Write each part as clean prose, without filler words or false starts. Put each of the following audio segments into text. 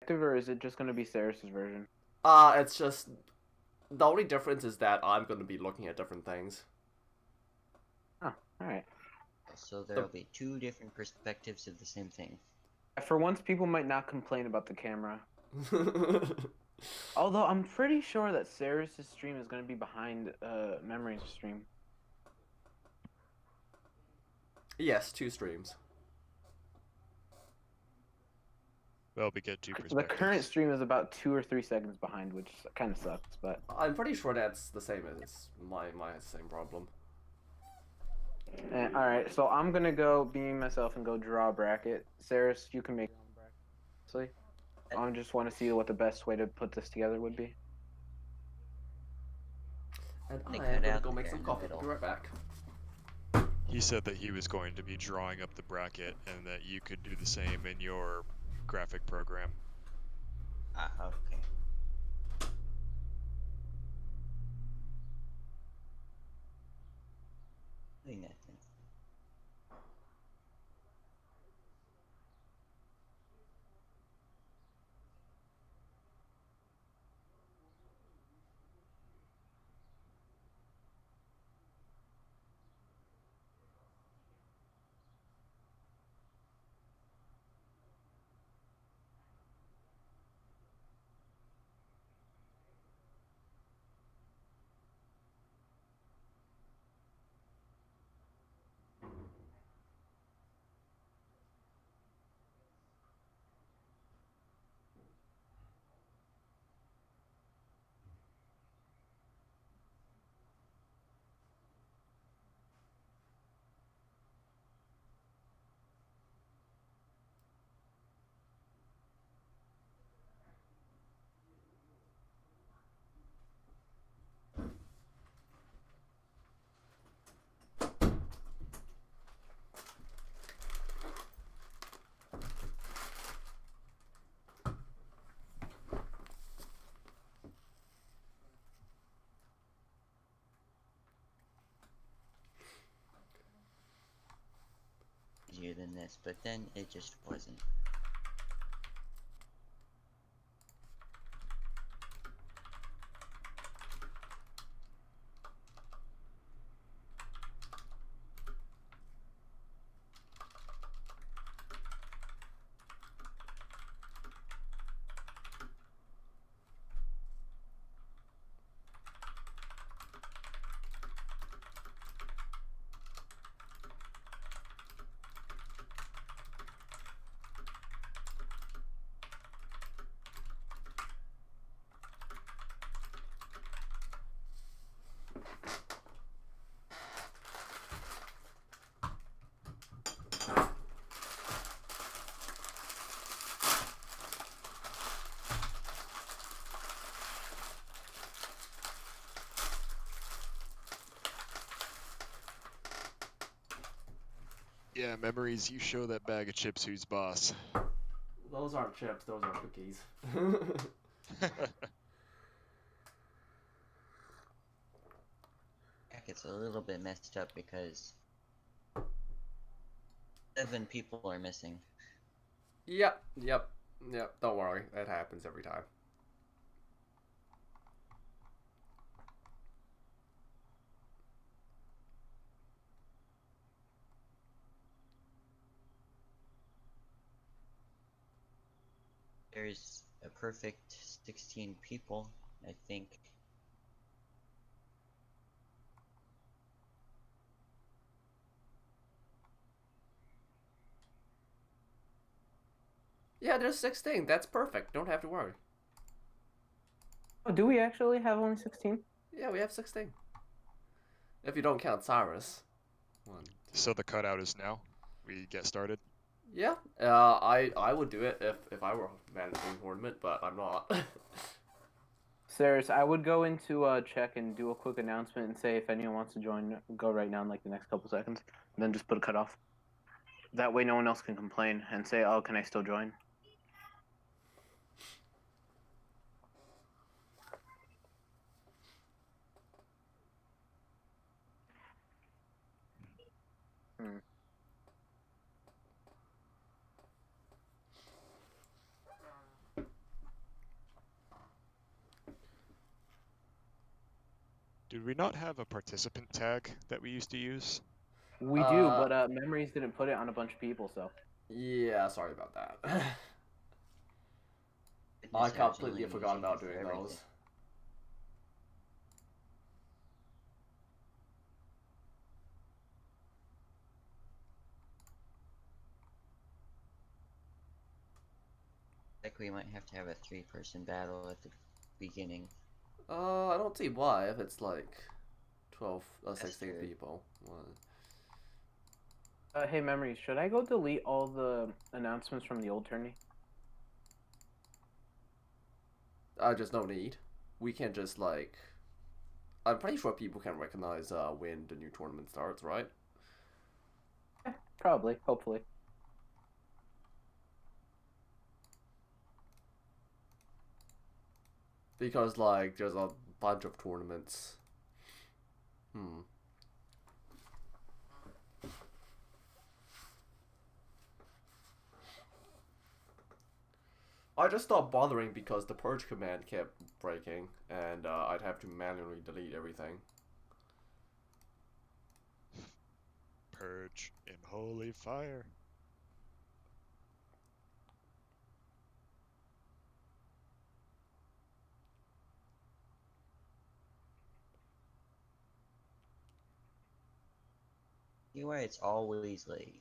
perspective, or is it just going to be Ceres's version? It's just the only difference is that I'm going to be looking at different things. Oh, alright. So there The will be two different perspectives of the same thing. For once, people might not complain about the camera. Although I'm pretty sure that Ceres's stream is going to be behind Memory's stream. Yes, two streams. Well, we get two The perspectives. current stream is about 2 or 3 seconds behind, which kind of sucks, but... I'm pretty sure that's the same as my same problem. Alright, so I'm going to go beam myself and go draw a bracket. Ceres, you can make your own bracket. I just want to see what the best way to put this together would be. And They I cut am gonna out go the make hair some in the coffee. I'll middle. be right back. He said that he was going to be drawing up the bracket and that you could do the same in your graphic program. Ah, okay. Doing that then. Easier than this, but then it just wasn't. Yeah, Memories, you show that bag of chips who's boss. Those aren't chips, those are cookies. It's a little bit messed up because 7 people are missing. Yep. Don't worry, that happens every time. There's a perfect 16 people, I think. Yeah, there's 16. That's perfect. Don't have to worry. Oh, do we actually have only 16? Yeah, we have 16. If you don't count Cyrus. One. So the cutout is now. We get started. Yeah, I would do it if I were managing the tournament, but I'm not. Ceres, I would go into check and do a quick announcement and say if anyone wants to join, go right now in like the next couple seconds, and then just put a cutoff. That way no one else can complain and say, oh, can I still join? Hmm. Did we not have a participant tag that we used to use? We do, but Memories didn't put it on a bunch of people, so. Yeah, sorry about that. I Goodness, completely absolutely forgot about music doing for those. everything. Like we might have to have a 3-person battle at the beginning. I don't see why if it's like 12, 16 true. people. Well, Hey, Memories, should I go delete all the announcements from the old tourney? I just no need. We can just like. I'm pretty sure people can recognize when the new tournament starts, right? Probably, hopefully. Because like there's a bunch of tournaments. I just stopped bothering because the purge command kept breaking, and I'd have to manually delete everything. Purge in holy fire. See why it's always late.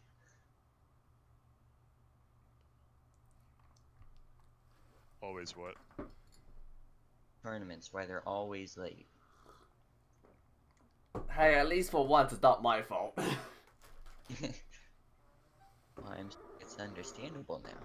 Always what? Tournaments, why they're always late. Hey, at least for once, it's not my fault. Well, it's understandable now.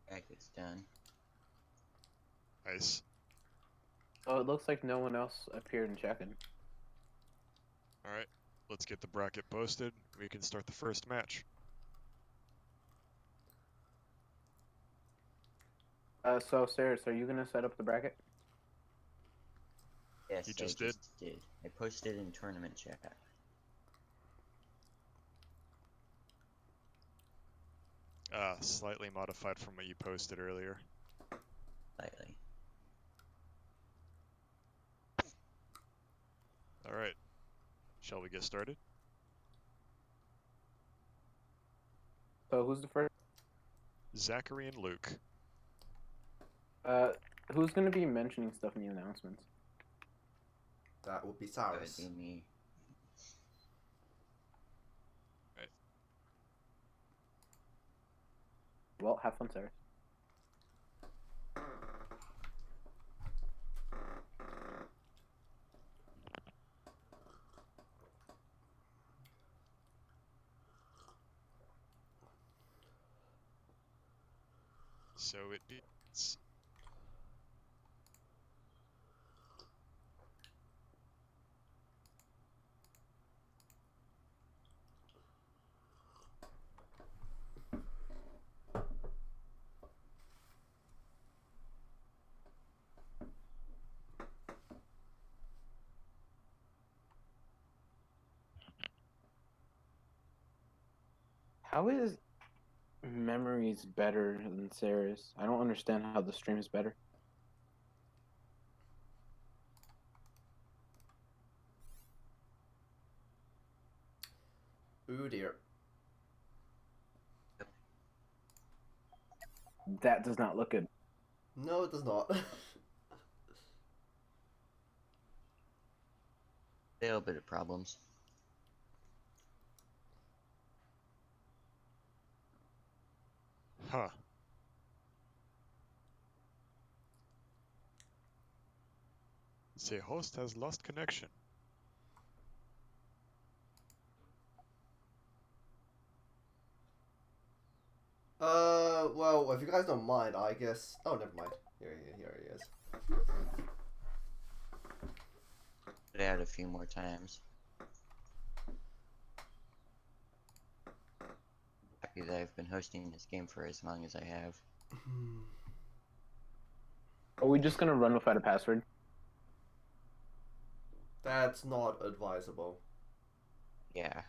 Bracket's done. Nice. Oh, it looks like no one else appeared in check-in. Alright, let's get the bracket posted. We can start the first match. So, Sarah, are you gonna set up the bracket? Yes, He I just just did. I posted in tournament chat. Slightly modified from what you posted earlier. Slightly. Alright, shall we get started? So, who's the first? Zachary and Luke. Who's gonna be mentioning stuff in the announcements? That would be That would Cyrus. be me. Well, have fun, Sarah. So it begins. How is Memories better than Sarah's? I don't understand how the stream is better. Ooh dear. That does not look good. No, it does not. little bit of problems. Huh. Say host has lost connection. Well, if you guys don't mind, I guess. Oh, never mind. Here he is. Put it out a few more times. Happy that I've been hosting this game for as long as I have. Are we just gonna run without a password? That's not advisable. Yeah.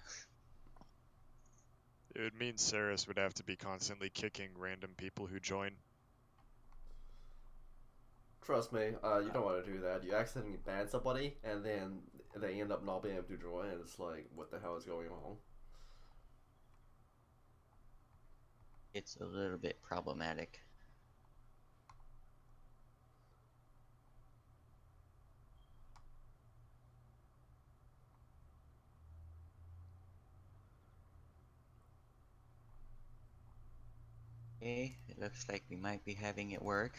It would mean Saris would have to be constantly kicking random people who join. Trust me, you don't want to do that. You accidentally ban somebody, and then they end up not being able to join, and it's like, what the hell is going on? It's a little bit problematic. Okay, it looks like we might be having it work.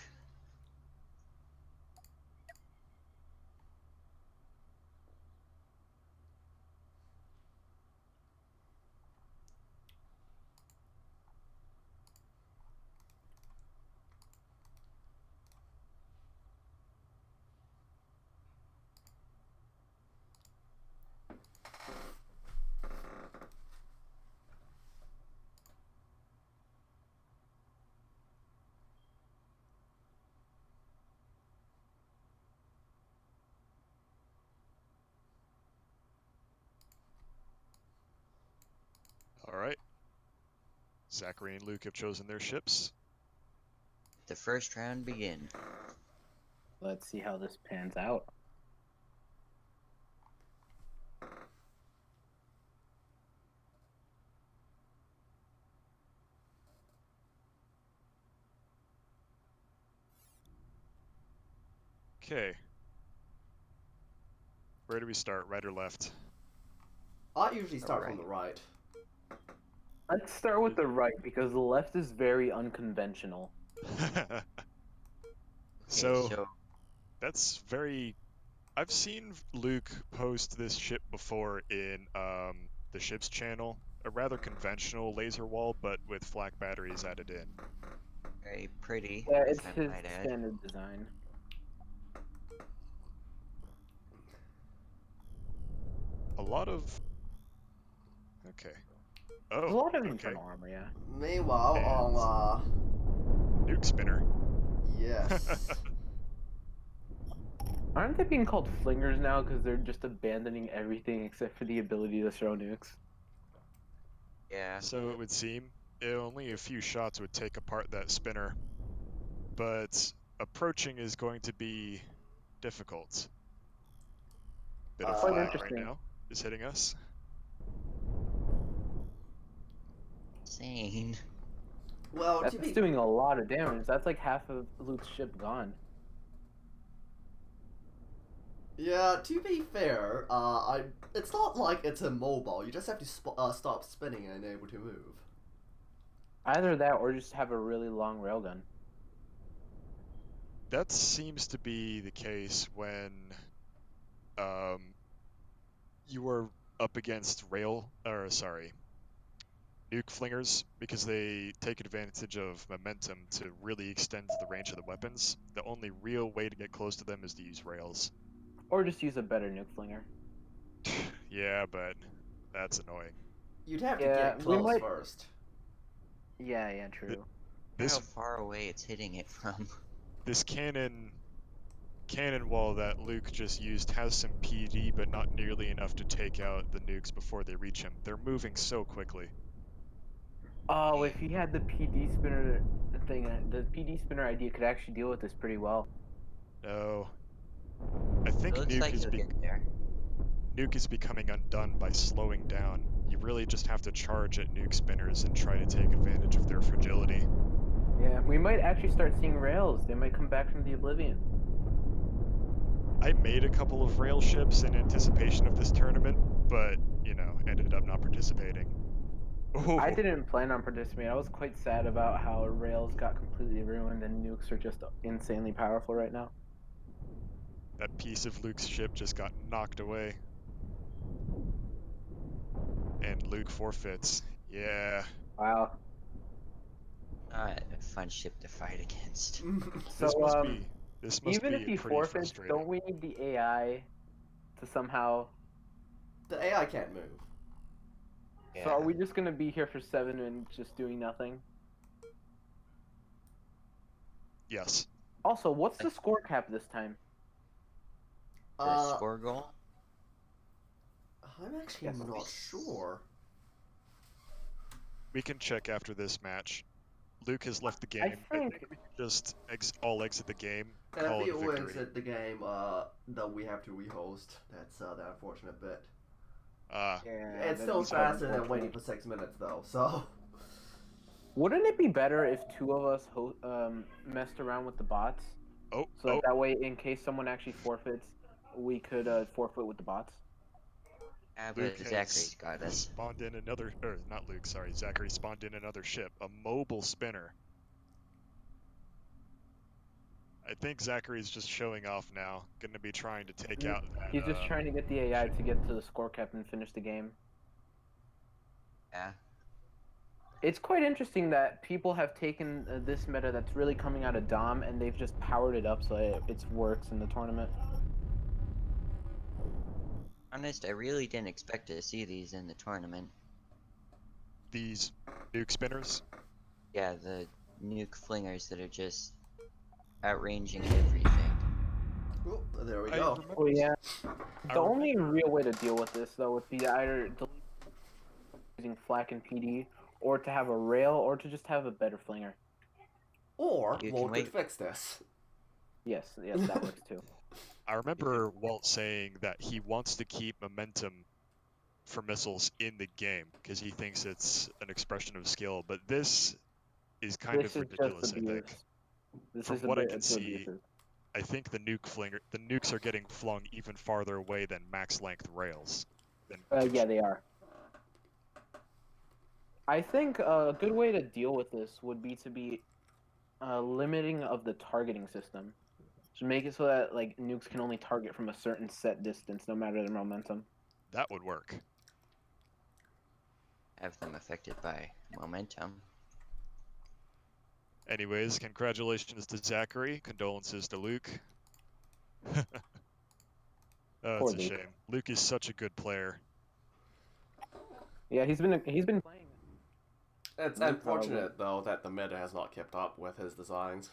Alright. Zachary and Luke have chosen their ships. The first round begin. Let's see how this pans out. Okay. Where do we start, right or left? I usually start from Alright. the right. Let's start with the right because the left is very unconventional. Okay, So, that's very... I've seen Luke post this ship before in the ship's channel. A rather conventional laser wall, but with flak batteries added in. very pretty, Yeah, if it's I his might add. standard design. A lot of... Okay. There's a Oh, lot of okay. internal armor, yeah. Meanwhile, And- Nuke spinner. yes. Aren't they being called flingers now because they're just abandoning everything except for the ability to throw nukes? Yeah. So it would seem only a few shots would take apart that spinner, but approaching is going to be difficult. Bit of Quite flak right interesting. now is hitting us. Insane. Well, That's to be doing a lot of damage. That's like half of Luke's ship gone. yeah, to be fair, it's not like it's immobile. You just have to stop spinning and able to move. Either that or just have a really long railgun. That seems to be the case when you are up against nuke flingers, because they take advantage of momentum to really extend the range of the weapons. The only real way to get close to them is to use rails. Or just use a better nuke flinger. Yeah, but that's annoying. You'd have to Yeah, get we close might- first. Yeah, true. This How far away it's hitting it from. this cannon wall that Luke just used has some PD, but not nearly enough to take out the nukes before they reach him. They're moving so quickly. Oh, if he had the PD spinner thing, the PD spinner idea could actually deal with this pretty well. No. I think It looks like he'll get there. Nuke is becoming undone by slowing down. You really just have to charge at nuke spinners and try to take advantage of their fragility. Yeah, we might actually start seeing rails. They might come back from the oblivion. I made a couple of rail ships in anticipation of this tournament, but, you know, ended up not participating. Ooh, I didn't plan on participating. I was quite sad about how rails got completely ruined and nukes are just insanely powerful right now. that piece of Luke's ship just got knocked away. And Luke forfeits. Yeah. Wow. Not a fun ship to fight against. This So must be even if he pretty forfeits, frustrating. don't we need the AI to somehow? The AI can't move. Yeah. So are we just gonna be here for 7 and just doing nothing? Yes. Also, what's the score cap this time? The score goal? I'm actually Yes. not sure. We can check after this match. Luke has left the game. I think we can just all exit the game, And call if it you victory. exit the game, that we have to rehost. That's the unfortunate bit. Ah, yeah, It's that'd still be quite faster than unfortunate. waiting for 6 minutes, though. So. Wouldn't it be better if 2 of us messed around with the bots? oh, So that way, in case someone actually forfeits, we could forfeit with the bots. Yeah, Luke but has Zachary's got us. spawned in another, or not Luke, sorry, Zachary spawned in another ship, a mobile spinner. I think Zachary's just showing off now, going to be trying to take out that, He's just trying to get the AI to get to the score cap and finish the game. Yeah. It's quite interesting that people have taken this meta that's really coming out of Dom and they've just powered it up so it works in the tournament. Honest, I really didn't expect to see these in the tournament. these nuke spinners. Yeah, the nuke flingers that are just outranging everything. Oh, there we I go. remember- Oh yeah. I The only real way to deal with this though would be either using flak and PD, or to have a rail, or to just have a better flinger. Or You can Walt could wait. fix this. Yes, that works too. I remember Walt saying that he wants to keep momentum for missiles in the game because he thinks it's an expression of skill, but this is kind This of is ridiculous, just I abuse. think. This From is what I a can bit see, abusive. I think the nukes are getting flung even farther away than max length rails. Yeah, they are. I think a good way to deal with this would be to be limiting of the targeting system. To make it so that like nukes can only target from a certain set distance, no matter their momentum. That would work. Have them affected by momentum. Anyways, congratulations to Zachary. Condolences to Luke. Oh, Poor it's a Luke. shame. Luke is such a good player. Yeah, he's been playing. It's Luke unfortunate, though, that the meta has not kept up with his designs.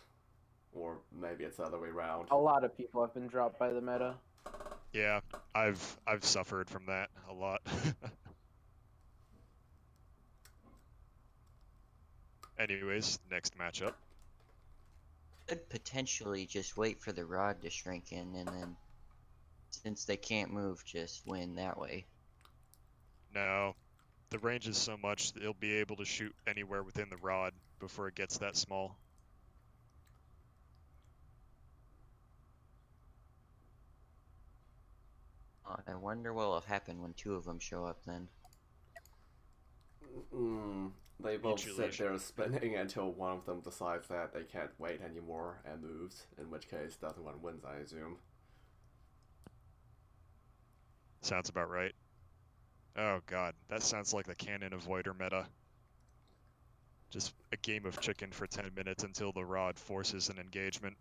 Or maybe it's the other way around. A lot of people have been dropped by the meta. Yeah, I've suffered from that a lot. Anyways, next matchup. Could potentially just wait for the rod to shrink in, and then, since they can't move, just win that way. No, the range is so much that he'll be able to shoot anywhere within the rod before it gets that small. I wonder what will happen when 2 of them show up then. They both Mutually sit there spinning until one of them decides that they can't wait anymore and moves, in which case the other one wins, I assume. Sounds about right. Oh god, that sounds like the cannon avoider meta. Just a game of chicken for 10 minutes until the rod forces an engagement.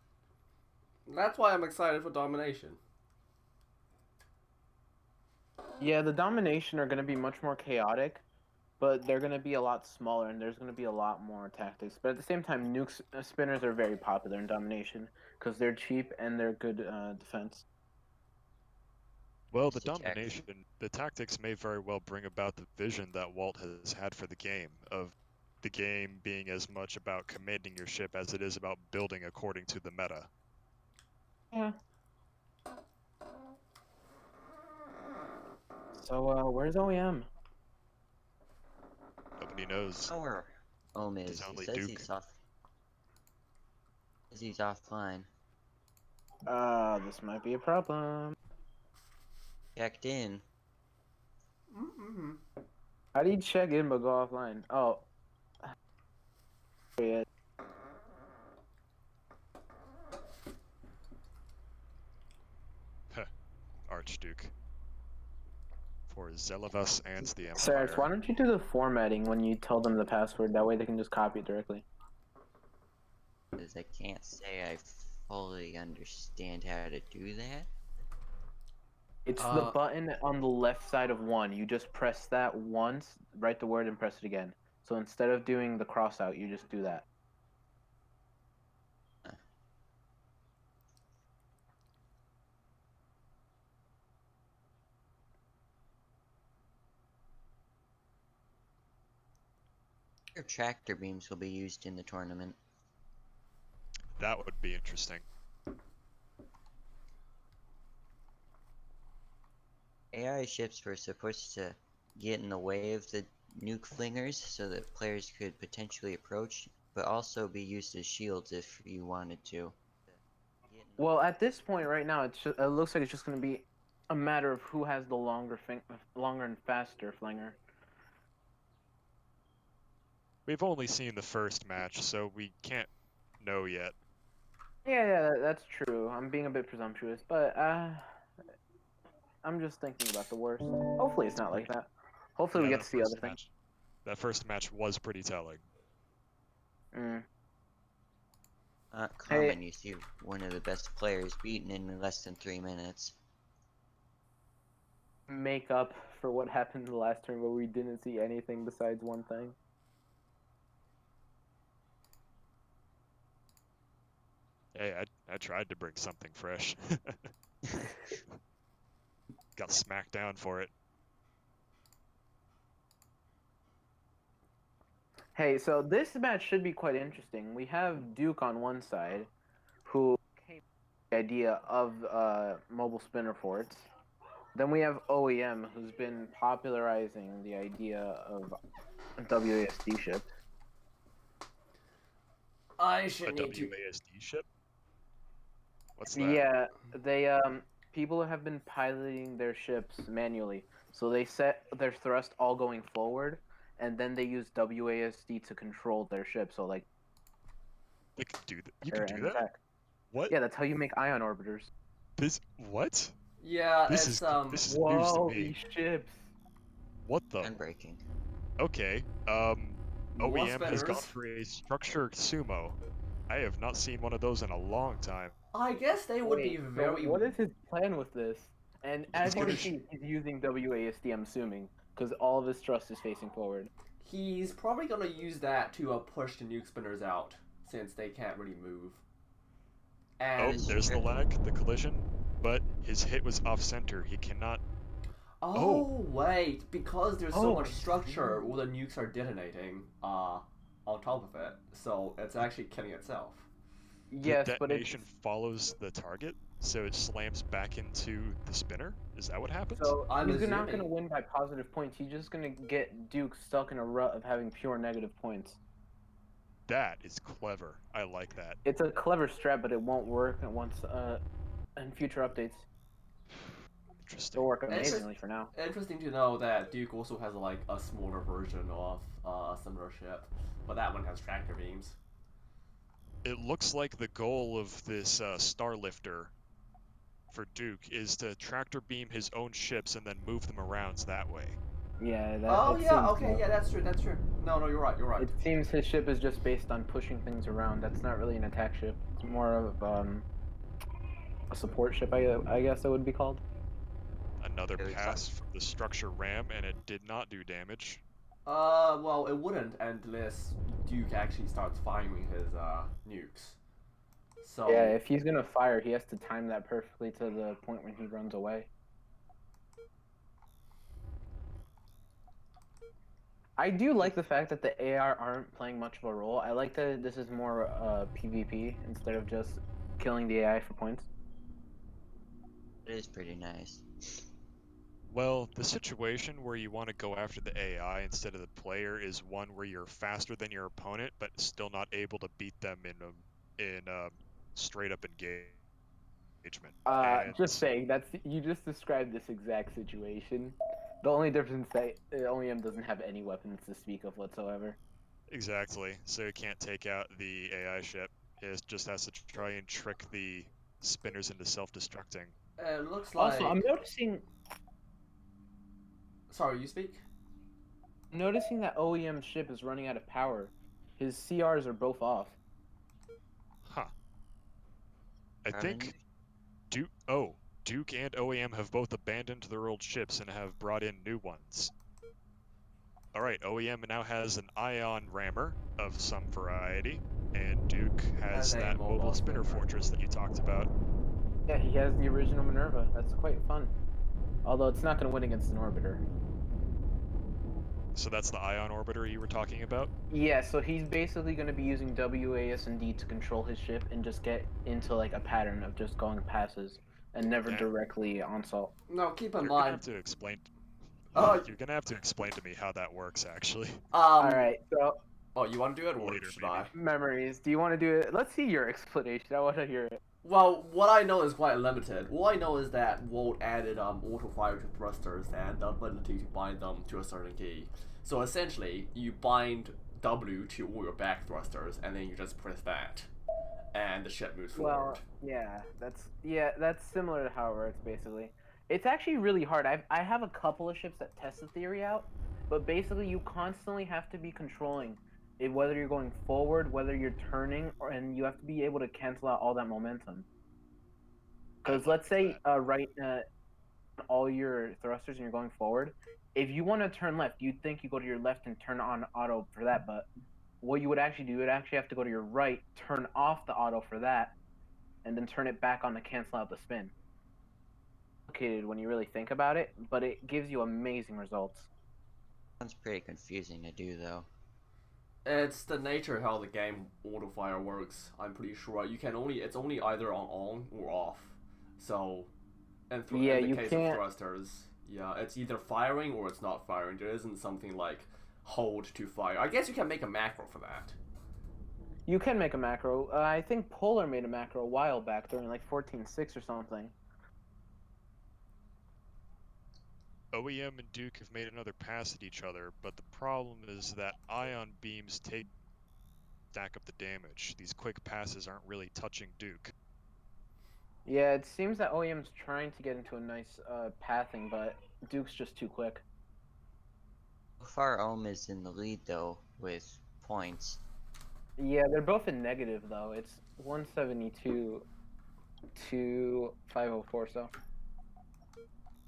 That's why I'm excited for Domination. Yeah, the domination are going to be much more chaotic, but they're going to be a lot smaller, and there's going to be a lot more tactics. But at the same time, nuke spinners are very popular in domination because they're cheap and they're good defense. Well, the Just attack. domination, the tactics may very well bring about the vision that Walt has had for the game, of the game being as much about commanding your ship as it is about building according to the meta. Yeah. So, where's OEM? Nobody knows. Oh, where is. It's He only says Duke. he's off. Says he's offline. This might be a problem. Checked in. Mm-hmm. How do you check in but go offline? Oh. Yeah. Archduke. For Zelavus and the Sarah, Empire. why don't you do the formatting when you tell them the password? That way they can just copy it directly. Because I can't say I fully understand how to do that. It's the button on the left side of one. You just press that once, write the word, and press it again. So instead of doing the cross out, you just do that. Your tractor beams will be used in the tournament. That would be interesting. AI ships were supposed to get in the way of the nuke flingers so that players could potentially approach, but also be used as shields if you wanted to. Well, at this point right now, it looks like it's just going to be a matter of who has the longer and faster flinger. We've only seen the first match, so we can't know yet. Yeah, that's true. I'm being a bit presumptuous, but I'm just thinking about the worst. Hopefully it's not like that. Hopefully we Yeah, get to see other things. That first match was pretty telling. Not common, you see one of the best players beaten in less than 3 minutes. Make up for what happened in the last turn where we didn't see anything besides one thing. Hey, I tried to bring something fresh. Got smacked down for it. Hey, so this match should be quite interesting. We have Duke on one side, who came up with the idea of mobile spinner forts. Then we have OEM, who's been popularizing the idea of WASD ships. I should A need to. WASD ship? What's that? Yeah, they people have been piloting their ships manually. So they set their thrust all going forward, and then they use WASD to control their ship. So like, They can do that. You can do that? attack. What? Yeah, that's how you make ion orbiters. What? Yeah, This it's is news to Whoa, me. these ships. What the? Unbreaking. Okay. more OEM has gone spinners. for a structure sumo. I have not seen one of those in a long time. I guess they would be Wait, very. so what is his plan with this? And as He's you gonna can see, he's using WASD, I'm assuming, because all of his thrust is facing forward. He's probably gonna use that to push the nuke spinners out, since they can't really move. Oh, And there's the lag, the collision. But his hit was off center. He cannot. oh wait, because there's so Oh, much I structure, see. all the nukes are detonating on top of it, so it's actually killing itself. The Yes, but it's detonation follows the target, so it slams back into the spinner. Is that what happens? so I'm he's not going to assuming. win by positive points. He's just going to get Duke stuck in a rut of having pure negative points. That is clever. I like that. It's a clever strat, but it won't work once in future updates. Interesting. It'll work amazingly for now. Interesting to know that Duke also has like a smaller version of a similar ship, but that one has tractor beams. It looks like the goal of this Starlifter for Duke is to tractor beam his own ships and then move them around that way. Yeah, Oh it yeah, seems okay, yeah, that's true, that's true. No, you're right, you're right. It seems his ship is just based on pushing things around. That's not really an attack ship. It's more of a support ship, I guess it would be called. Another It was pass from the structure ram, and it did not do damage. Well, it wouldn't unless Duke actually starts firing his nukes. So Yeah, if he's gonna fire, he has to time that perfectly to the point when he runs away. I do like the fact that the AR aren't playing much of a role. I like that this is more PvP instead of just killing the AI for points. It is pretty nice. Well, the situation where you want to go after the AI instead of the player is one where you're faster than your opponent, but still not able to beat them in straight up engage. engagement. Just saying, you just described this exact situation. The only difference is that OEM doesn't have any weapons to speak of whatsoever. Exactly. So it can't take out the AI ship. It just has to try and trick the spinners into self-destructing. It looks like. Also, I'm Sorry, you speak. noticing that OEM's ship is running out of power. His CRs are both off. Huh. I Pardon? think Duke and OEM have both abandoned their old ships and have brought in new ones. Alright, OEM now has an ion rammer of some variety, and Duke has Has a that mobile mobile spinner spinner. fortress that you talked about. Yeah, he has the original Minerva. That's quite fun. Although it's not going to win against an orbiter. So that's the ion orbiter you were talking about? Yeah, so he's basically going to be using WASD to control his ship and just get into like a pattern of just going passes and never Damn. directly onslaught. Now keep in You're gonna mind. have to explain. Oh. You're gonna have to explain to me how that works, actually. Alright, so Oh, you want to do it or Later, should maybe. I? memories. Do you want to do it? Let's see your explanation. I want to hear it. Well, what I know is quite limited. All I know is that Volt added auto fire to thrusters and the ability to bind them to a certain key. So essentially, you bind W to all your back thrusters, and then you just press that, and the ship moves forward. Well, that's similar to how it works basically. It's actually really hard. I have a couple of ships that test the theory out, but basically you constantly have to be controlling it, whether you're going forward, whether you're turning, and you have to be able to cancel out all that momentum. Because let's say all your thrusters and you're going forward. If you want to turn left, you'd think you go to your left and turn on auto for that, but what you would actually do, you would actually have to go to your right, turn off the auto for that, and then turn it back on to cancel out the spin. Complicated when you really think about it, but it gives you amazing results. Sounds pretty confusing to do, though. It's the nature of how the game auto fire works. I'm pretty sure it's only either on or off. So, in the case of thrusters, yeah, it's either firing or it's not firing. There isn't something like hold to fire. I guess you can make a macro for that. You can make a macro. I think Polar made a macro a while back during like 14.6 or something. OEM and Duke have made another pass at each other, but the problem is that ion beams stack up the damage. These quick passes aren't really touching Duke. Yeah, it seems that OEM's trying to get into a nice pathing, but Duke's just too quick. So far, Ohm is in the lead, though, with points. Yeah, they're both in negative, though. It's 172 to 504, so.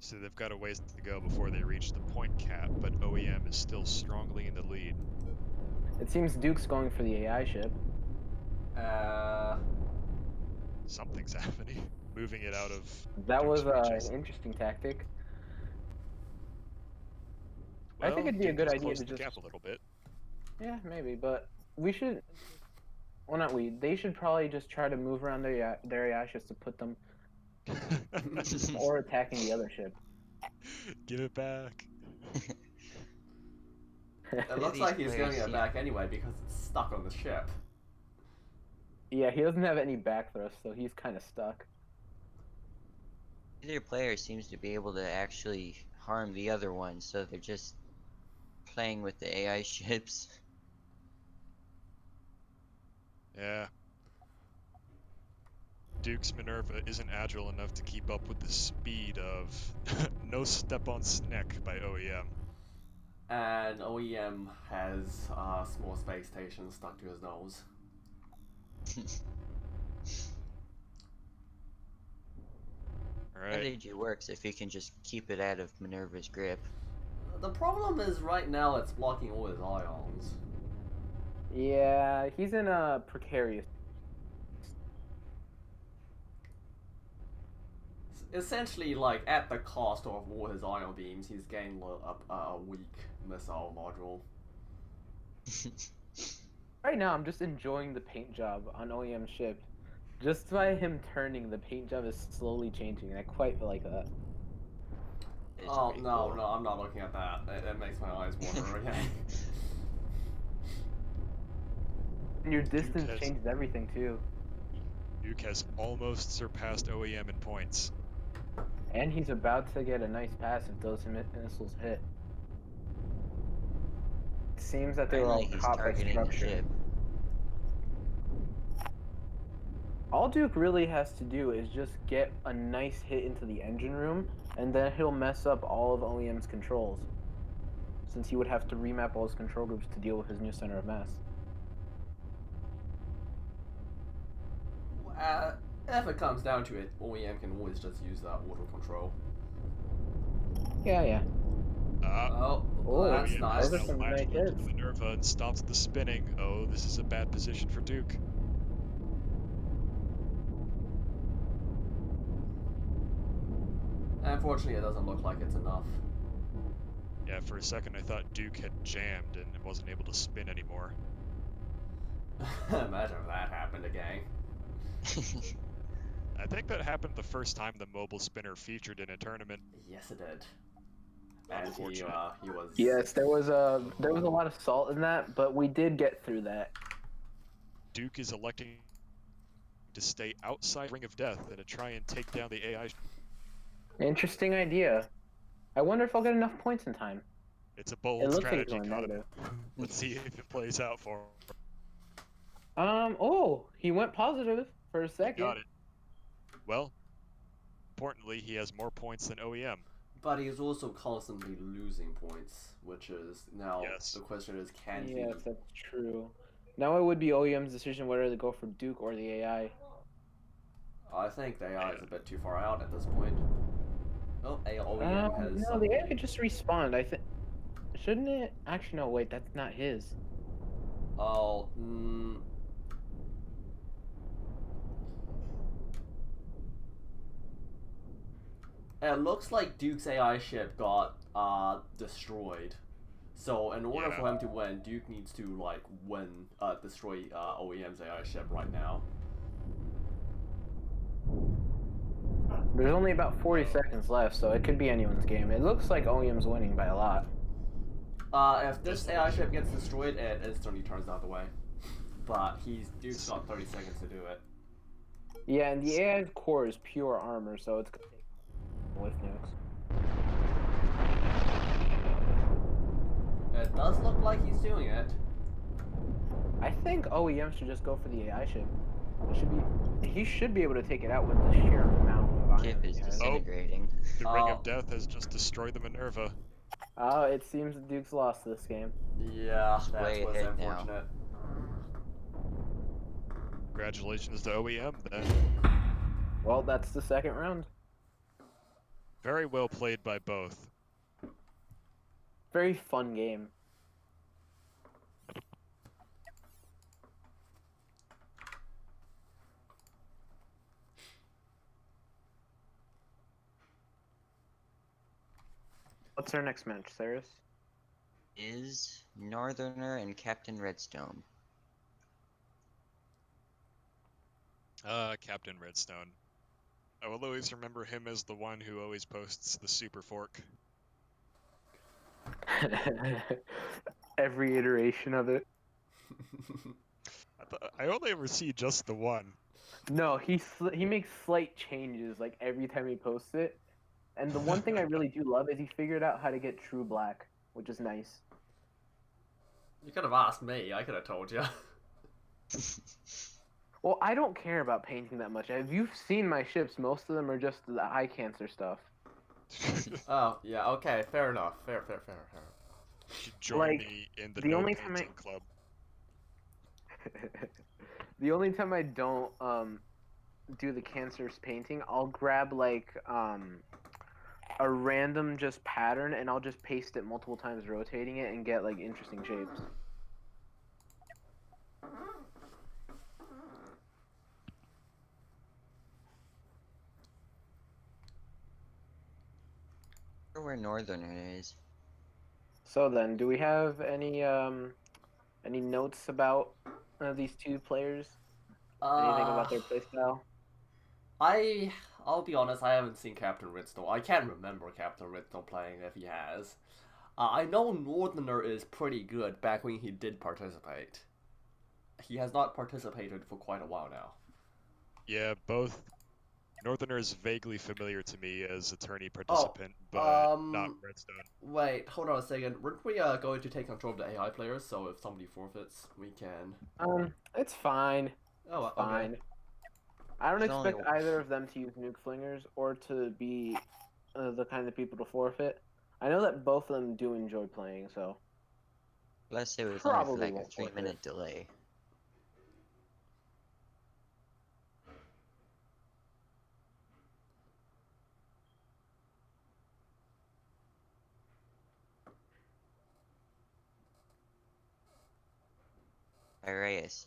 So they've got a ways to go before they reach the point cap, but OEM is still strongly in the lead. It seems Duke's going for the AI ship. Something's happening. Moving it out of That Duke's was reaches. an interesting tactic. Well, I think it'd be a good idea to the just... gap a little bit. Yeah, maybe, but we should... Well, not we. They should probably just try to move around their AI ships to put them... or attacking the other ship. Give it back. It looks like he's giving it back anyway because it's stuck on the ship. Yeah, he doesn't have any back thrust, so he's kind of stuck. Either player seems to be able to actually harm the other one, so they're just playing with the AI ships. Yeah. Duke's Minerva isn't agile enough to keep up with the speed of No Step on Sneck by OEM. And OEM has a small space station stuck to his nose. Alright. Strategy works if you can just keep it out of Minerva's grip. The problem is right now it's blocking all his ions. Yeah, he's in a precarious... Essentially, like, at the cost of all his ion beams, he's getting a weak missile module. Right now, I'm just enjoying the paint job on OEM's ship. Just by him turning, the paint job is slowly changing, and I quite like that. Oh, no, I'm not looking at that. It makes my eyes water again. And your distance changes everything, too. Duke has almost surpassed OEM in points. And he's about to get a nice pass if those missiles hit. It seems that they were all He's caught by targeting the structure. ship. All Duke really has to do is just get a nice hit into the engine room, and then he'll mess up all of OEM's controls, since he would have to remap all his control groups to deal with his new center of mass. If it comes down to it, OEM can always just use that auto control. Yeah. Oh, that's OEM nice. has now Some nice latched onto hits. the Minerva and stopped the spinning. Oh, this is a bad position for Duke. Unfortunately, it doesn't look like it's enough. Yeah, for a second I thought Duke had jammed and wasn't able to spin anymore. Imagine if that happened again. I think that happened the first time the mobile spinner featured in a tournament. Yes, it did. And he was. Yes, there was a lot of salt in that, but we did get through that. Duke is electing to stay outside Ring of Death and to try and take down the AI. Interesting idea. I wonder if I'll get enough points in time. It's a bold It looks like strategy, it's going Kade. negative. Let's see if it plays out for him. Oh, he went positive for a second. Got it. Well, importantly, he has more points than OEM. But he's also constantly losing points, which is now the question is, can he? Yes, that's true. Now it would be OEM's decision whether to go for Duke or the AI. I think the AI is a bit too far out at this point. Oh, OEM has. No, the AI could just respawn. I think. Shouldn't it? Actually, no. Wait, that's not his. Oh. It looks like Duke's AI ship got destroyed. So in order for him to win, Duke needs to like destroy OEM's AI ship right now. There's only about 40 seconds left, so it could be anyone's game. It looks like OEM's winning by a lot. If this AI ship gets destroyed, it instantly turns out the way. But Duke's got 30 seconds to do it. Yeah, and the AI's core is pure armor, so it's gonna take with nukes. It does look like he's doing it. I think OEM should just go for the AI ship. He should be able to take it out with the sheer amount of iron. Ship is disintegrating. The Ring of Death has just destroyed the Minerva. Oh, it seems that Duke's lost this game. Yeah, that was unfortunate. Now. Congratulations to OEM then. Well, that's the second round. Very well played by both. Very fun game. What's our next match, Cyrus? Is Northerner and Captain Redstone. Captain Redstone. I will always remember him as the one who always posts the super fork. Every iteration of it. I only ever see just the one. No, he makes slight changes like every time he posts it. And the one thing I really do love is he figured out how to get true black, which is nice. You could have asked me. I could have told you. Well, I don't care about painting that much. If you've seen my ships, most of them are just the eye cancer stuff. Oh, yeah, okay, fair enough. Fair. You should join me in the no painting club. The only time I don't do the cancers painting, I'll grab like a random just pattern and I'll just paste it multiple times, rotating it, and get like interesting shapes. Where Northerner is. So then, do we have any notes about these two players? Anything about their playstyle? I'll be honest, I haven't seen Captain Redstone. I can't remember Captain Redstone playing if he has. I know Northerner is pretty good back when he did participate. He has not participated for quite a while now. Yeah, both. Northerner is vaguely familiar to me as attorney participant, but not Redstone. Wait, hold on a second. Weren't we going to take control of the AI players? So if somebody forfeits, we can. It's fine. Oh, It's fine. okay. I don't There's expect only- either of them to use nuke flingers or to be the kind of people to forfeit. I know that both of them do enjoy playing, so Let's say it was only for probably like a won't forfeit. 3-minute delay. Reyes.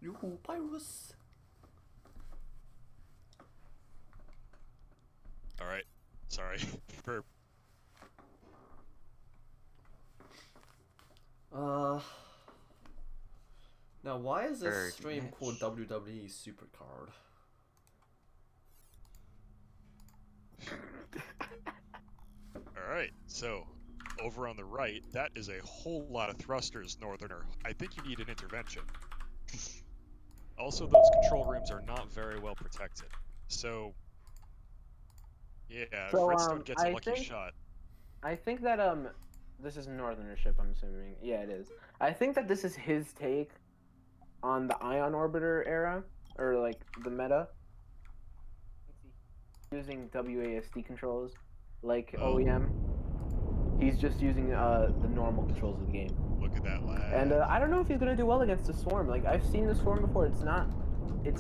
Yoo-hoo, Pyrus! Alright. Sorry for... Now, why is this Third stream match. called WWE Supercard? Alright, so, over on the right, that is a whole lot of thrusters, Northerner. I think you need an intervention. Also, those control rooms are not very well protected. So, yeah, So, if Redstone gets a lucky shot... I think that, this is Northernership, I'm assuming. Yeah, it is. I think that this is his take on the Ion Orbiter era, or, like, the meta. Using WASD controls, like OEM. He's just using, the normal controls of the game. Look at that lad. And, I don't know if he's gonna do well against the Swarm. Like, I've seen the Swarm before. It's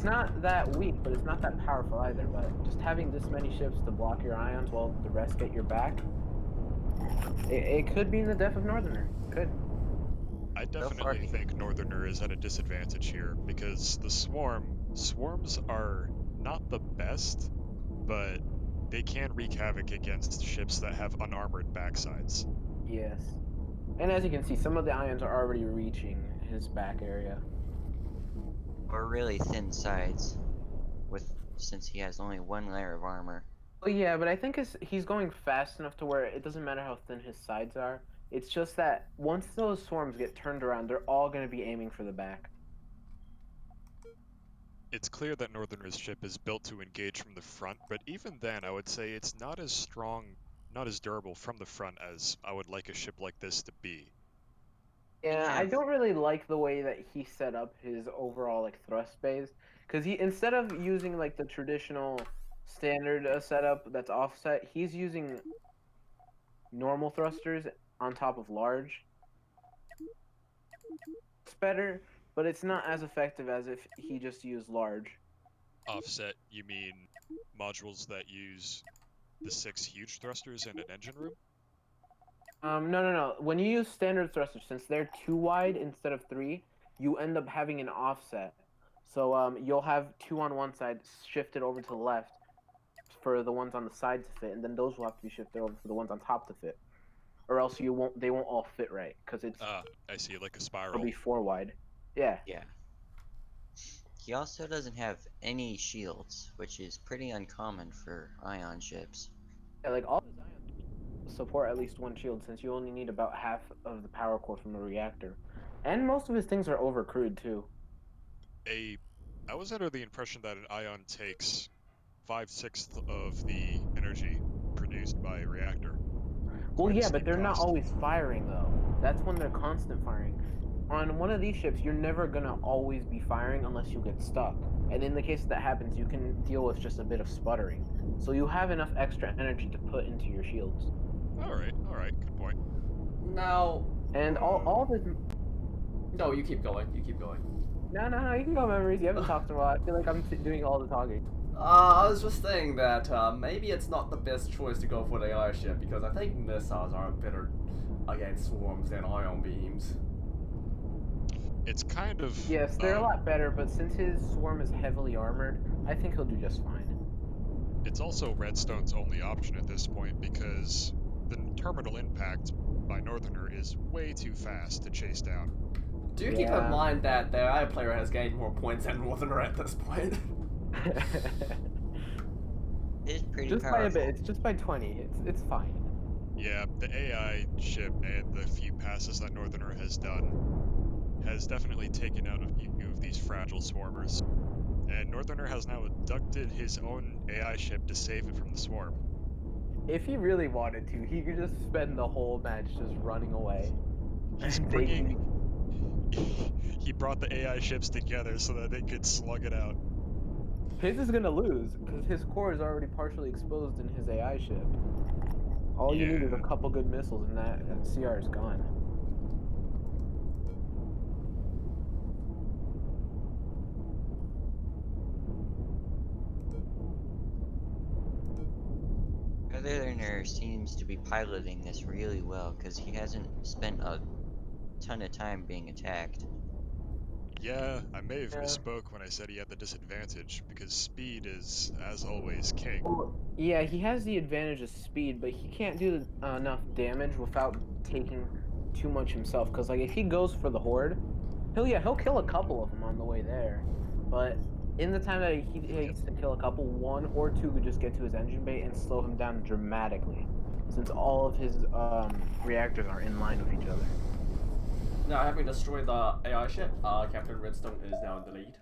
not that weak, but it's not that powerful either. But just having this many ships to block your ions while the rest get your back, it could be in the death of Northerner. Could. I definitely think Northerner is at a disadvantage here, because the swarms are not the best, but they can wreak havoc against ships that have unarmored backsides. Yes. And as you can see, some of the ions are already reaching his back area. Or really thin sides, since he has only one layer of armor. Well, yeah, but I think he's going fast enough to where it doesn't matter how thin his sides are. It's just that once those swarms get turned around, they're all going to be aiming for the back. It's clear that Northerner's ship is built to engage from the front, but even then I would say it's not as strong, not as durable from the front as I would like a ship like this to be. Yeah, I don't really like the way that he set up his overall, like, thrust bays. Because instead of using, like, the traditional standard setup that's offset, he's using normal thrusters on top of large. It's better, but it's not as effective as if he just used large. Offset, you mean modules that use the 6 huge thrusters and an engine room? No. When you use standard thrusters, since they're 2 wide instead of 3, you end up having an offset. So you'll have 2 on one side shifted over to the left for the ones on the side to fit, and then those will have to be shifted over for the ones on top to fit, or else they won't all fit right, because it's I see, like a spiral. It'll be 4 wide. Yeah. Yeah. He also doesn't have any shields, which is pretty uncommon for ion ships. Yeah, like all his ions support at least 1 shield, since you only need about half of the power core from a reactor, and most of his things are overcrewed too. I was under the impression that an ion takes 5/6 of the energy produced by a reactor. Well, yeah, but they're not always firing, though. That's when they're constant firing. On one of these ships, you're never gonna always be firing unless you get stuck. And in the case that happens, you can deal with just a bit of sputtering. So you have enough extra energy to put into your shields. Alright, good point. Now... And all this... No, you keep going, No, you can go, Memories. You haven't talked in a while. I feel like I'm doing all the talking. I was just saying that maybe it's not the best choice to go for the AI ship, because I think missiles are better against swarms than ion beams. It's kind of... Yes, they're a lot better, but since his swarm is heavily armored, I think he'll do just fine. It's also Redstone's only option at this point, because the terminal impact by Northerner is way too fast to chase down. Do keep in mind that the AI player has gained more points than Northerner at this point. It's pretty just powerful. By a bit. It's just by 20. It's fine. Yeah, the AI ship and the few passes that Northerner has done has definitely taken out a few of these fragile swarmers. And Northerner has now abducted his own AI ship to save it from the swarm. If he really wanted to, he could just spend the whole match just running away. He's bringing... he brought the AI ships together so that they could slug it out. His is gonna lose, because his core is already partially exposed in his AI ship. All you need is a couple good missiles and that CR is gone. Northerner seems to be piloting this really well, because he hasn't spent a ton of time being attacked. Yeah, I may have misspoke when I said he had the disadvantage, because speed is, as always, king. Yeah, he has the advantage of speed, but he can't do enough damage without taking too much himself. Because like if he goes for the horde, he'll kill a couple of them on the way there. But in the time that he needs to kill a couple, one or two could just get to his engine bay and slow him down dramatically, since all of his reactors are in line with each other. Now, having destroyed the AI ship, Captain Redstone is now in the lead.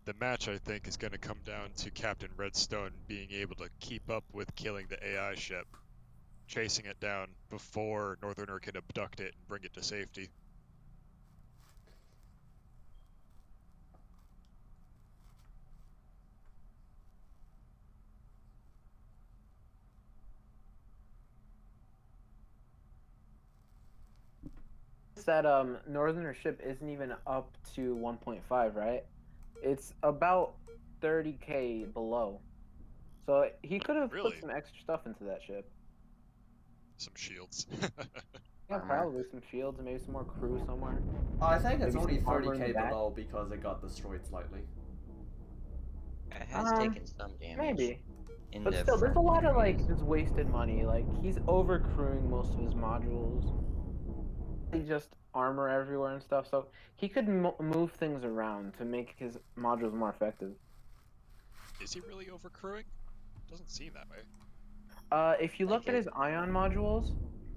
The match, I think, is going to come down to Captain Redstone being able to keep up with killing the AI ship, chasing it down before Northerner can abduct it and bring it to safety. That Northerner ship isn't even up to 1.5, right? It's about 30k below. So he could have put some extra stuff into that ship. Some shields. Yeah, probably some shields and maybe some more crew somewhere. I think it's only 30k below because it got destroyed slightly. It has taken some damage. Maybe. But still, there's a lot of like just wasted money. Like he's over crewing most of his modules. He just armor everywhere and stuff, so he could move things around to make his modules more effective. Is he really over crewing? Doesn't seem that way. If you look at his ion modules,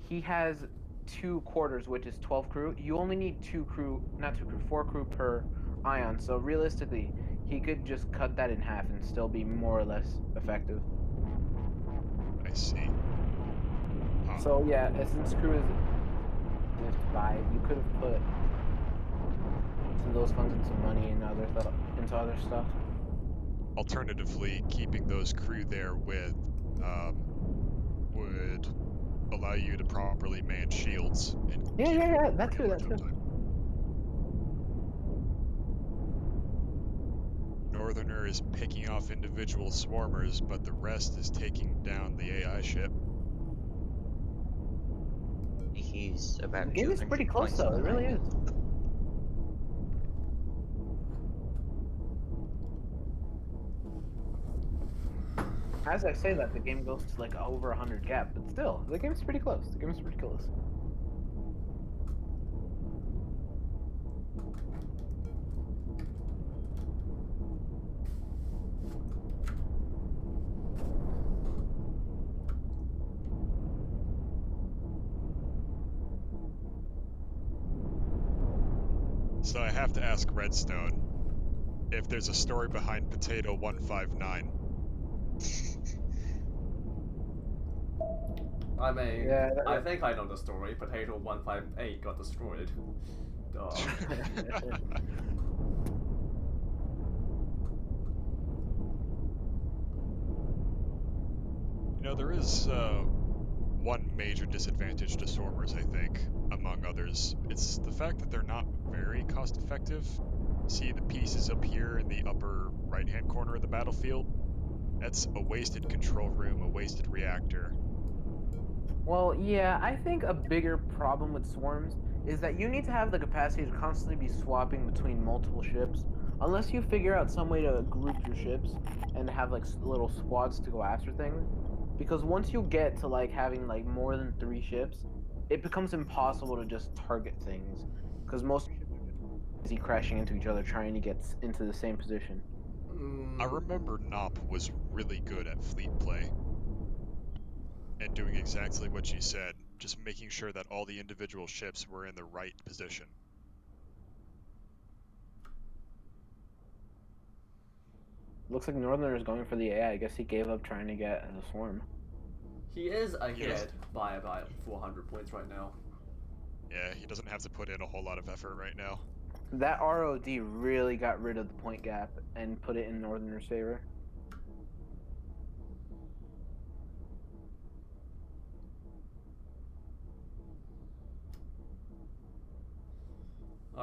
he has 2 quarters, which is 12 crew. You only need 4 crew per ion. So realistically, he could just cut that in half and still be more or less effective. I see. Huh. So yeah, since crew is 5, you could have put some of those funds into money and into other stuff. Alternatively, keeping those crew there with would allow you to properly man shields. And yeah, that's true. Northerner is picking off individual swarmers, but the rest is taking down the AI ship. He's about the game is pretty close though, it really is. As I say that, the game goes to like over 100 gap, but still, the game's pretty close. So I have to ask Redstone if there's a story behind Potato 159. I mean, I think I know the story. Potato 158 got destroyed. Duh. You know, there is one major disadvantage to swarmers, I think, among others. It's the fact that they're not very cost effective. See the pieces up here in the upper right-hand corner of the battlefield? That's a wasted control room, a wasted reactor. Well, yeah, I think a bigger problem with swarms is that you need to have the capacity to constantly be swapping between multiple ships. Unless you figure out some way to group your ships and have like little squads to go after things. Because once you get to like having like more than 3 ships, it becomes impossible to just target things. Because most ships are just busy crashing into each other trying to get into the same position. I remember Nop was really good at fleet play. and doing exactly what you said, just making sure that all the individual ships were in the right position. Looks like Northerner is going for the AI. I guess he gave up trying to get the swarm. He is ahead by about 400 points right now. Yeah, he doesn't have to put in a whole lot of effort right now. That ROD really got rid of the point gap and put it in Northerner's favor.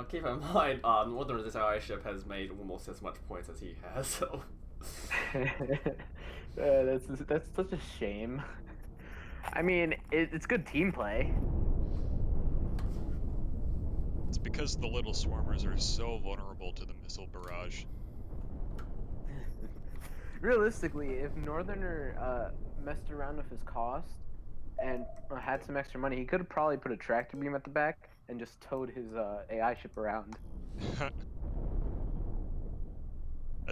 Keep in mind, Northern's AI ship has made almost as much points as he has, so... That's such a shame. I mean, it's good team play. It's because the little swarmers are so vulnerable to the missile barrage. Realistically, if Northerner messed around with his cost and had some extra money, he could have probably put a tractor beam at the back and just towed his AI ship around.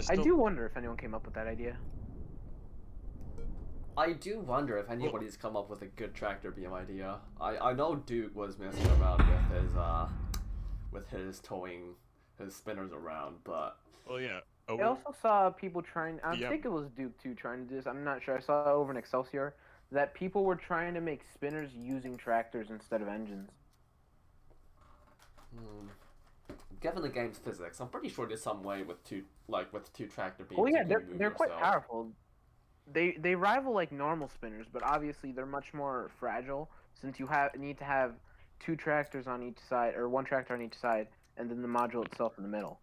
I do wonder if anyone came up with that idea. I do wonder if anybody's come up with a good tractor beam idea. I know Duke was messing around with his towing his spinners around, but... Well, yeah. I also saw people trying, I think it was Duke too trying to do this, I'm not sure, I saw over in Excelsior, that people were trying to make spinners using tractors instead of engines. Given the game's physics, I'm pretty sure there's some way with two tractor beams. Oh yeah, they're quite powerful. They rival like normal spinners, but obviously they're much more fragile since you need to have two tractors on each side, or one tractor on each side, and then the module itself in the middle.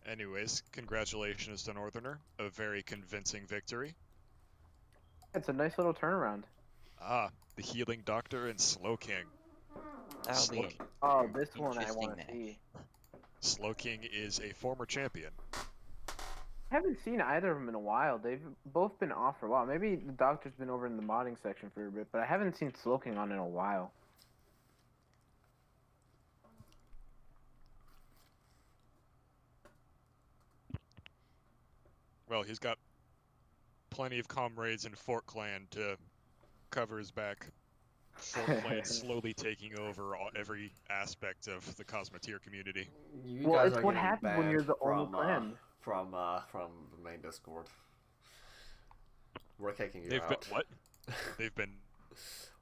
Anyways, congratulations to Northerner. A very convincing victory. It's a nice little turnaround. Ah, the Healing Doctor and Slowking. Oh, this one I want to see. Slowking is a former champion. I haven't seen either of them in a while. They've both been off for a while. Maybe the Doctor's been over in the modding section for a bit, but I haven't seen Slowking on in a while. Well, he's got plenty of comrades in Fort Clan to cover his back. Fort Clan slowly taking over every aspect of the Cosmoteer community. Well, it's what happens when you're the only clan. From the main Discord. We're kicking you out. What? They've been...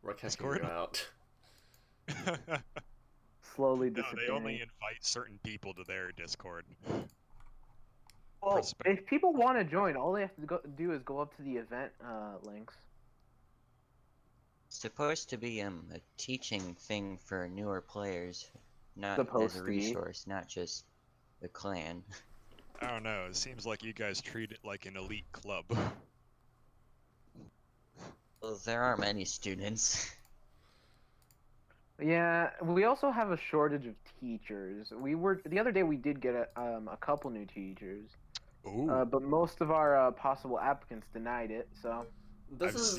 We're kicking you out. Slowly No, disappearing. they only invite certain people to their Discord. Well, if people want to join, all they have to do is go up to the event links. It's supposed to be a teaching thing for newer players, not as a resource, not just a clan. I don't know, it seems like you guys treat it like an elite club. Well, there are many students. Yeah, we also have a shortage of teachers. The other day we did get a couple new teachers. Ooh. But most of our possible applicants denied it, so... Just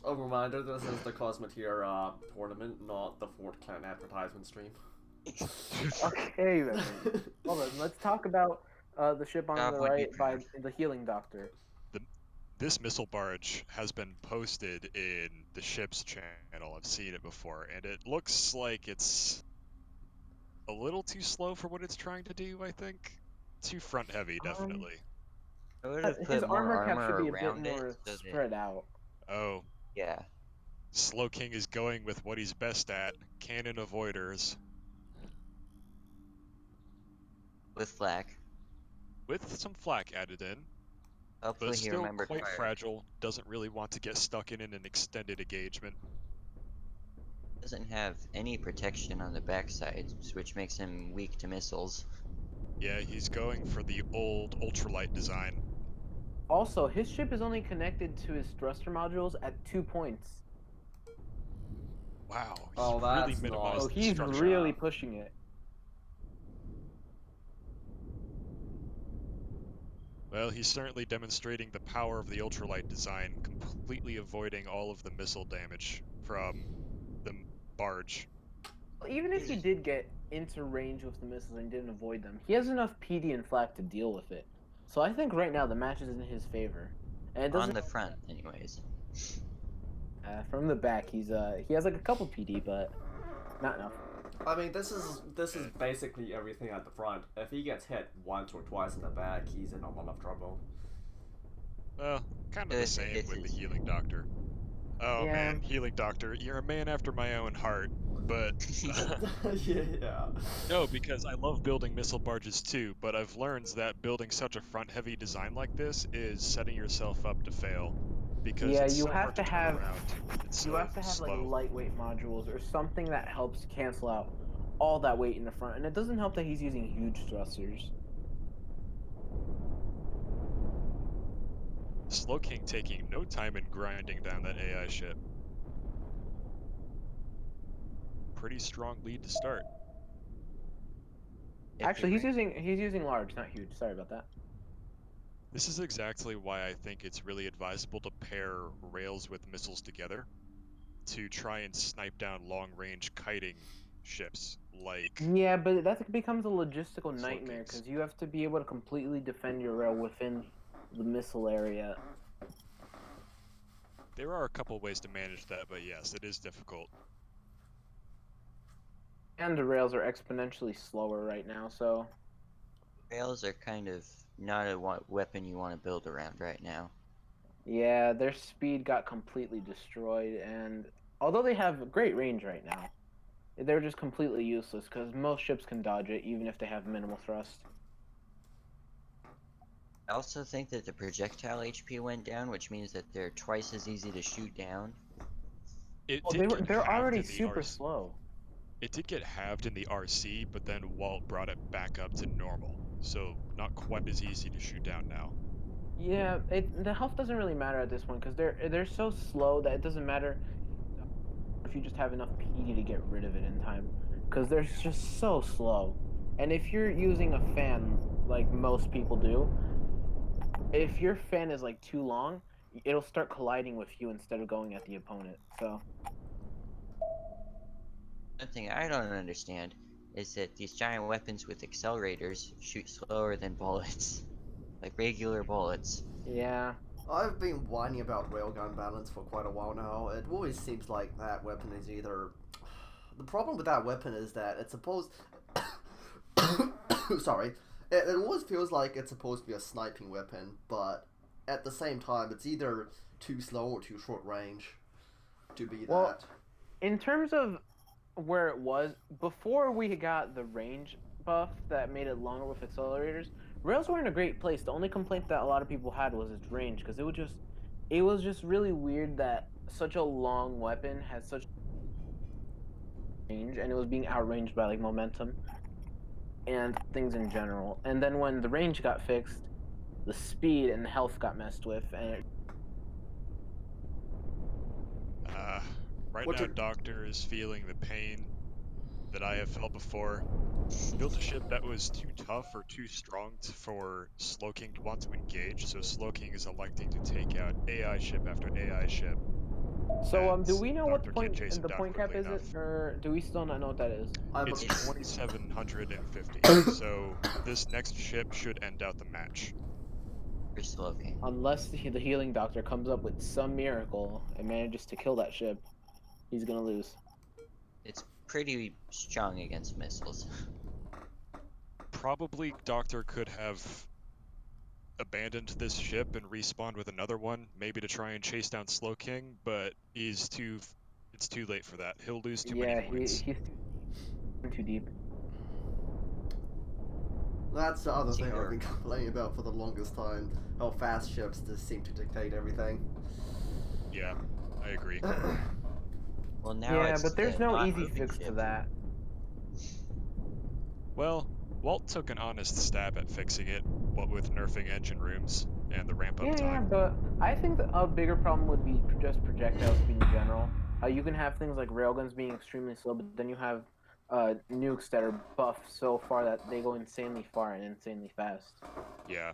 a reminder, this is the Cosmoteer tournament, not the Fort Clan advertisement stream. Okay, then. Hold on, let's talk about the ship on the right by the Healing Doctor. This missile barge has been posted in the ship's channel. I've seen it before, and it looks like it's a little too slow for what it's trying to do, I think. Too front heavy, definitely. I would have put his armor cap should be a around bit more spread out. Oh. Yeah. Slowking is going with what he's best at, cannon avoiders. With flak. With some flak added in. Hopefully but still remembered quite fire. Fragile, doesn't really want to get stuck in an extended engagement. Doesn't have any protection on the backside, which makes him weak to missiles. Yeah, he's going for the old ultralight design. Also, his ship is only connected to his thruster modules at 2 points. Wow, oh, really minimized so he's structure. really pushing it. Well, he's certainly demonstrating the power of the ultralight design, completely avoiding all of the missile damage from the barge. Even if he did get into range with the missiles and didn't avoid them, he has enough PD and flak to deal with it. So I think right now the match is in his favor. And it On doesn't. the front, anyways. From the back, he has like a couple PD, but not enough. I mean, this is basically everything at the front. If he gets hit once or twice in the back, he's in a lot of trouble. Well, kind of the same with the healing doctor. Oh Yeah. man, healing doctor, you're a man after my own heart. But Yeah. no, because I love building missile barges too, but I've learned that building such a front-heavy design like this is setting yourself up to fail. Because Yeah, it's you so have hard to to turn have around. It's you so have to have like slow. lightweight modules or something that helps cancel out all that weight in the front. And it doesn't help that he's using huge thrusters. Slowking taking no time in grinding down that AI ship. Pretty strong lead to start. Actually, he's using large, not huge. Sorry about that. This is exactly why I think it's really advisable to pair rails with missiles together to try and snipe down long-range kiting ships like Yeah, but that becomes a logistical nightmare Slowkings. because you have to be able to completely defend your rail within the missile area. There are a couple ways to manage that, but yes, it is difficult. And the rails are exponentially slower right now, so... Rails are kind of not a weapon you want to build around right now. Yeah, their speed got completely destroyed, and although they have great range right now, they're just completely useless because most ships can dodge it even if they have minimal thrust. I also think that the projectile HP went down, which means that they're twice as easy to shoot down. They're already super slow. It did get halved in the RC, but then Walt brought it back up to normal, so not quite as easy to shoot down now. Yeah, the health doesn't really matter at this point because they're so slow that it doesn't matter if you just have enough PD to get rid of it in time, because they're just so slow. And if you're using a fan like most people do, if your fan is like too long, it'll start colliding with you instead of going at the opponent. So One thing I don't understand is that these giant weapons with accelerators shoot slower than bullets. Like regular bullets. yeah. I've been whining about railgun balance for quite a while now. It always seems like that weapon is either... The problem with that weapon is that it's supposed... Sorry. It always feels like it's supposed to be a sniping weapon, but at the same time, it's either too slow or too short range to be that. In terms of where it was, before we got the range buff that made it longer with accelerators, rails were in a great place. The only complaint that a lot of people had was its range, because it was just really weird that such a long weapon had such range, and it was being outranged by like momentum and things in general. And then when the range got fixed, the speed and the health got messed with, and Right now, Doctor is feeling the pain that I have felt before. Built a ship that was too tough or too strong for Slowking to want to engage, so Slowking is electing to take out AI ship after AI ship. so do we know what the the point cap is, or do we still not know what that is? It's 2,750. So this next ship should end out the match. For Slowking. Unless the healing doctor comes up with some miracle and manages to kill that ship, he's gonna lose. It's pretty strong against missiles. Probably Doctor could have abandoned this ship and respawned with another one, maybe to try and chase down Slowking, but it's too late for that. He'll lose too many points. He's too deep. That's the other thing I've been complaining about for the longest time. How fast ships just seem to dictate everything. Yeah, I agree. Well, now but there's no easy fix to that. Well, Walt took an honest stab at fixing it, what with nerfing engine rooms and the ramp-up time. Yeah, but I think a bigger problem would be just projectile speed in general. You can have things like railguns being extremely slow, but then you have nukes that are buffed so far that they go insanely far and insanely fast. Yeah.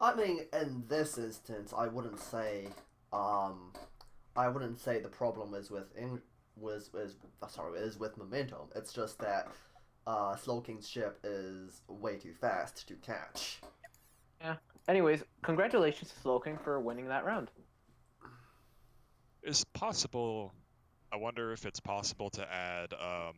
I mean, in this instance, I wouldn't say the problem is with momentum. It's just that Slowking's ship is way too fast to catch. Yeah. Anyways, congratulations to Slowking for winning that round. It's possible. I wonder if it's possible to add a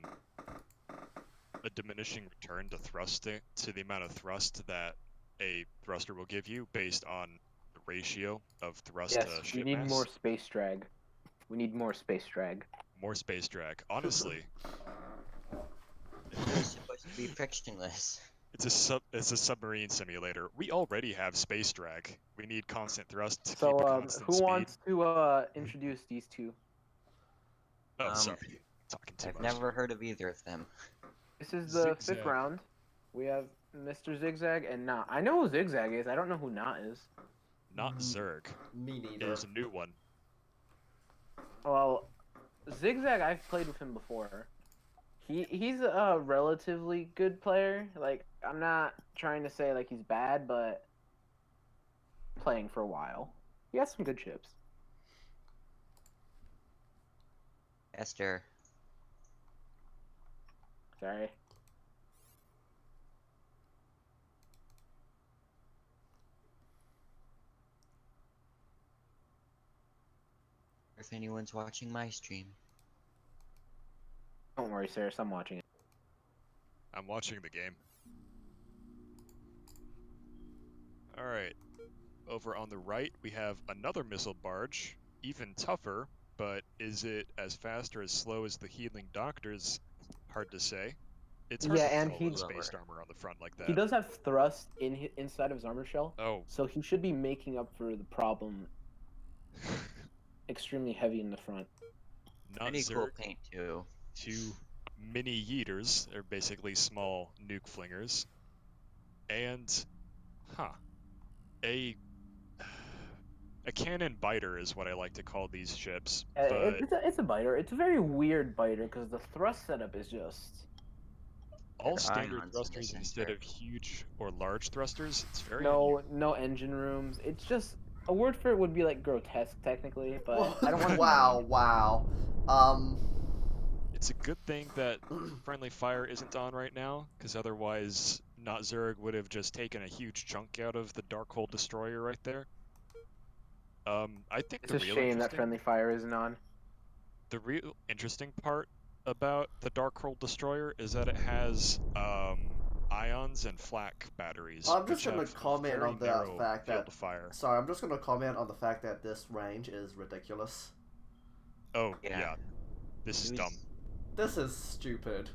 diminishing return to thrusting to the amount of thrust that a thruster will give you based on the ratio of thrust Yes, to we ship need mass. more space drag. We need more space drag. More space drag. Honestly, It's supposed to be frictionless. it's a submarine simulator. We already have space drag. We need constant thrust to keep So, a constant who speed. wants to introduce these two? Oh, sorry. Talking too I've much. never heard of either of them. This is the Zigzag. 5th round. We have Mr. Zigzag and Nah. I know who Zigzag is. I don't know who Nah is. Not Zurich. Me neither. There's a new one. Well, Zigzag, I've played with him before. He's a relatively good player. Like, I'm not trying to say like he's bad, but playing for a while, he has some good chips. Esther. Sorry. If anyone's watching my stream. Don't worry, Sarah. I'm watching it. I'm watching the game. Alright. Over on the right, we have another missile barge. Even tougher, but is it as fast or as slow as the healing doctors? Hard to say. It's hard to and tell with spaced armor on the front like that. He does have thrust inside of his armor shell. Oh. So he should be making up for the problem. Extremely heavy in the front. Not Pretty Zurich. cool paint too. 2 mini yeeters, they're basically small nuke flingers. And, a cannon biter is what I like to call these ships. But It's a biter. It's a very weird biter because the thrust setup is just all standard thrusters instead of huge or large thrusters. It's very no engine rooms. It's just a word for it would be like grotesque technically, but I don't want to. Wow. It's a good thing that friendly fire isn't on right now, because otherwise, not Zurich would have just taken a huge chunk out of the Darkhold Destroyer right there. I think it's a shame that friendly fire isn't on. The real interesting part about the Darkhold Destroyer is that it has ions and flak batteries. I'm just gonna comment on the fact that fire. Sorry, I'm just gonna comment on the fact that this range is ridiculous. Oh yeah. This is dumb. This is stupid.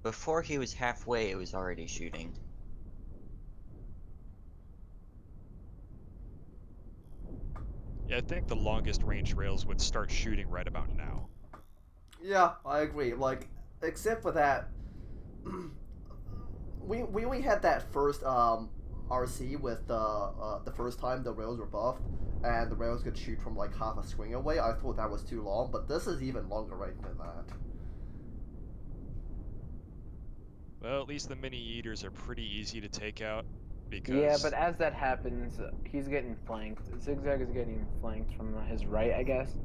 Before he was halfway, it was already shooting. Yeah, I think the longest range rails would start shooting right about now. Yeah, I agree. Like, except for that, we only had that first RC with the first time the rails were buffed, and the rails could shoot from like half a swing away. I thought that was too long, but this is even longer range than that. Well, at least the mini eaters are pretty easy to take out. Because... Yeah, but as that happens, he's getting flanked. Zigzag is getting flanked from his right, I guess.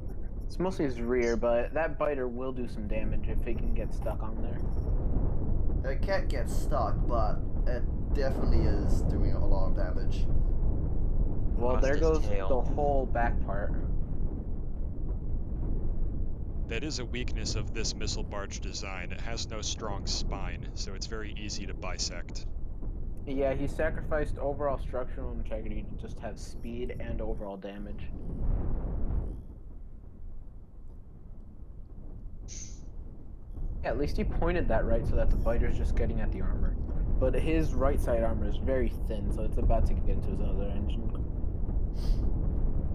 It's mostly his rear, but that biter will do some damage if he can get stuck on there. It can't get stuck, but it definitely is doing a lot of damage. Well, there goes the whole back part. That is a weakness of this missile barge design. It has no strong spine, so it's very easy to bisect. Yeah, he sacrificed overall structural integrity to just have speed and overall damage. Yeah, at least he pointed that right so that the biter's just getting at the armor. But his right side armor is very thin, so it's about to get into his other engine.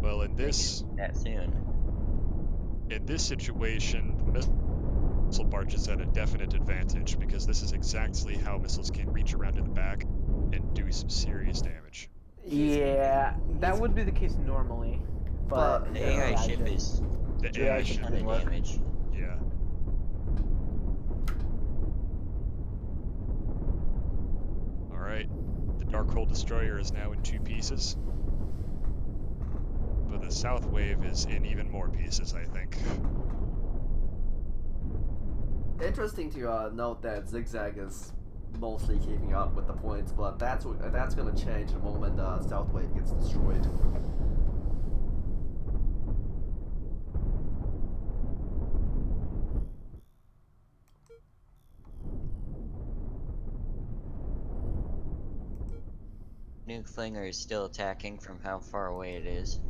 Well, in this... that soon. In this situation, the missile barge is at a definite advantage, because this is exactly how missiles can reach around in the back and do some serious damage. Yeah, that would be the case normally, but the AI ship is the AI ship doing damage. Yeah. Alright, the Darkhold Destroyer is now in 2 pieces. But the South Wave is in even more pieces, I think. Interesting to note that Zigzag is mostly keeping up with the points, but that's gonna change the moment South Wave gets destroyed. Nuke Flinger is still attacking from how far away it is.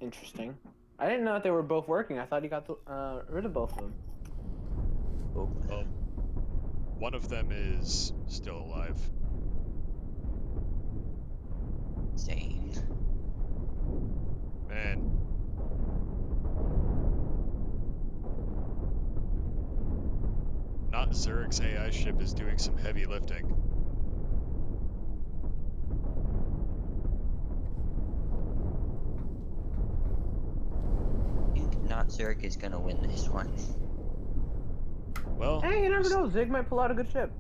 Interesting. I didn't know that they were both working. I thought he got rid of both of them. Oh. Well, one of them is still alive. Insane. Man. Not Zurich's AI ship is doing some heavy lifting. I think not Zurich is gonna win this one. Well, Hey, you never know. Zig might pull out a good ship.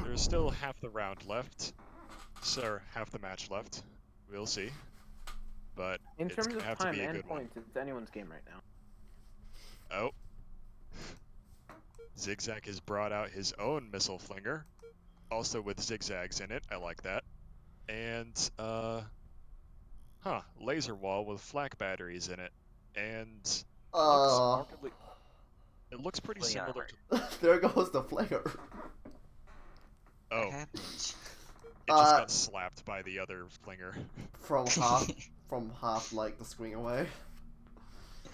there's still half the round left. Sir, half the match left. We'll see. But In it's terms gonna of have to time be a and good one. points, it's anyone's game right now. Oh. Zigzag has brought out his own missile flinger. Also with zigzags in it. I like that. And, laser wall with flak batteries in it. And looks markedly... It looks pretty similar to... There goes the flinger. Oh. What happens? It just got slapped by the other flinger. From half like the swing away.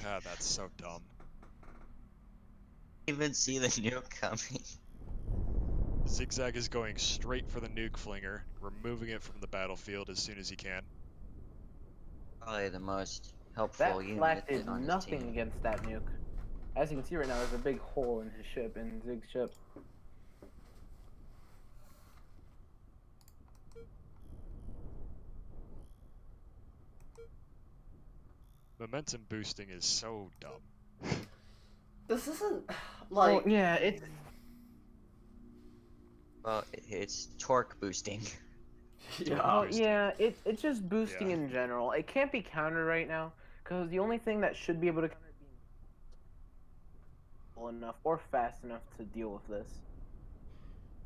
Ah, that's so dumb. Even see the nuke coming. Zigzag is going straight for the nuke flinger, removing it from the battlefield as soon as he can. Probably the most helpful That unit flak did on his nothing team. against that nuke. As you can see right now, there's a big hole in his ship, in Zig's ship. Momentum boosting is so dumb. This isn't like. Well, yeah, it's. Well, it's torque boosting. Yeah. Well, yeah, it's just boosting Yeah. in general. It can't be countered right now, because the only thing that should be able to counter it enough or fast enough to deal with this.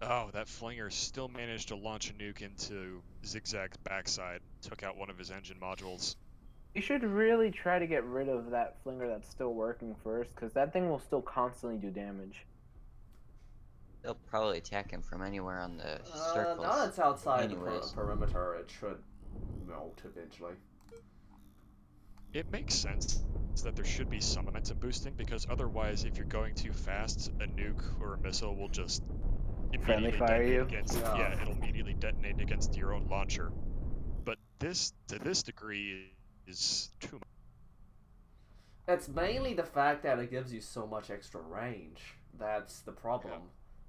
Oh, that flinger still managed to launch a nuke into Zigzag's backside, took out one of his engine modules. You should really try to get rid of that flinger that's still working first, because that thing will still constantly do damage. They'll probably attack him from anywhere on the circles. Now that it's outside Anyways. the perimeter, it should melt eventually. It makes sense that there should be some momentum boosting, because otherwise, if you're going too fast, a nuke or a missile will just Friendly immediately fire detonate you? against. Yeah, it'll immediately detonate against your own launcher. But this, to this degree, is too much. It's mainly the fact that it gives you so much extra range. That's the problem.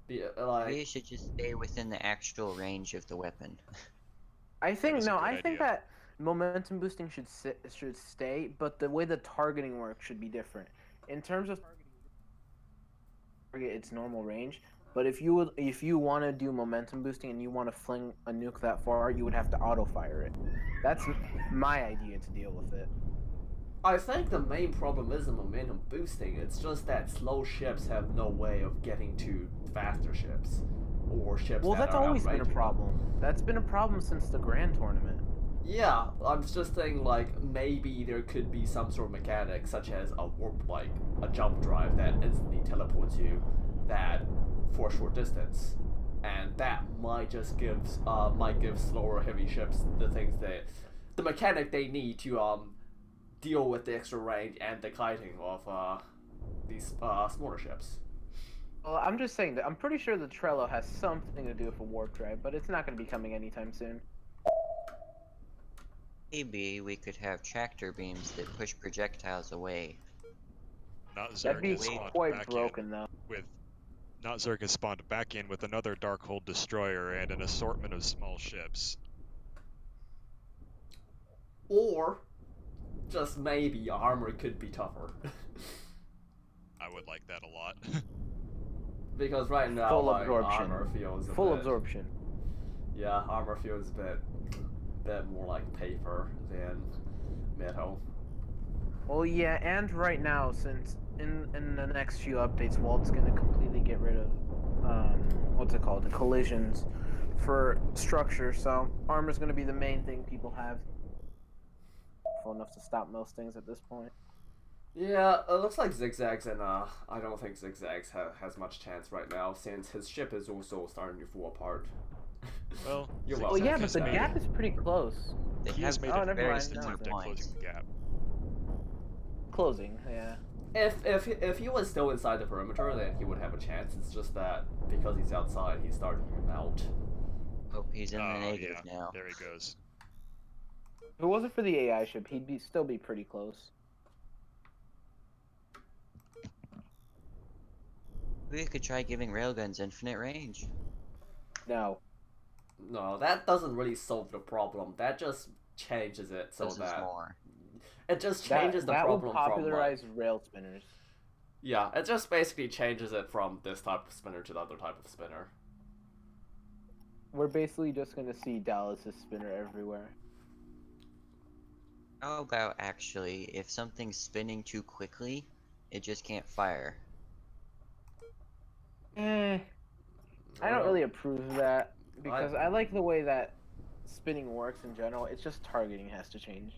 Maybe you should just stay within the actual range of the weapon. I think is a no. good I think idea. that momentum boosting should stay, but the way the targeting works should be different. In terms of target its normal range, but if you want to do momentum boosting and you want to fling a nuke that far, you would have to auto fire it. That's my idea to deal with it. I think the main problem isn't momentum boosting. It's just that slow ships have no way of getting to faster ships, or ships. Well, that that's are always been a outranging problem. That's been a problem since the Grand Tournament. Yeah, I'm just saying, like, maybe there could be some sort of mechanic, such as a warp, like a jump drive that instantly teleports you, that for a short distance, and that might just give slower heavy ships the mechanic they need to deal with the extra range and the kiting of these smaller ships. Well, I'm just saying that I'm pretty sure the Trello has something to do with a warp drive, but it's not going to be coming anytime soon. Maybe we could have tractor beams that push projectiles away. Not That'd be Zurich has spawned quite back broken, in though. with. Not Zurich has spawned back in with another Darkhold destroyer and an assortment of small ships. Or, just maybe, armor could be tougher. I would like that a lot. Because right now, Full like, absorption. armor feels Full absorption. Yeah, armor feels a bit more like paper than metal. Well, yeah, and right now, since in the next few updates, Walt's going to completely get rid of what's it called? Collisions for structure. So armor's going to be the main thing people have. Full enough to stop most things at this point. Yeah, it looks like Zigzag's, and I don't think Zigzag's has much chance right now since his ship is also starting to fall apart. Well, well, yeah, but the gap is pretty close. He has made a very attempt at closing the gap. Closing, yeah. If he was still inside the perimeter, then he would have a chance. It's just that because he's outside, he's starting to melt. Oh, he's in the negative now. There he goes. If it wasn't for the AI ship, he'd still be pretty close. We could try giving railguns infinite range. No. No, that doesn't really solve the problem. That just changes it so that more. It just changes the problem will popularize rail spinners. Yeah, it just basically changes it from this type of spinner to the other type of spinner. We're basically just gonna see Dallas's spinner everywhere. How about actually, if something's spinning too quickly, it just can't fire? I don't really approve of that because I like the way that spinning works in general. It's just targeting has to change.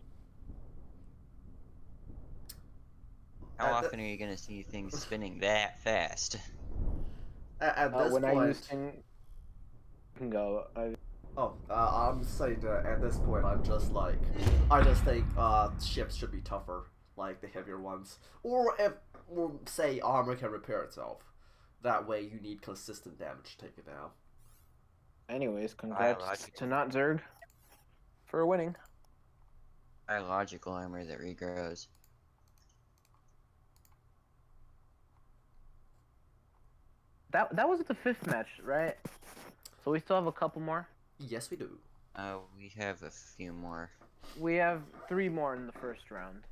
How often are you gonna see things spinning that fast? At this when point, I use thing, can go. I'm saying that at this point, I just think ships should be tougher, like the heavier ones, or say armor can repair itself. That way, you need consistent damage to take it down. Anyways, congrats to not Zurich for winning. Biological armor that regrows. That was the 5th match, right? So we still have a couple more? Yes, we do. We have a few more. We have 3 more in the first round.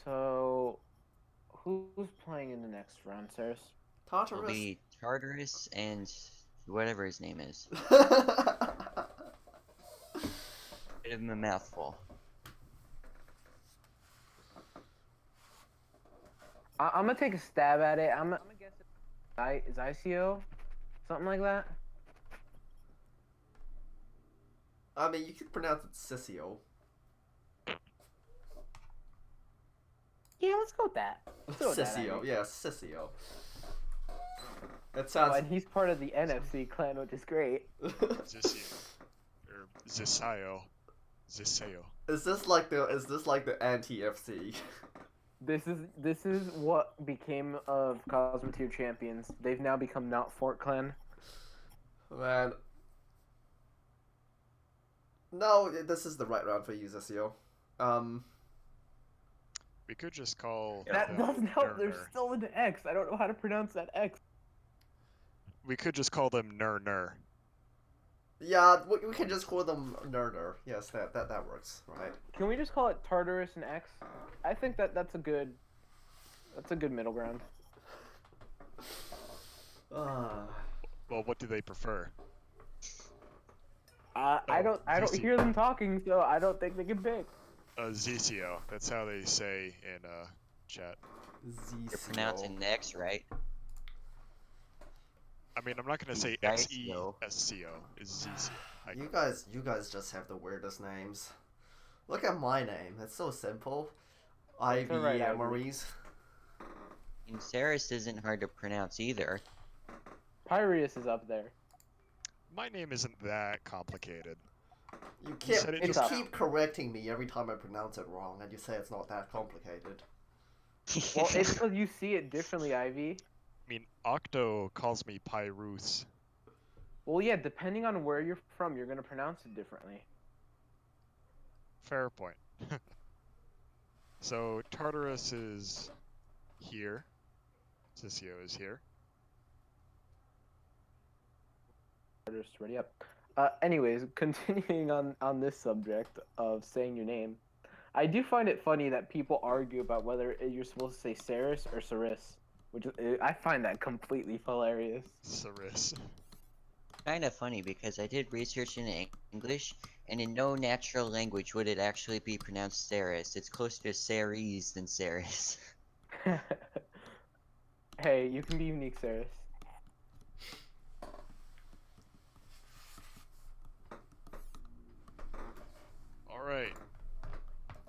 So, who's playing in the next round, Saris? Tartarus. It'll be Tartarus and whatever his name is. Bit of a mouthful. I'm gonna take a stab at it. I'm gonna guess it's ICO, something like that. I mean, you could pronounce it Sissio. Yeah, let's go with that. Sissio, yeah, Sissio. That sounds. Oh, and he's part of the NFC clan, which is great. Zissio. Or Zissio. Zissio. Is this like the anti-FC? This is what became of Cosmoteer champions. They've now become not Fort Clan. Man. No, this is the right round for you, Zissio. We could just call... That doesn't help, there's still an X. I don't know how to pronounce that X. We could just call them Ner. Yeah, we can just call them Ner. Yes, that works, right? Can we just call it Tartarus and X? I think that's a good middle ground. Well, what do they prefer? I don't hear them talking, so I don't think they can pick. Zissio. That's how they say in chat. You're pronouncing the X right. I mean, I'm not gonna say Xesco. It's Zissio. You guys just have the weirdest names. Look at my name. It's so simple. Ivy Amories. And Saris isn't hard to pronounce either. Piraeus is up there. My name isn't that complicated. You keep correcting me every time I pronounce it wrong, and you say it's not that complicated. Well, it's because you see it differently, Ivy. I mean, Octo calls me Pyrus. Well, yeah, depending on where you're from, you're gonna pronounce it differently. Fair point. So, Tartarus is here. Zissio is here. Tartarus, ready up. Anyways, continuing on this subject of saying your name, I do find it funny that people argue about whether you're supposed to say Saris or Saris, which I find that completely hilarious. Saris. Kind of funny because I did research in English, and in no natural language would it actually be pronounced Saris. It's closer to Saris than Saris. Hey, you can be unique, Saris. Alright.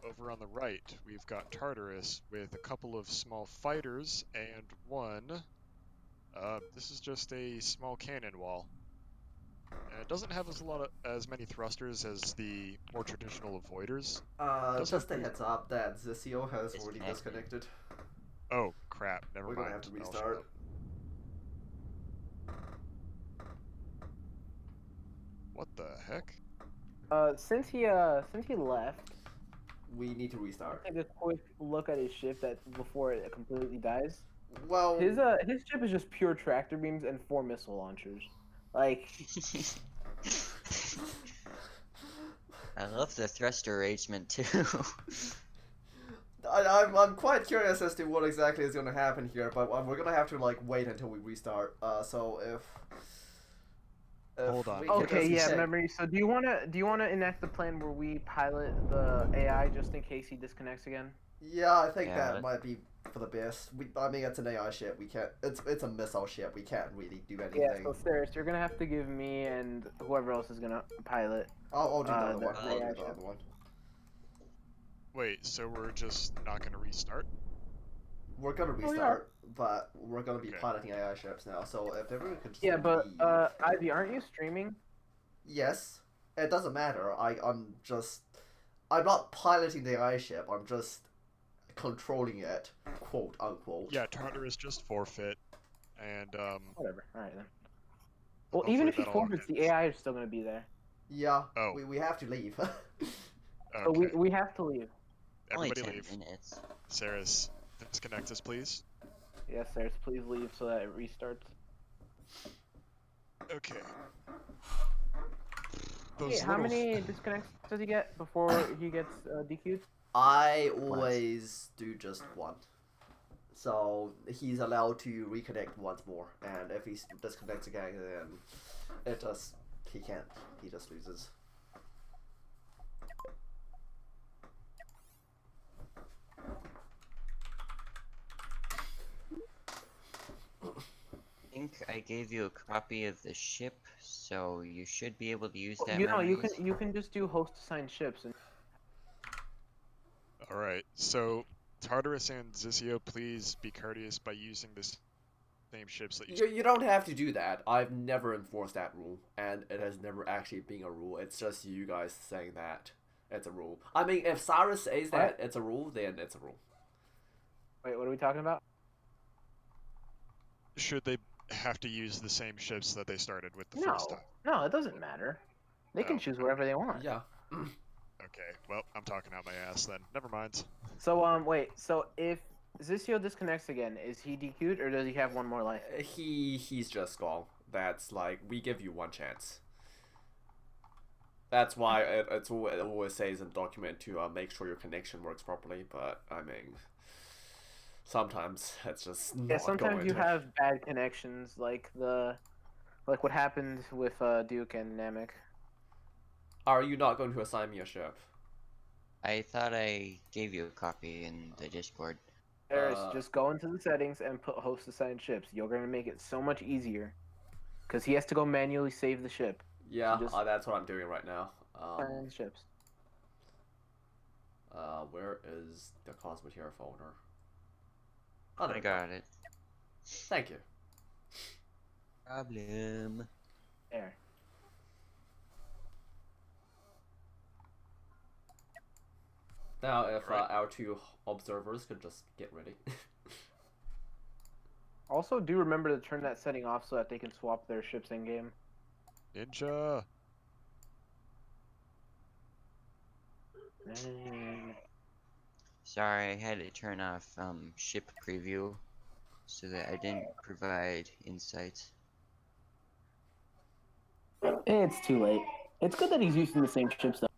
Over on the right, we've got Tartarus with a couple of small fighters and one. This is just a small cannon wall. And it doesn't have as many thrusters as the more traditional avoiders. Just a heads up that Zizio has already disconnected. Oh crap! Never mind. We're gonna have to I'll shut restart. up. What the heck? Since he left, we need to restart. Take a quick look at his ship before it completely dies. Well, his ship is just pure tractor beams and 4 missile launchers. Like, I love the thruster arrangement too. I'm quite curious as to what exactly is going to happen here, but we're going to have to like wait until we restart. So if hold on. Okay, yeah, memory. So do you wanna enact the plan where we pilot the AI just in case he disconnects again? Yeah, I think that might be for the best. I mean, it's an AI ship. We can't. It's a missile ship. We can't really do anything. Yeah. So Saris, you're gonna have to give me and whoever else is gonna pilot. I'll do the other one. I'll do the other one. Wait, so we're just not gonna restart? We're gonna restart, but we're gonna be piloting AI ships now. So if everyone could just but Ivy, aren't you streaming? Yes, it doesn't matter. I'm not piloting the AI ship. I'm just controlling it, quote unquote. Yeah, Tartarus just forfeit, and whatever. All right then. Well, even if he forfeits, the AI is still gonna be there. Yeah. Oh. We have to leave. So we have to leave. Everybody Only 10 leave. minutes. Saris, disconnect us, please. Yes, Saris, please leave so that it restarts. Okay. Hey, how many disconnects does he get before he gets DQ'd? I always do just one. So he's allowed to reconnect once more, and if he disconnects again, then he can't. He just loses. I think I gave you a copy of the ship, so you should be able to use that. You can just do host assigned ships. All right. So Tartarus and Zizio, please be courteous by using the same ships that you don't have to do that. I've never enforced that rule, and it has never actually been a rule. It's just you guys saying that it's a rule. I mean, if Cyrus says that it's a rule, then it's a rule. Wait, what are we talking about? Should they have to use the same ships that they started with the first time? No, it doesn't matter. They can choose wherever they want. Yeah. Okay, well, I'm talking out my ass then. Never mind. So, wait, so if Zizio disconnects again, is he DQ'd or does he have one more life? He's just gone. That's like, we give you one chance. That's why it always says in document to make sure your connection works properly, but I mean, sometimes it's just not sometimes you have bad connections, like what happened with Duke and Namek. Are you not going to assign me a ship? I thought I gave you a copy in the Discord. Just go into the settings and put host assigned ships. You're going to make it so much easier. Because he has to go manually save the ship. Yeah, so that's what I'm doing right now. Assign ships. Where is the Cosmoteer folder? Oh, I got it. Thank you. Problem. There. Now, if our two observers could just get ready. Also, do remember to turn that setting off so that they can swap their ships in game. Ninja. Sorry, I had to turn off ship preview so that I didn't provide insights. It's too late. It's good that he's using the same ships though.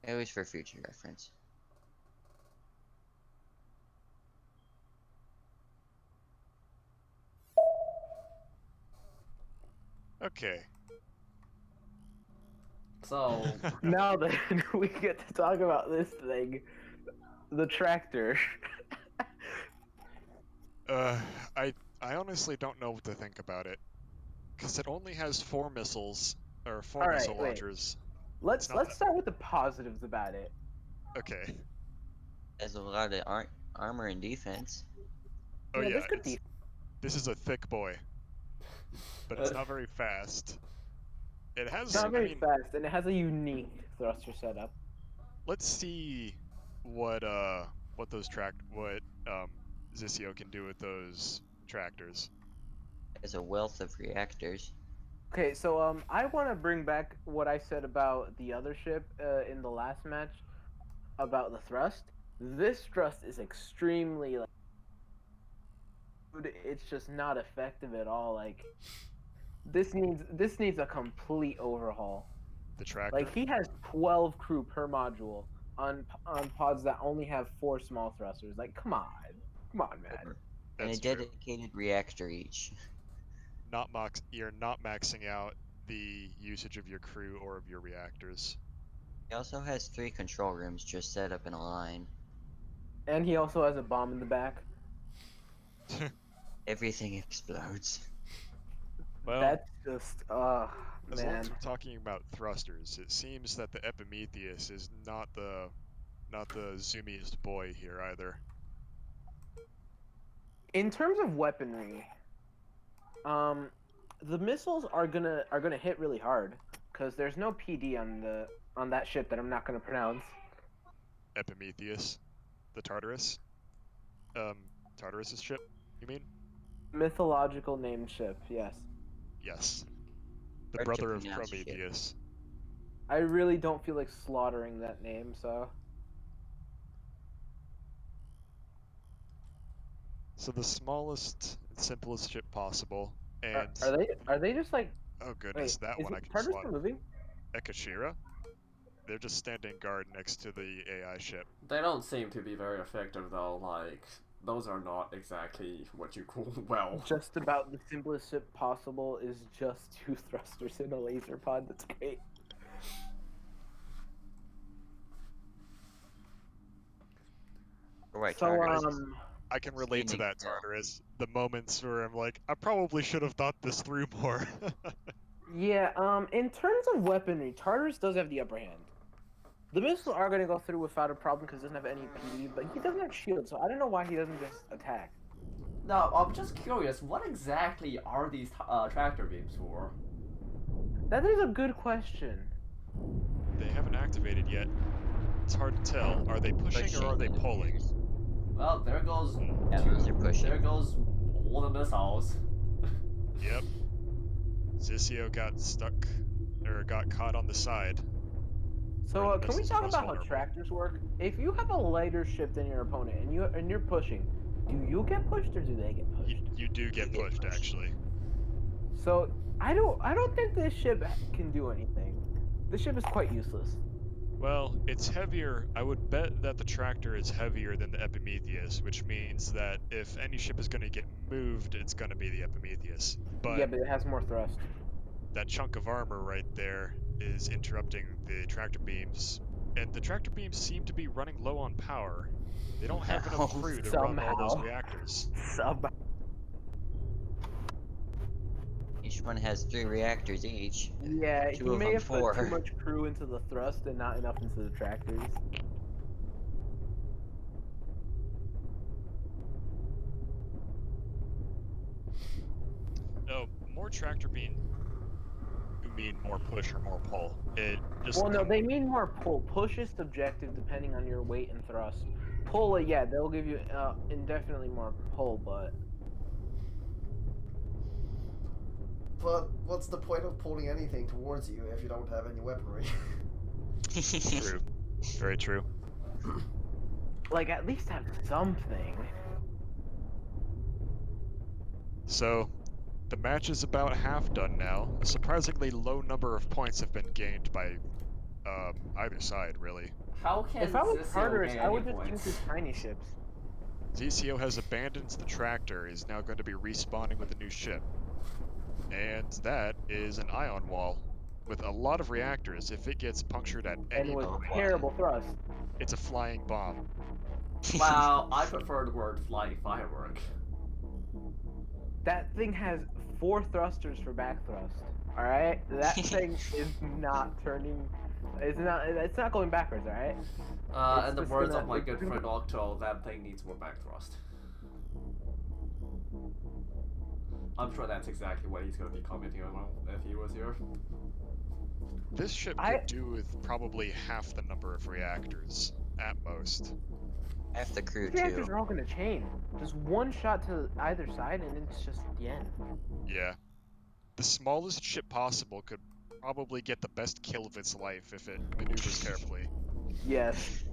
It was for future reference. Okay. So now then we get to talk about this thing, the tractor. I honestly don't know what to think about it, because it only has 4 missiles, or 4 All missile right, wait. launchers. Let's start with the positives about it. Okay. Has a lot of armor and defense. Oh Yeah, yeah, there's good defense. this is a thick boy, but it's not very fast. It has, It's not very I mean, fast, and it has a unique thruster setup. let's see what Zisio can do with those tractors. Has a wealth of reactors. Okay, so I want to bring back what I said about the other ship in the last match about the thrust. This thrust is extremely like, it's just not effective at all. Like this needs a complete overhaul. The tractor? Like he has 12 crew per module on pods that only have 4 small thrusters. Like come on, man. And a That's true. dedicated reactor each. You're not maxing out the usage of your crew or of your reactors. He also has 3 control rooms just set up in a line. And he also has a bomb in the back. Everything explodes. Well, that's just as man. long as we're talking about thrusters, it seems that the Epimetheus is not the zoomiest boy here either. In terms of weaponry, the missiles are gonna hit really hard because there's no PD on that ship that I'm not gonna pronounce. Epimetheus, the Tartarus. Tartarus's ship, you mean? Mythological named ship, yes. Yes. The Hard brother to of pronounce Prometheus. I really don't feel like slaughtering that name, so. So the smallest and simplest ship possible, and Are they just like? oh goodness, Wait, that is one I can Tartarus slaughter. moving? Ekashira? They're just standing guard next to the AI ship. They don't seem to be very effective though, like, those are not exactly what you call well. Just about the simplest ship possible is just 2 thrusters in a laser pod. That's great. Right, So, Tartarus. I can relate to that, Tartarus. The moments where I'm like, I probably should have thought this through more. yeah, in terms of weaponry, Tartarus does have the upper hand. The missiles are going to go through without a problem because he doesn't have any PD, but he doesn't have shield, so I don't know why he doesn't just attack. Now, I'm just curious, what exactly are these tractor beams for? That is a good question. They haven't activated yet. It's hard to tell. Are they pushing or are they pulling? Well, there goes those are pushing. There goes all the missiles. Yep. Zisio got stuck, or got caught on the side. So can we talk about how tractors work? If you have a lighter ship than your opponent and you're pushing, do you get pushed or do they get pushed? You do get pushed, actually. So I don't think this ship can do anything. This ship is quite useless. Well, it's heavier. I would bet that the tractor is heavier than the Epimetheus, which means that if any ship is going to get moved, it's going to be the Epimetheus. Yeah, but it has more thrust. That chunk of armor right there is interrupting the tractor beams, and the tractor beams seem to be running low on power. They don't have enough crew to run all those reactors. Each one has 3 reactors each. Yeah, he may have 4. put too much crew into the thrust and not enough into the tractors. No, more tractor beam. You mean more push or more pull? It just. Well, no, they mean more pull. Push is subjective depending on your weight and thrust. Pull, yeah, they'll give you indefinitely more pull, but. But what's the point of pulling anything towards you if you don't have any weaponry? True. Very true. Like, at least have something. So, the match is about half done now. A surprisingly low number of points have been gained by either side, really. How can if I was Zisio Tartarus, gain I would any just points? use his tiny ships. Zisio has abandoned the tractor, is now going to be respawning with a new ship. And that is an ion wall with a lot of reactors. If it gets punctured at any And with moment, terrible thrust. it's a flying bomb. Wow, I prefer the word flying firework. That thing has 4 thrusters for back thrust. All right, that thing is not turning. It's not going backwards. All right. In the words of my good friend Octo, that thing needs more back thrust. I'm sure that's exactly what he's going to be commenting on if he was here. This ship could do with probably half the number of reactors, at most. Half the crew, the reactors too. are all going to chain. Just one shot to either side, and it's just the end. Yeah. The smallest ship possible could probably get the best kill of its life if it maneuvers carefully. Yes.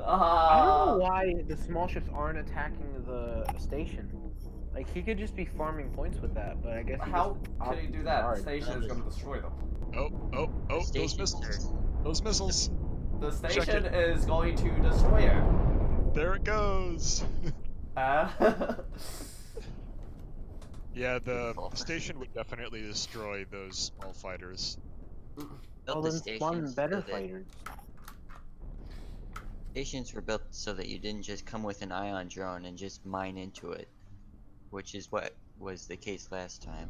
I don't know why the small ships aren't attacking the station. Like, he could just be farming points with that, but I guess how can he do that? The station is going to destroy them. Oh, those missiles. Those missiles. The station is going to destroy it. There it goes. Yeah, the station would definitely destroy those small fighters. Built the stations better fighters. Stations were built so that you didn't just come with an ion drone and just mine into it, which is what was the case last time.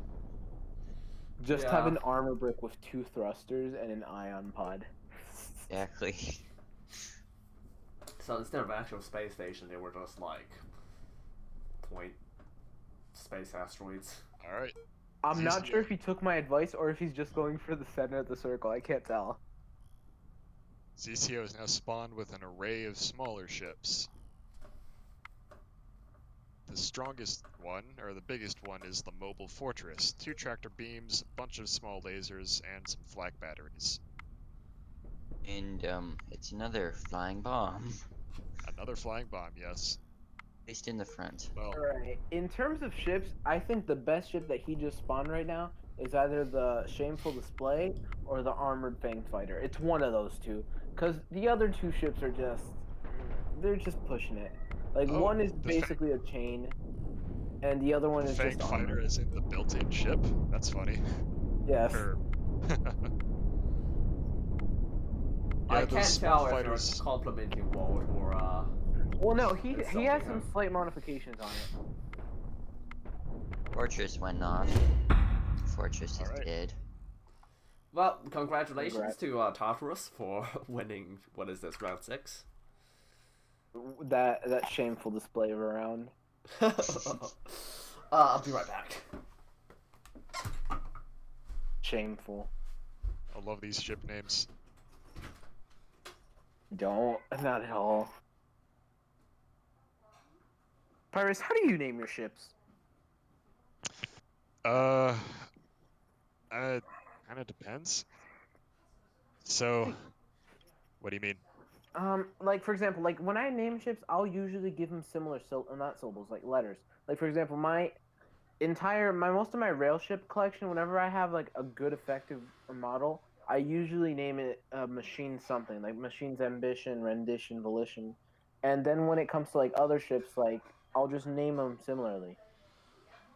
Just have an armor brick with 2 thrusters and an ion pod. Exactly. So instead of actual space station, they were just like point space asteroids. Alright. I'm not sure if he took my advice or if he's just going for the center of the circle. I can't tell. ZCO is now spawned with an array of smaller ships. The strongest one, or the biggest one, is the Mobile Fortress. 2 tractor beams, a bunch of small lasers, and some flak batteries. And, it's another flying bomb. Another flying bomb, yes. At least in the front. Well, Alright, in terms of ships, I think the best ship that he just spawned right now is either the Shameful Display or the Armored Fanged Fighter. It's one of those two. Because the other 2 ships are just... they're just pushing it. Like, one is basically a chain, and the other one is just Fanged Fighter is in the built-in ship? That's funny. Yes. Yeah, I can't tell fighters... if they're complimenting Walt or Well, no, he has some slight modifications on it. Fortress went off. Fortress is dead. Well, congratulations to Tartarus for winning, what is this, round 6? That shameful display of a round. I'll be right back. Shameful. I love these ship names. Don't. Not at all. Pyrus, how do you name your ships? Kind of depends. So, what do you mean? Like, for example, like, when I name ships, I'll usually give them similar not syllables, like letters. Like, for example, most of my rail ship collection, whenever I have, like, a good effective model, I usually name it Machine something, like Machine's Ambition, Rendition, Volition. And then when it comes to, like, other ships, like, I'll just name them similarly.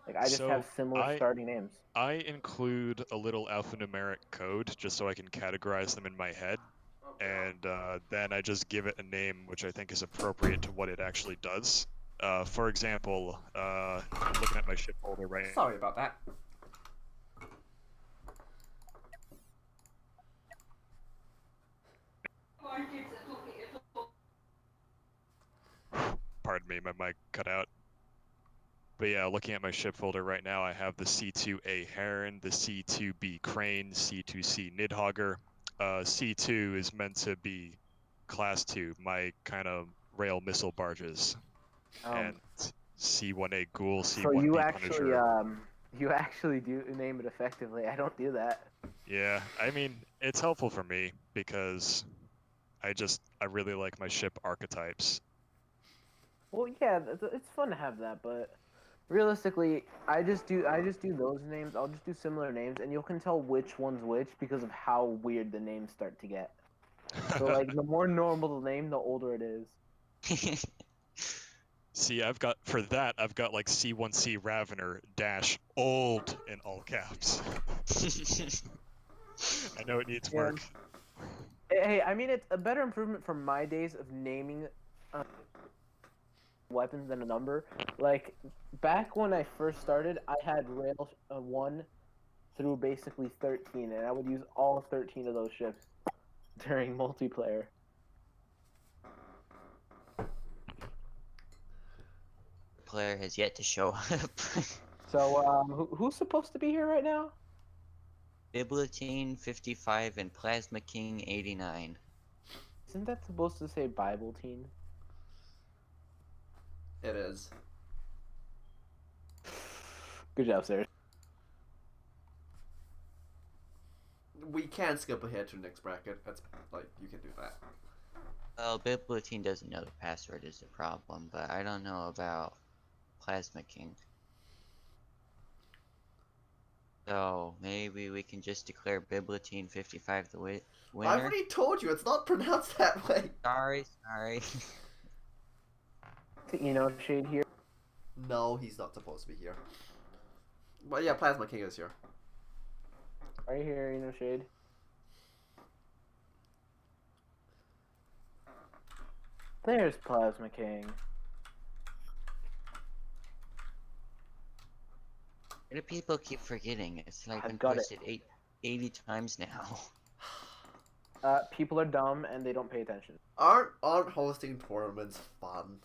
Like, I just have similar starting names. I include a little alphanumeric code just so I can categorize them in my head. And then I just give it a name which I think is appropriate to what it actually does. For example, I'm looking at my ship folder right now. Sorry about that. Pardon me, my mic cut out. But yeah, looking at my ship folder right now, I have the C2A Heron, the C2B Crane, C2C Nidhogger. C2 is meant to be Class 2, my kind of rail missile barges. And C1A Ghoul, C1B Punisher. You actually do name it effectively. I don't do that. Yeah, I mean, it's helpful for me because I really like my ship archetypes. Well, yeah, it's fun to have that, but realistically, I just do those names. I'll just do similar names, and you can tell which one's which because of how weird the names start to get. So, like, the more normal the name, the older it is. See, I've got like C1C Ravener - old in all caps. I know it needs work. Hey, I mean, it's a better improvement from my days of naming weapons than a number. Like, back when I first started, I had rail 1 through basically 13, and I would use all 13 of those ships during multiplayer. Player has yet to show up. So, who's supposed to be here right now? Bibliotein 55 and Plasma King 89. Isn't that supposed to say Bible Teen? It is. Good job, sir. We can skip ahead to the next bracket. That's like you can do that. Well, Bibliotein doesn't know the password is the problem, but I don't know about Plasma King. So maybe we can just declare Bibliotein 55 the winner. I already told you it's not pronounced that way. Sorry. Shade here. No, he's not supposed to be here. But yeah, Plasma King is here. Right here, Shade. There's Plasma King. Why do people keep forgetting? It's like I've been got posted 80 times now. People are dumb and they don't pay attention. Aren't hosting tournaments fun?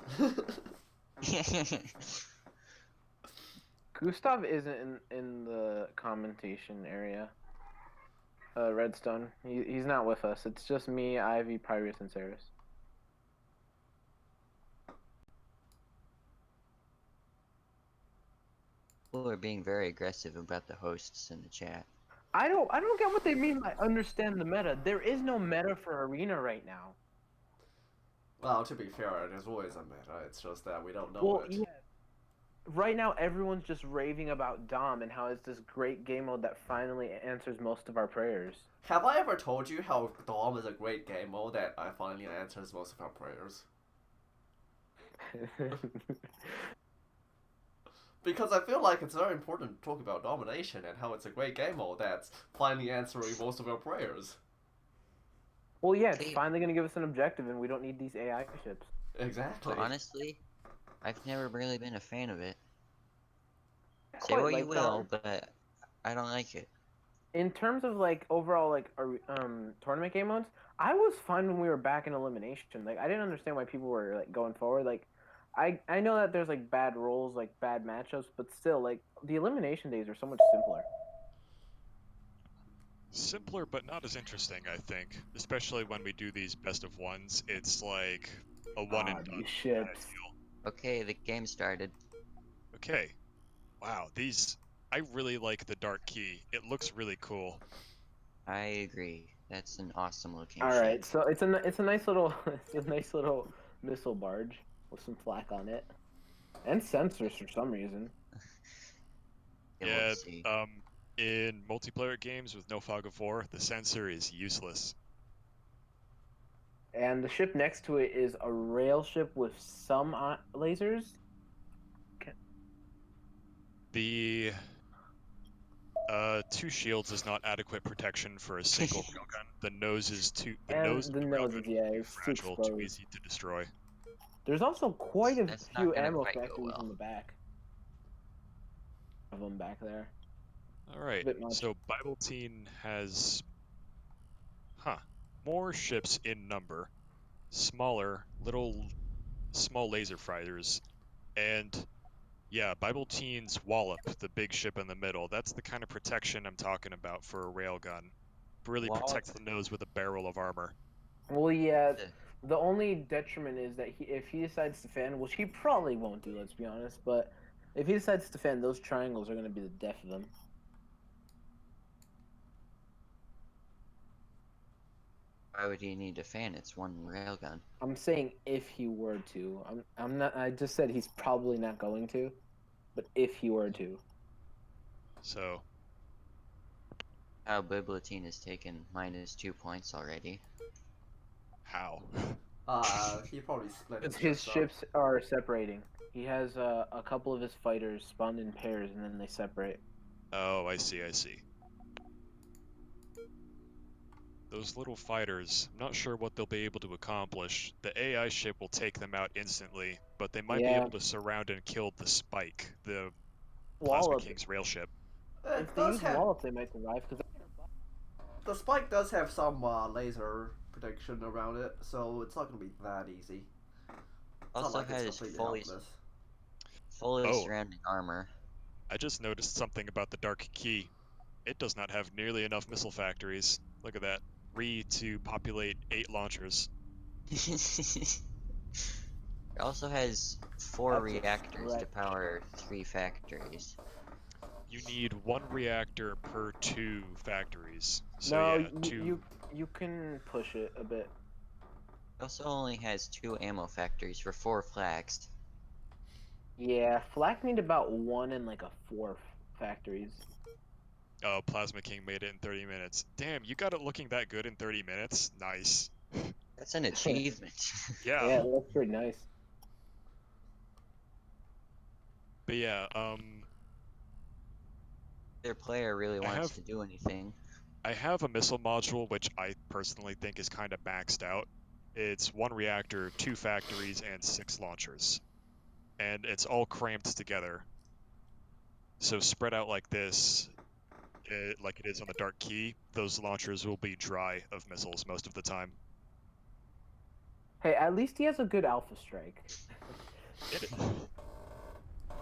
Gustav isn't in the commentation area. Redstone. He's not with us. It's just me, Ivy, Pyrus, and Ceres. People are being very aggressive about the hosts in the chat. I don't get what they mean by understand the meta. There is no meta for Arena right now. Well, to be fair, there's always a meta. It's just that we don't know it. Yeah. Right now, everyone's just raving about Dom and how it's this great game mode that finally answers most of our prayers. Have I ever told you how Dom is a great game mode that finally answers most of our prayers? Because I feel like it's very important to talk about domination and how it's a great game mode that's finally answering most of our prayers. Well, yeah, it's finally going to give us an objective and we don't need these AI ships. Exactly. Well, honestly, I've never really been a fan of it. Say Quite what like you will, but I don't like it. In terms of like overall like tournament game modes, I was fine when we were back in elimination. Like I didn't understand why people were like going forward. Like I know that there's like bad roles, like bad matchups, but still like the elimination days are so much simpler. Simpler, but not as interesting, I think. Especially when we do these best of ones, it's like a one and done. Okay, the game started. Okay. Wow, I really like the dark key. It looks really cool. I agree. That's an awesome looking All ship. right, so it's a nice little missile barge with some flak on it and sensors for some reason. Yeah, in multiplayer games with no fog of war, the sensor is useless. And the ship next to it is a rail ship with some lasers. Okay. The 2 shields is not adequate protection for a single railgun. The nose is too. The nose is too fragile, too easy to destroy. There's also quite a few ammo factories in the back of them back there. All right. So Bibliotein has, more ships in number, small laser fighters, and yeah, Biblioteins Wallop, the big ship in the middle. That's the kind of protection I'm talking about for a railgun. Really protects the nose with a barrel of armor. Well, yeah. The only detriment is that if he decides to fan, which he probably won't do, let's be honest, but if he decides to fan, those triangles are going to be the death of them. Why would he need a fan? It's one railgun. I'm saying if he were to. I'm not. I just said he's probably not going to, but if he were to. So. Bibliotein has taken -2 points already. How? He probably split his ships are separating. He has a couple of his fighters spawned in pairs and then they separate. Oh, I see. those little fighters, I'm not sure what they'll be able to accomplish. The AI ship will take them out instantly, but they might be able to surround and kill the Spike, the Plasma King's rail ship. If they use Wallop, they might survive, because the Spike does have some laser protection around it, so it's not going to be that easy. It's also not like has it's fully surrounding armor. I just noticed something about the Dark Key. It does not have nearly enough missile factories. Look at that. 3 to populate 8 launchers. It also has 4 reactors to power 3 factories. You need 1 reactor per 2 factories. So no, yeah, 2. You can push it a bit. It also only has 2 ammo factories for 4 flags. Yeah, flak need about 1 and like a 4 factories. Oh, Plasma King made it in 30 minutes. Damn, you got it looking that good in 30 minutes? Nice. That's an achievement. Yeah. Yeah, that's pretty nice. But yeah, Their player really wants to do anything. I have a missile module which I personally think is kind of maxed out. It's 1 reactor, 2 factories, and 6 launchers. And it's all cramped together. So spread out like this, like it is on the Dark Key, those launchers will be dry of missiles most of the time. Hey, at least he has a good alpha strike.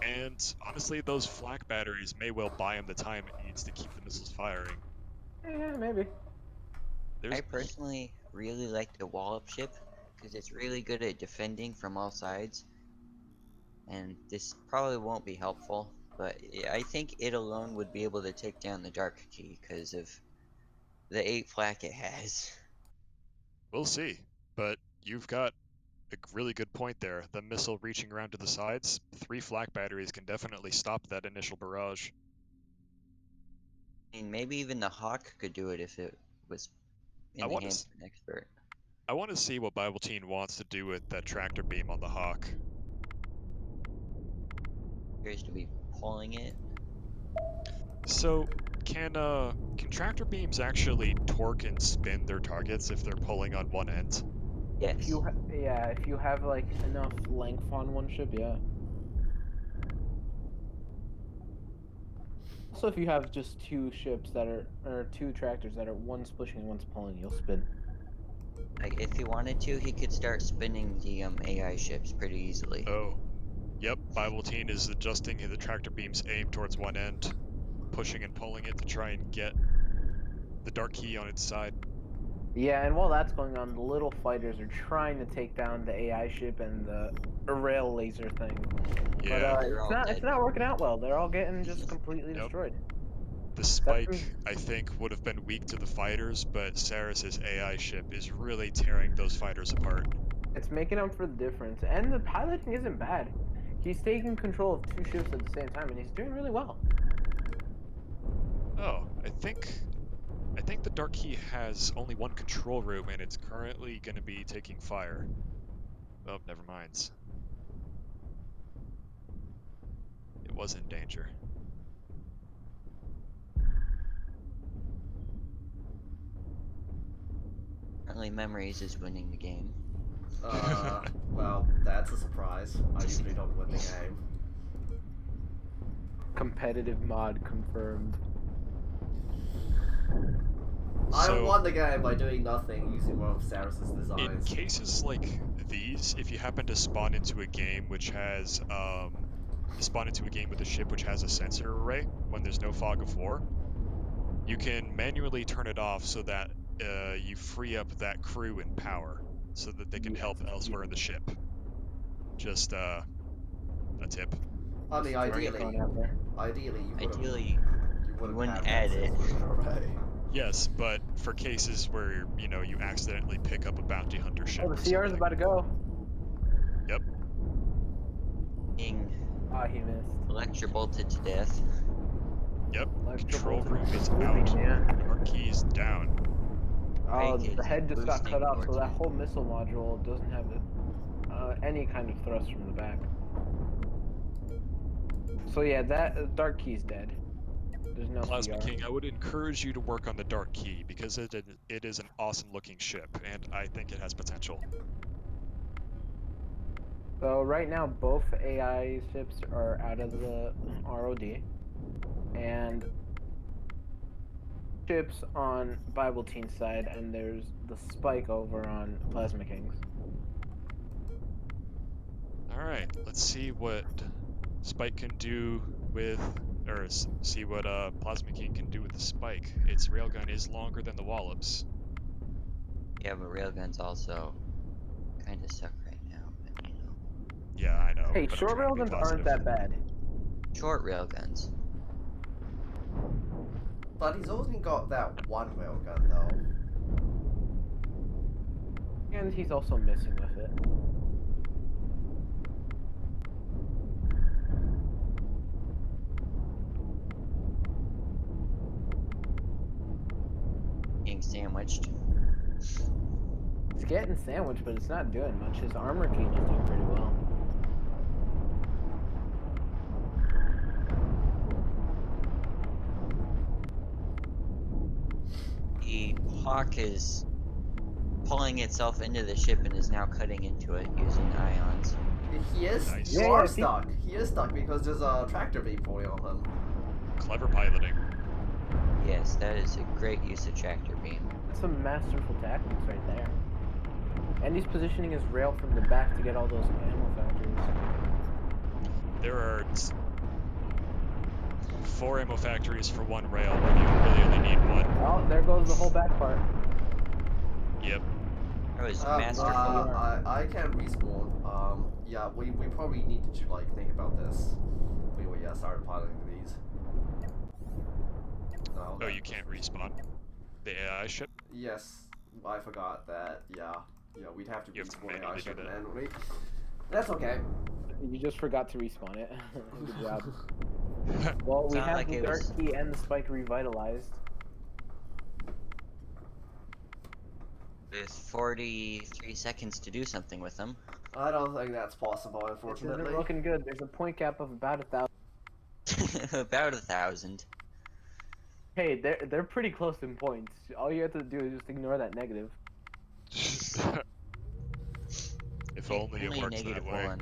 And honestly, those flak batteries may well buy him the time it needs to keep the missiles firing. Yeah, maybe. I personally really like the Wallop ship, because it's really good at defending from all sides. And this probably won't be helpful, but I think it alone would be able to take down the Dark Key, because of the 8 flak it has. We'll see, but you've got a really good point there. The missile reaching around to the sides, 3 flak batteries can definitely stop that initial barrage. I mean, maybe even the Hawk could do it if it was in the hands of an expert. I want to see what Bible-Teen wants to do with that tractor beam on the Hawk. Appears to be pulling it. So, can tractor beams actually torque and spin their targets if they're pulling on one end? Yes. If you have like enough length on one ship, yeah. Also, if you have just 2 ships that are, or 2 tractors that are one's pushing and one's pulling, you'll spin. Like, if he wanted to, he could start spinning the AI ships pretty easily. Oh. Yep, Bible-Teen is adjusting the tractor beam's aim towards one end, pushing and pulling it to try and get the Dark Key on its side. Yeah, and while that's going on, the little fighters are trying to take down the AI ship and the rail laser thing. Yeah. But it's not working out well. They're all getting just completely destroyed. The Spike, I think, would have been weak to the fighters, but Saris's AI ship is really tearing those fighters apart. It's making up for the difference, and the piloting isn't bad. He's taking control of 2 ships at the same time, and he's doing really well. Oh, I think the Dark Key has only 1 control room, and it's currently going to be taking fire. Oh, never mind. It was in danger. Apparently Memories is winning the game. Well, that's a surprise. I usually don't win the game. Competitive mod confirmed. I won the game by doing nothing, using one of Saris's designs. In cases like these, if you happen to spawn into a game which has, with a ship which has a sensor array, when there's no fog of war, you can manually turn it off so that you free up that crew and power, so that they can help elsewhere in the ship. Just a tip. I mean, ideally you wouldn't add it. Yes, but for cases where, you accidentally pick up a bounty hunter ship. Oh, the CR is about to go. Yep. He missed. Electrobolted to death. Yep. Control room is out. Yeah. Dark Key's down. Oh, the head just got cut off, so that whole missile module doesn't have any kind of thrust from the back. So yeah, that Dark Key's dead. There's no Plasma CR. King, I would encourage you to work on the Dark Key because it is an awesome looking ship, and I think it has potential. So right now, both AI ships are out of the ROD, and ships on Bible Teen's side, and there's the Spike over on Plasma King's. Alright, let's see what Spike can do with, or see what Plasma King can do with the Spike. Its railgun is longer than the Wallops. Yeah, but railguns also kind of suck right now, but you know. Yeah, I know. Hey, but short I'm trying to be railguns aren't that bad. Short railguns. But he's only got that one railgun though. And he's also missing with it. Being sandwiched. It's getting sandwiched, but it's not doing much. His armor key is doing pretty well. The Hawk is pulling itself into the ship and is now cutting into it using ions. He is. Nice. You Yeah, are yeah, stuck. He is stuck because there's a tractor beam pulling on him. Clever piloting. Yes, that is a great use of tractor beam. That's some masterful tactics right there. And he's positioning his rail from the back to get all those ammo factories. There are 4 ammo factories for 1 rail when you really only need 1. Oh, there goes the whole back part. Yep. That was masterful. I can't respawn. Yeah, we probably need to like think about this. We start piloting these. No, Oh, you can't respawn the AI ship? Yes, I forgot that. Yeah, we'd have to You have to respawn AI manually do ship that. manually. That's okay. You just forgot to respawn it. Good job. Well, we Sound have like the it Dark was- Key and the Spike revitalized. With 43 seconds to do something with them. I don't think that's possible, This unfortunately. isn't looking good. There's a point gap of about 1,000. About 1,000. Hey, they're pretty close in points. All you have to do is just ignore that negative. If only it works that way. -1.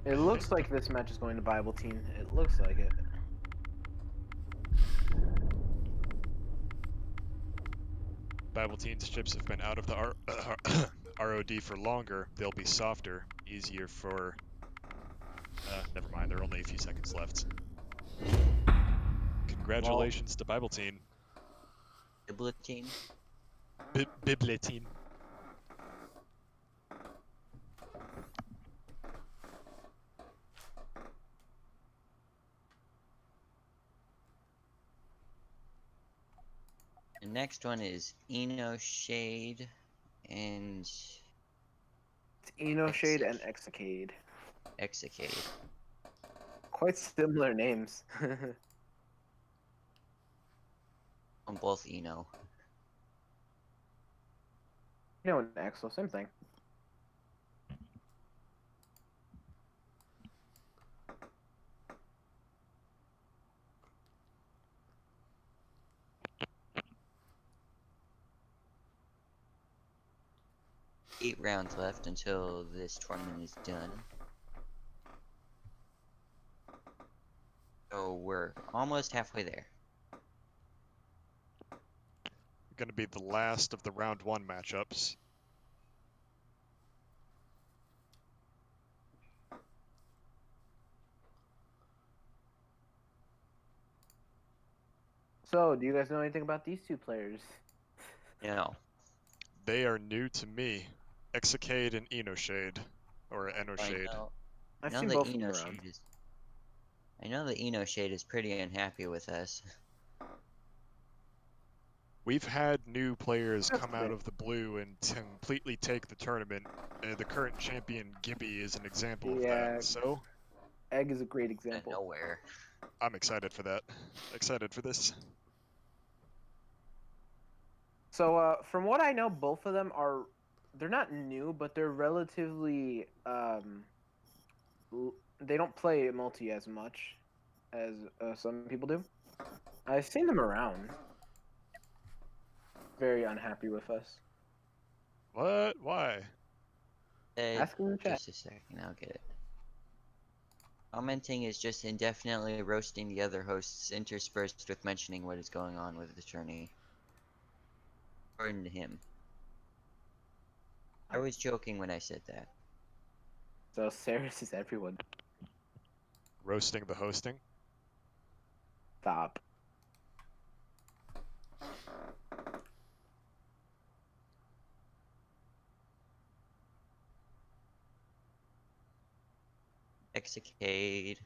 It looks like this match is going to Bible Teen. It looks like it. Bible Teen's ships have been out of the ROD for longer. They'll be softer, easier for... never mind, there are only a few seconds left. Congratulations to Bible Teen. Bibletine. Bibletine. The next one is Eno Shade and It's Eno Shade and Exicade. Exicade. Quite similar names. On both Eno. Eno and Exo, same thing. Eight rounds left until this tournament is done. So we're almost halfway there. Going to be the last of the round 1 matchups. So, do you guys know anything about these two players? No. They are new to me. Exicade and Eno Shade. Or Eno Shade. I've seen both of them around. I know the Eno Shade is pretty unhappy with us. We've had new players come out of the blue and completely take the tournament. The current champion, Gibby, is an example of that. So, Egg is a great example. Nowhere. I'm excited for that. Excited for this. So, from what I know, both of them are they're not new, but they're relatively they don't play multi as much as some people do. I've seen them around. Very unhappy with us. What? Why? Ask in the chat. Just a second, I'll get it. Commenting is just indefinitely roasting the other hosts, interspersed with mentioning what is going on with the tourney. According to him. I was joking when I said that. So Ceres is everyone. Roasting the hosting? Stop. Execade.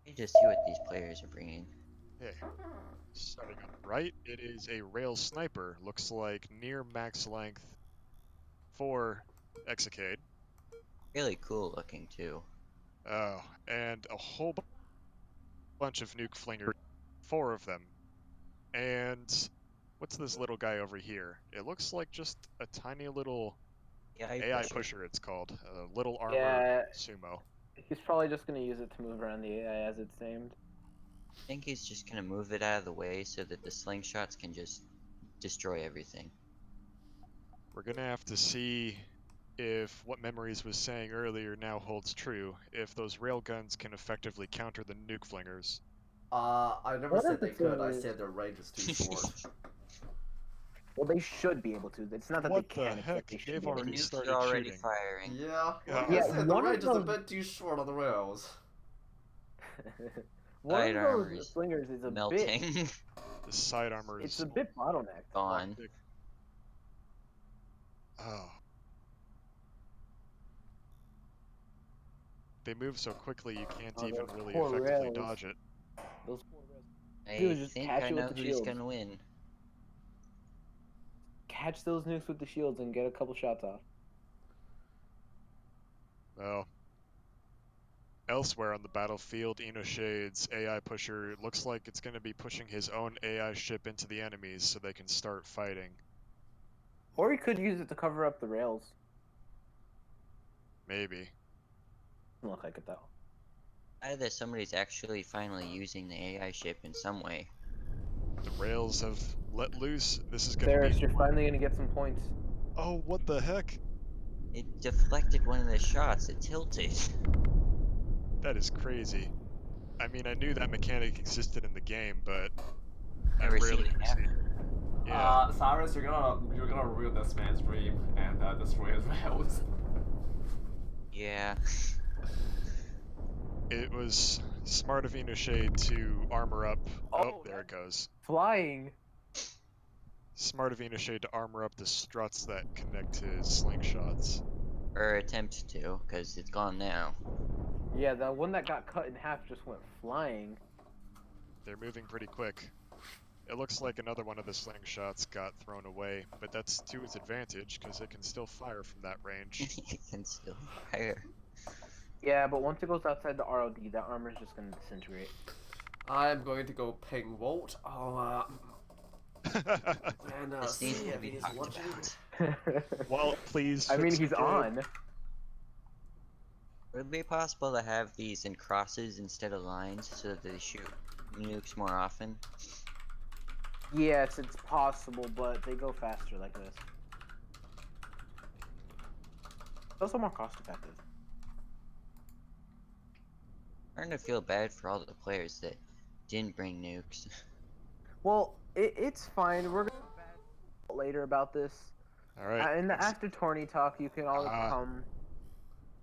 Let me just see what these players are bringing. Hey, starting on the right, it is a rail sniper. Looks like near max length for Execade. Really cool looking too. Oh, and a whole bunch of nuke flingers. 4 of them. And what's this little guy over here? It looks like just a tiny little AI pusher it's called. A little armor sumo. He's probably just going to use it to move around the AI as it's named. I think he's just gonna move it out of the way so that the slingshots can just destroy everything. We're gonna have to see if what Memories was saying earlier now holds true, if those railguns can effectively counter the nuke flingers. I never said they could, I said their range is too short. Well, they should be able to. It's not that What they can, the it's heck? that they should They've be able already to. started already shooting. Yeah, Yeah, like I said, the one of range is a those- bit too short on the rails. One Side of armor those is slingers is a melting. bit. The side armor is It's a bit bottlenecked. Gone. Oh. They move so quickly you can't even those really poor effectively rails. dodge it. Those poor rails. I Dude, just think catch I it with know the who's shields. gonna win. Catch those nukes with the shields and get a couple shots off. Well, elsewhere on the battlefield, Enoshades' AI pusher looks like it's going to be pushing his own AI ship into the enemies so they can start fighting. Or he could use it to cover up the rails. Maybe. Doesn't look like it though. Either somebody's actually finally using the AI ship in some way. The rails have let loose. This is going to Ceres, be... you're finally going to get some points. Oh, what the heck? It deflected one of the shots. It tilted. That is crazy. I mean, I knew that mechanic existed in the game, but I Never rarely seen it see happen. it. Yeah. Cyrus, you're gonna ruin this man's dream and destroy his rails. Yeah. It was smart of Enoshade to armor up. Oh, there it goes. Flying. Smart of Enoshade to armor up the struts that connect his slingshots. Or attempt to, because it's gone now. Yeah, the one that got cut in half just went flying. They're moving pretty quick. It looks like another one of the slingshots got thrown away, but that's to its advantage because it can still fire from that range. It can still fire. Yeah, but once it goes outside the ROD, that armor's just gonna disintegrate. I'm going to go ping Volt. And This see needs to if be he's talked watching. about. Well, please. I mean, fix he's the game. on. Would it be possible to have these in crosses instead of lines so that they shoot nukes more often? Yes, it's possible, but they go faster like this. It's also more cost effective. I'm starting to feel bad for all the players that didn't bring nukes. Well, it's fine. We're gonna chat later about this. Alright. In the after tourney talk, you can all come.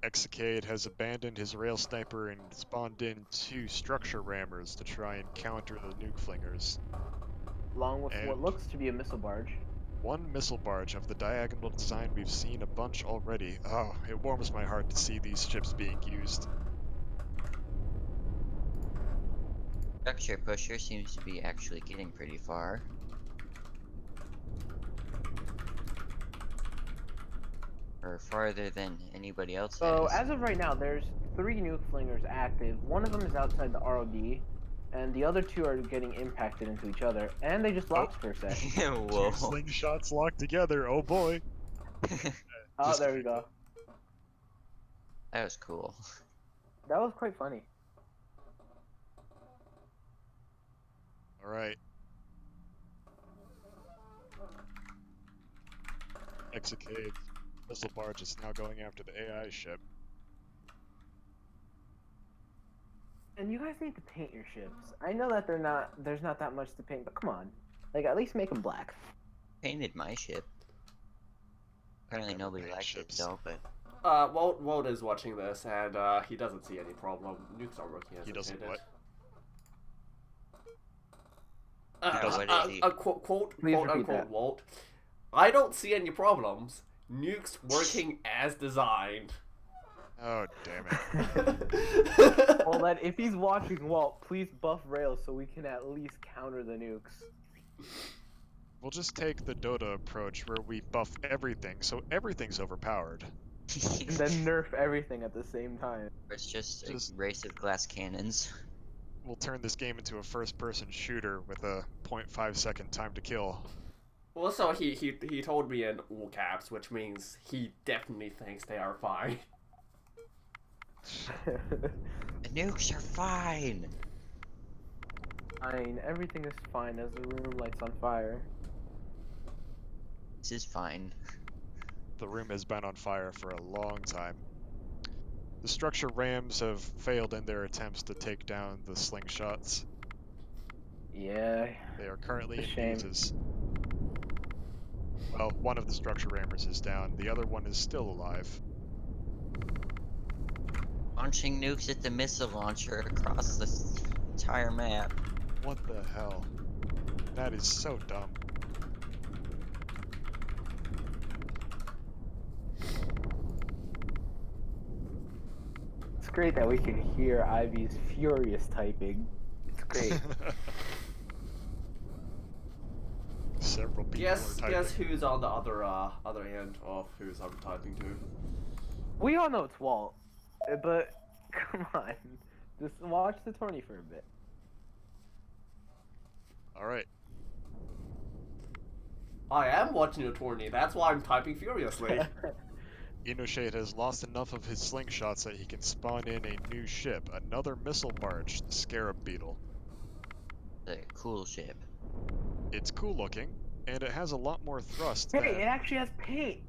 Execade has abandoned his rail sniper and spawned in 2 structure rammers to try and counter the nuke flingers. Along with what looks to be a missile barge. one missile barge of the diagonal design we've seen a bunch already. Oh, it warms my heart to see these ships being used. Structure pusher seems to be actually getting pretty far. Or farther than anybody else So has. as of right now, there's 3 nuke flingers active. One of them is outside the ROD, and the other 2 are getting impacted into each other. And they just locked for a sec. Whoa. 2 slingshots locked together, oh boy. Oh, there we go. That was cool. That was quite funny. Alright. Exocade. Missile barge is now going after the AI ship. And you guys need to paint your ships. I know that there's not that much to paint, but come on. Like, at least make them black. Painted my ship. Apparently nobody liked it though, but... Walt is watching this, and he doesn't see any problem. Nukes are working as He doesn't intended. what? Quote Please repeat unquote that. Walt. I don't see any problems. Nukes working as designed. Oh, damn it. Well, then, if he's watching Walt, please buff rails so we can at least counter the nukes. We'll just take the Dota approach where we buff everything, so everything's overpowered. And then nerf everything at the same time. It's just a race of glass cannons. We'll turn this game into a first-person shooter with a 0.5 second time to kill. Also, he told me in all caps, which means he definitely thinks they are fine. The nukes are fine! Fine, everything is fine as the room lights on fire. This is fine. The room has been on fire for a long time. The structure rams have failed in their attempts to take down the slingshots. Yeah. They are currently It's a in shame. fuses. Well, one of the structure rammers is down, the other one is still alive. Launching nukes at the missile launcher across this entire map. What the hell? That is so dumb. It's great that we can hear Ivy's furious typing. It's great. Several people are typing. Guess who's on the other end of who's I'm typing to? We all know it's Walt, but come on, just watch the tourney for a bit. Alright. I am watching the tourney. That's why I'm typing furiously. Inoshade has lost enough of his slingshots that he can spawn in a new ship, another missile barge, the Scarab Beetle. The cool ship. It's cool looking, and it has a lot more thrust Hey, than it actually has paint.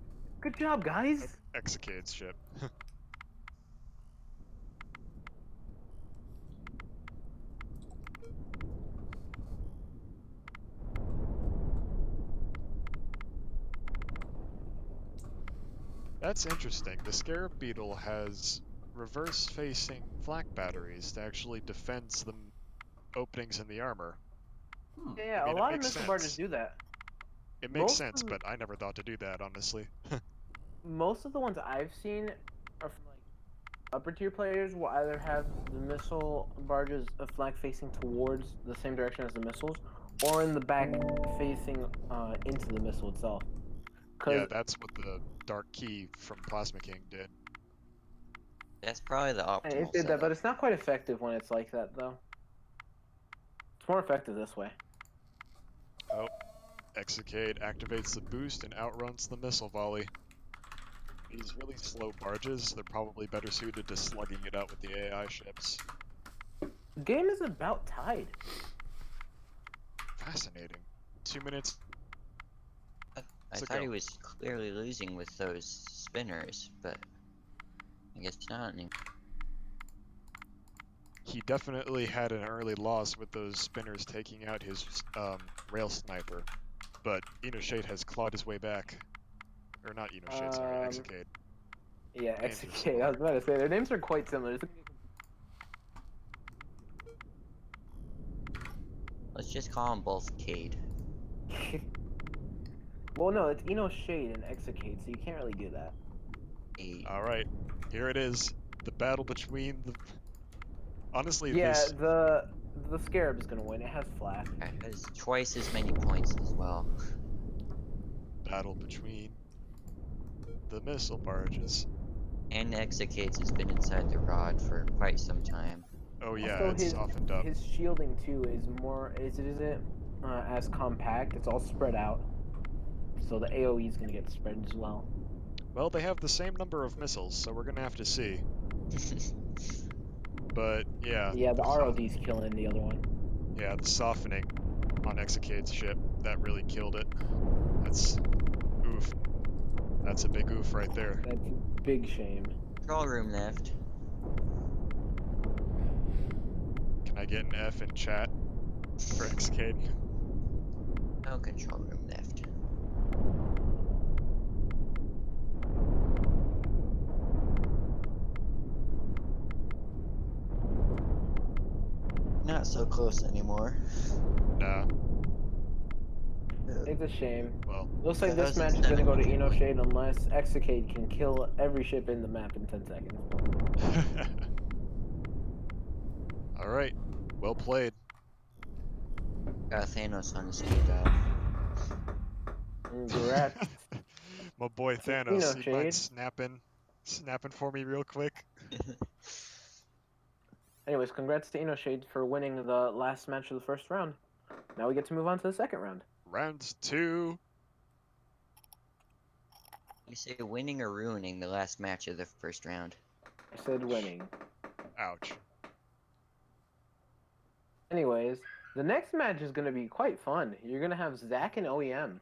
Good job, guys. Exocade's ship. That's interesting. The Scarab Beetle has reverse-facing flak batteries to actually defend the openings in the armor. Yeah, I mean, a lot of missile barges do that. It makes sense, but I never thought to do that, honestly. Most of the ones I've seen are from like upper tier players will either have the missile barges a flag facing towards the same direction as the missiles, or in the back facing into the missile itself. Yeah, that's what the Dark Key from Plasma King did. That's probably the optimal It did that, but it's not quite effective when it's like that, though. It's more effective this way. Oh, Exocade activates the boost and outruns the missile volley. These really slow barges, they're probably better suited to slugging it out with the AI ships. The game is about tied. Fascinating. 2 minutes. I thought he was clearly losing with those spinners, but I guess not. He definitely had an early loss with those spinners taking out his rail sniper, but Inoshade has clawed his way back. Or not Inoshade, sorry, Exocade. Yeah, Exocade. I was about to say, their names are quite similar. Let's just call them both Kade. Well, no, it's Eno Shade and Execute, so you can't really do that. All right, here it is. The battle between the. Honestly, yeah, this. the Scarab is gonna win. It has flash. It has twice as many points as well. Battle between the missile barges. And Execates has been inside the rod for quite some time. Oh yeah, Also, it's softened up. his shielding too is more. It isn't as compact. It's all spread out, so the AOE is gonna get spread as well. Well, they have the same number of missiles, so we're gonna have to see. But yeah. Yeah, the ROD's killing the other one. Yeah, the softening on Execate's ship, that really killed it. That's oof. That's a big oof right there. That's a big shame. Control room left. Can I get an F in chat for Execate? No control room left. Not so close anymore. No. It's a shame. Well. Looks like this match is gonna go to Eno Shade unless Execate can kill every ship in the map in 10 seconds. Alright. Well played. Got Thanos on the speed dial. Congrats. My boy Thanos, you mind snapping for me real quick? Anyways, congrats to Eno Shade for winning the last match of the first round. Now we get to move on to the second round. Round 2. You say winning or ruining the last match of the first round? I said winning. Ouch. Anyways, the next match is going to be quite fun. You're going to have Zach and OEM.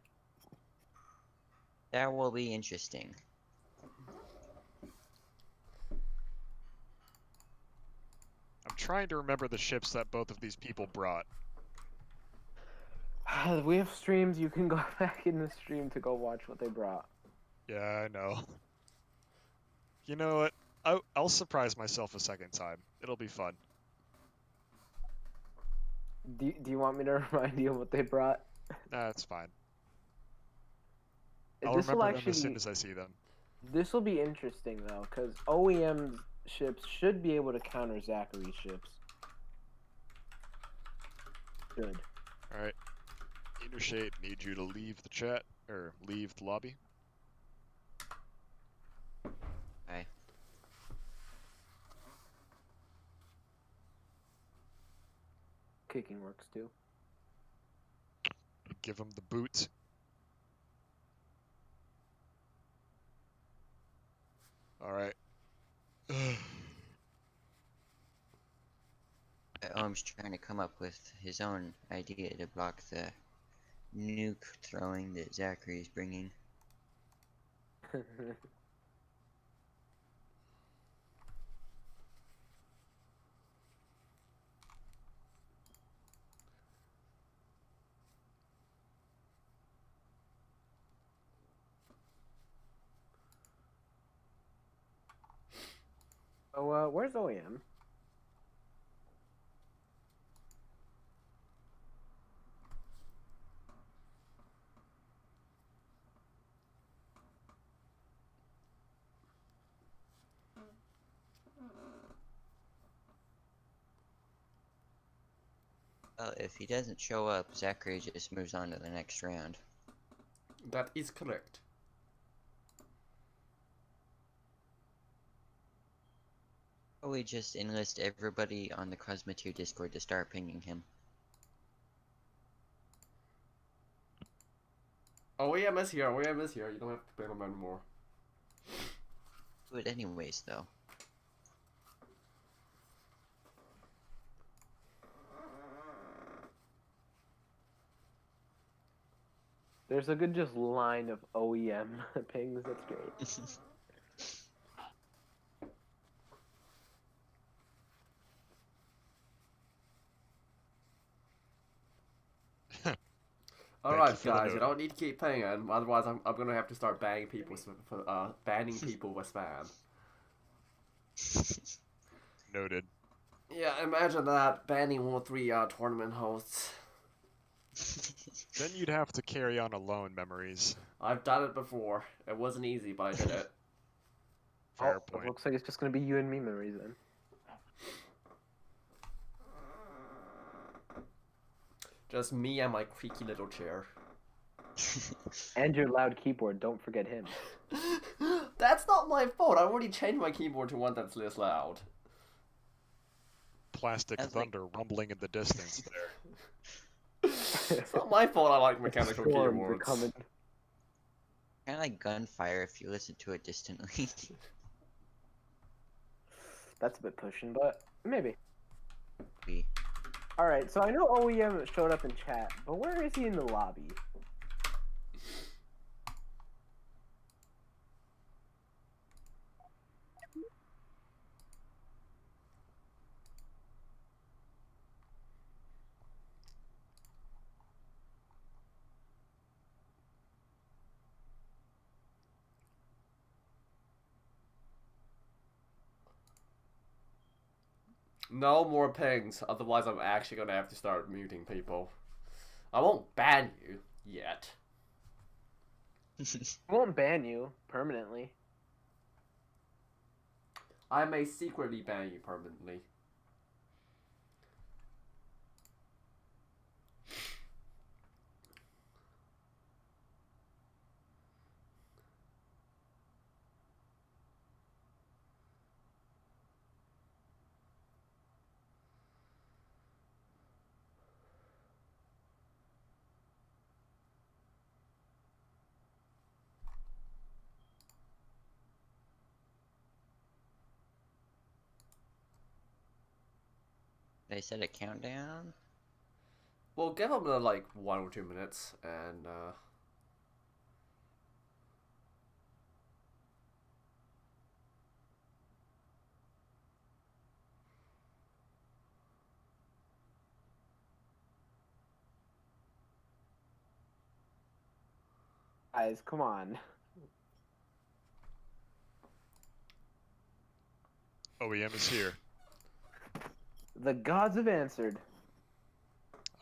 That will be interesting. I'm trying to remember the ships that both of these people brought. We have streams. You can go back in the stream to go watch what they brought. Yeah, I know. You know what? I'll surprise myself a second time. It'll be fun. Do you want me to remind you of what they brought? Nah, it's fine. I'll remember them as soon as I see them. This will be interesting, though, because OEM's ships should be able to counter Zachary's ships. Good. Alright. Shade, need you to leave the chat, or leave the lobby. Okay. Kicking works, too. Give him the boot. Alright. Ohm's trying to come up with his own idea to block the nuke throwing that Zachary's bringing. So, where's OEM? Well, if he doesn't show up, Zachary just moves on to the next round. That is correct. Or we just enlist everybody on the Cosmoteer Discord to start pinging him. OEM is here, OEM is here. You don't have to ping him anymore. Do it anyways, though. There's a good just line of OEM pings. That's great. Alright, guys, you don't need to keep paying, otherwise I'm gonna have to start banning people banning people with spam. Noted. Yeah, imagine that, banning 1 or 3 tournament hosts. Then you'd have to carry on alone, Memories. I've done it before. It wasn't easy, but I did it. Fair It point. looks like it's just gonna be you and me, Memories, then. Just me and my creaky little chair. And your loud keyboard, don't forget him. That's not my fault. I already changed my keyboard to one that's less loud. Plastic thunder rumbling in the distance there. It's not my fault I like mechanical keyboards. Kind of like gunfire if you listen to it distantly. That's a bit pushing, but maybe. Maybe. Alright, so I know OEM showed up in chat, but where is he in the lobby? No more pings, otherwise I'm actually gonna have to start muting people. I won't ban you yet. I won't ban you permanently. I may secretly ban you permanently. They set a countdown? Well, give them like 1 or 2 minutes, and Guys, come on. OEM is here. The gods have answered.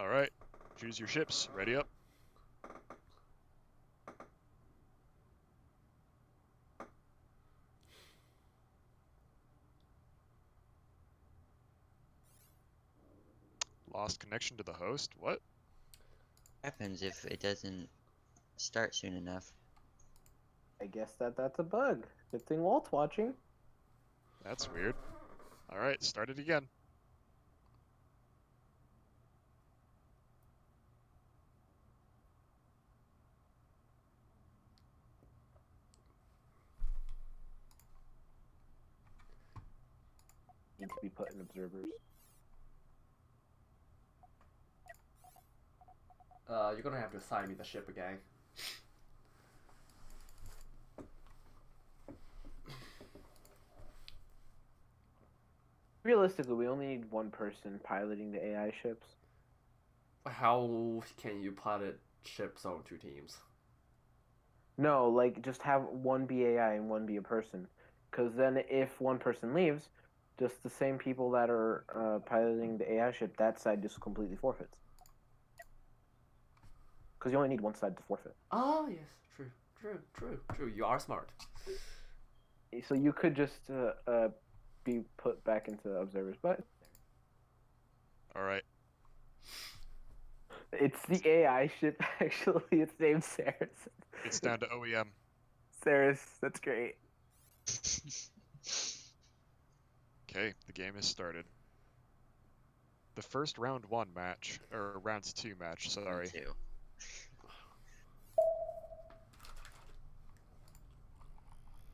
Alright, choose your ships. Ready up. Lost connection to the host? What? Happens if it doesn't start soon enough. I guess that's a bug. Good thing Walt's watching. That's weird. Alright, start it again. Need to be put in observers. you're gonna have to assign me the ship again. Realistically, we only need one person piloting the AI ships. How can you pilot ships on 2 teams? No, like, just have one be AI and one be a person. Because then if one person leaves, just the same people that are piloting the AI ship, that side just completely forfeits. Because you only need one side to forfeit. Oh, yes. True. You are smart. So you could just be put back into observers, but... Alright. It's the AI ship, actually. It's named Ceres. It's down to OEM. Ceres, that's great. Okay, the game has started. The first round 1 match, or round 2 match, sorry. Two.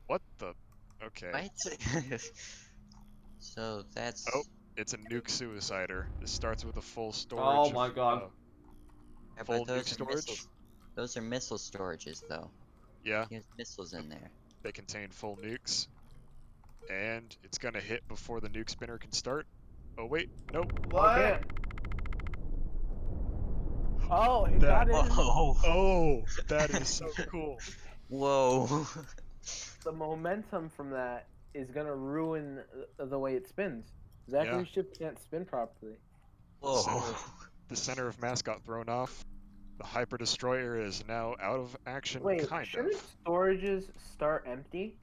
What the? Okay. What? So that's... Oh, it's a nuke suicider. This starts with a full storage. Oh my god. Yeah, full but those nuke are storage. missiles. Those are missile storages, though. Yeah. There's missiles in there. They contain full nukes. And it's gonna hit before the nuke spinner can start. Oh wait, nope. What? Okay. Oh, it got in. Whoa! Oh, that is so cool. Whoa! The momentum from that is gonna ruin the way it spins. Zachary's ship can't spin properly. Whoa! The center of mass got thrown off. The Hyper Destroyer is now out of action, Wait, kind shouldn't of. storages start empty?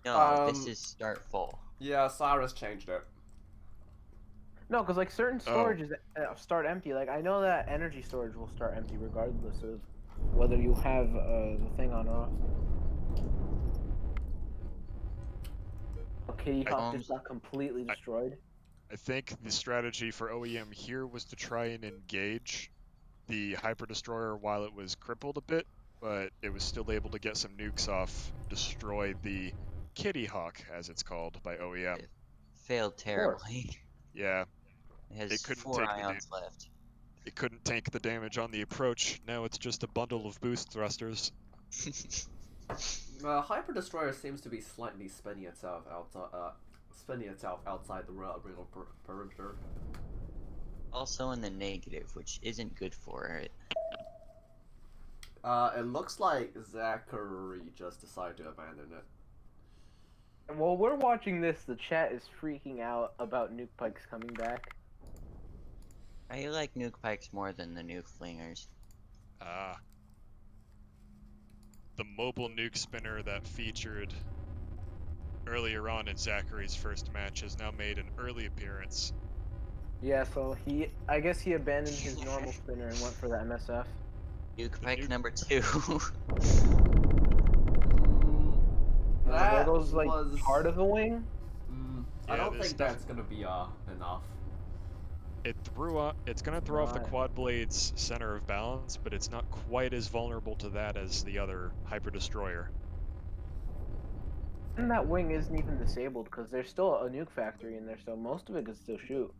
No, this is start full. Yeah, Cyrus changed it. No, because like certain Oh. storages start empty. Like I know that energy storage will start empty regardless of whether you have the thing on or off. Okay, Hawk just got completely destroyed. I think the strategy for OEM here was to try and engage the Hyper Destroyer while it was crippled a bit, but it was still able to get some nukes off, destroy the Kitty Hawk, as it's called by OEM. It failed terribly. Yeah. It has It couldn't 4 take ions left. It couldn't tank the damage on the approach. Now it's just a bundle of boost thrusters. Hyper Destroyer seems to be slightly spinning itself outside the real perimeter. Also in the negative, which isn't good for it. It looks like Zachary just decided to abandon it. While we're watching this, the chat is freaking out about nuke pikes coming back. I like nuke pikes more than the nuke flingers. The mobile nuke spinner that featured earlier on in Zachary's first match has now made an early appearance. Yeah, so I guess he abandoned his normal spinner and went for the MSF. Nuke pike number 2. Were those like part of the wing? I don't think that's gonna be enough. It's gonna throw off the quad blade's center of balance, but it's not quite as vulnerable to that as the other Hyper Destroyer. And that wing isn't even disabled because there's still a nuke factory in there, so most of it can still shoot.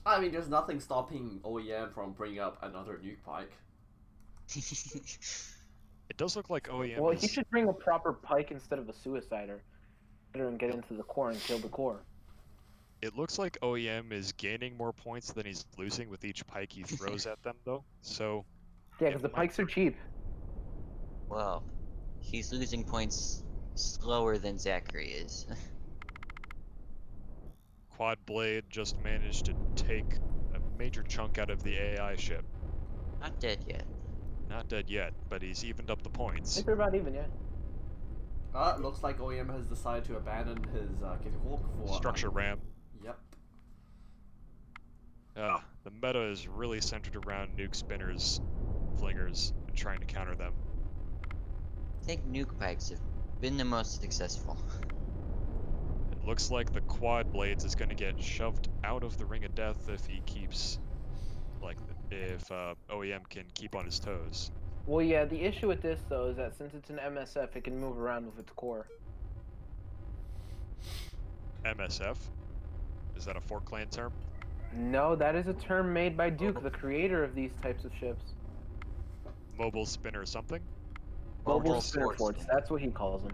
I mean, there's nothing stopping OEM from bringing up another nuke pike. It does look like OEM. Well, he should bring a proper pike instead of a suicider, and get into the core and kill the core. It looks like OEM is gaining more points than he's losing with each pike he throws at them, though. So. Yeah, because the pikes are cheap. Well, he's losing points slower than Zachary is. Quad Blade just managed to take a major chunk out of the AI ship. Not dead yet. Not dead yet, but he's evened up the points. I think they're about even, yeah. It looks like OEM has decided to abandon his Kitty Hawk for structure ram. Yep. The meta is really centered around nuke spinners, flingers, and trying to counter them. I think nuke pikes have been the most successful. It looks like the quad blades is going to get shoved out of the ring of death if he keeps, if OEM can keep on his toes. Well, yeah, the issue with this, though, is that since it's an MSF, it can move around with its core. MSF? Is that a Fort Clan term? No, that is a term made by Duke, the creator of these types of ships. Mobile spinner something? Mobile spinner forts, that's what he calls them.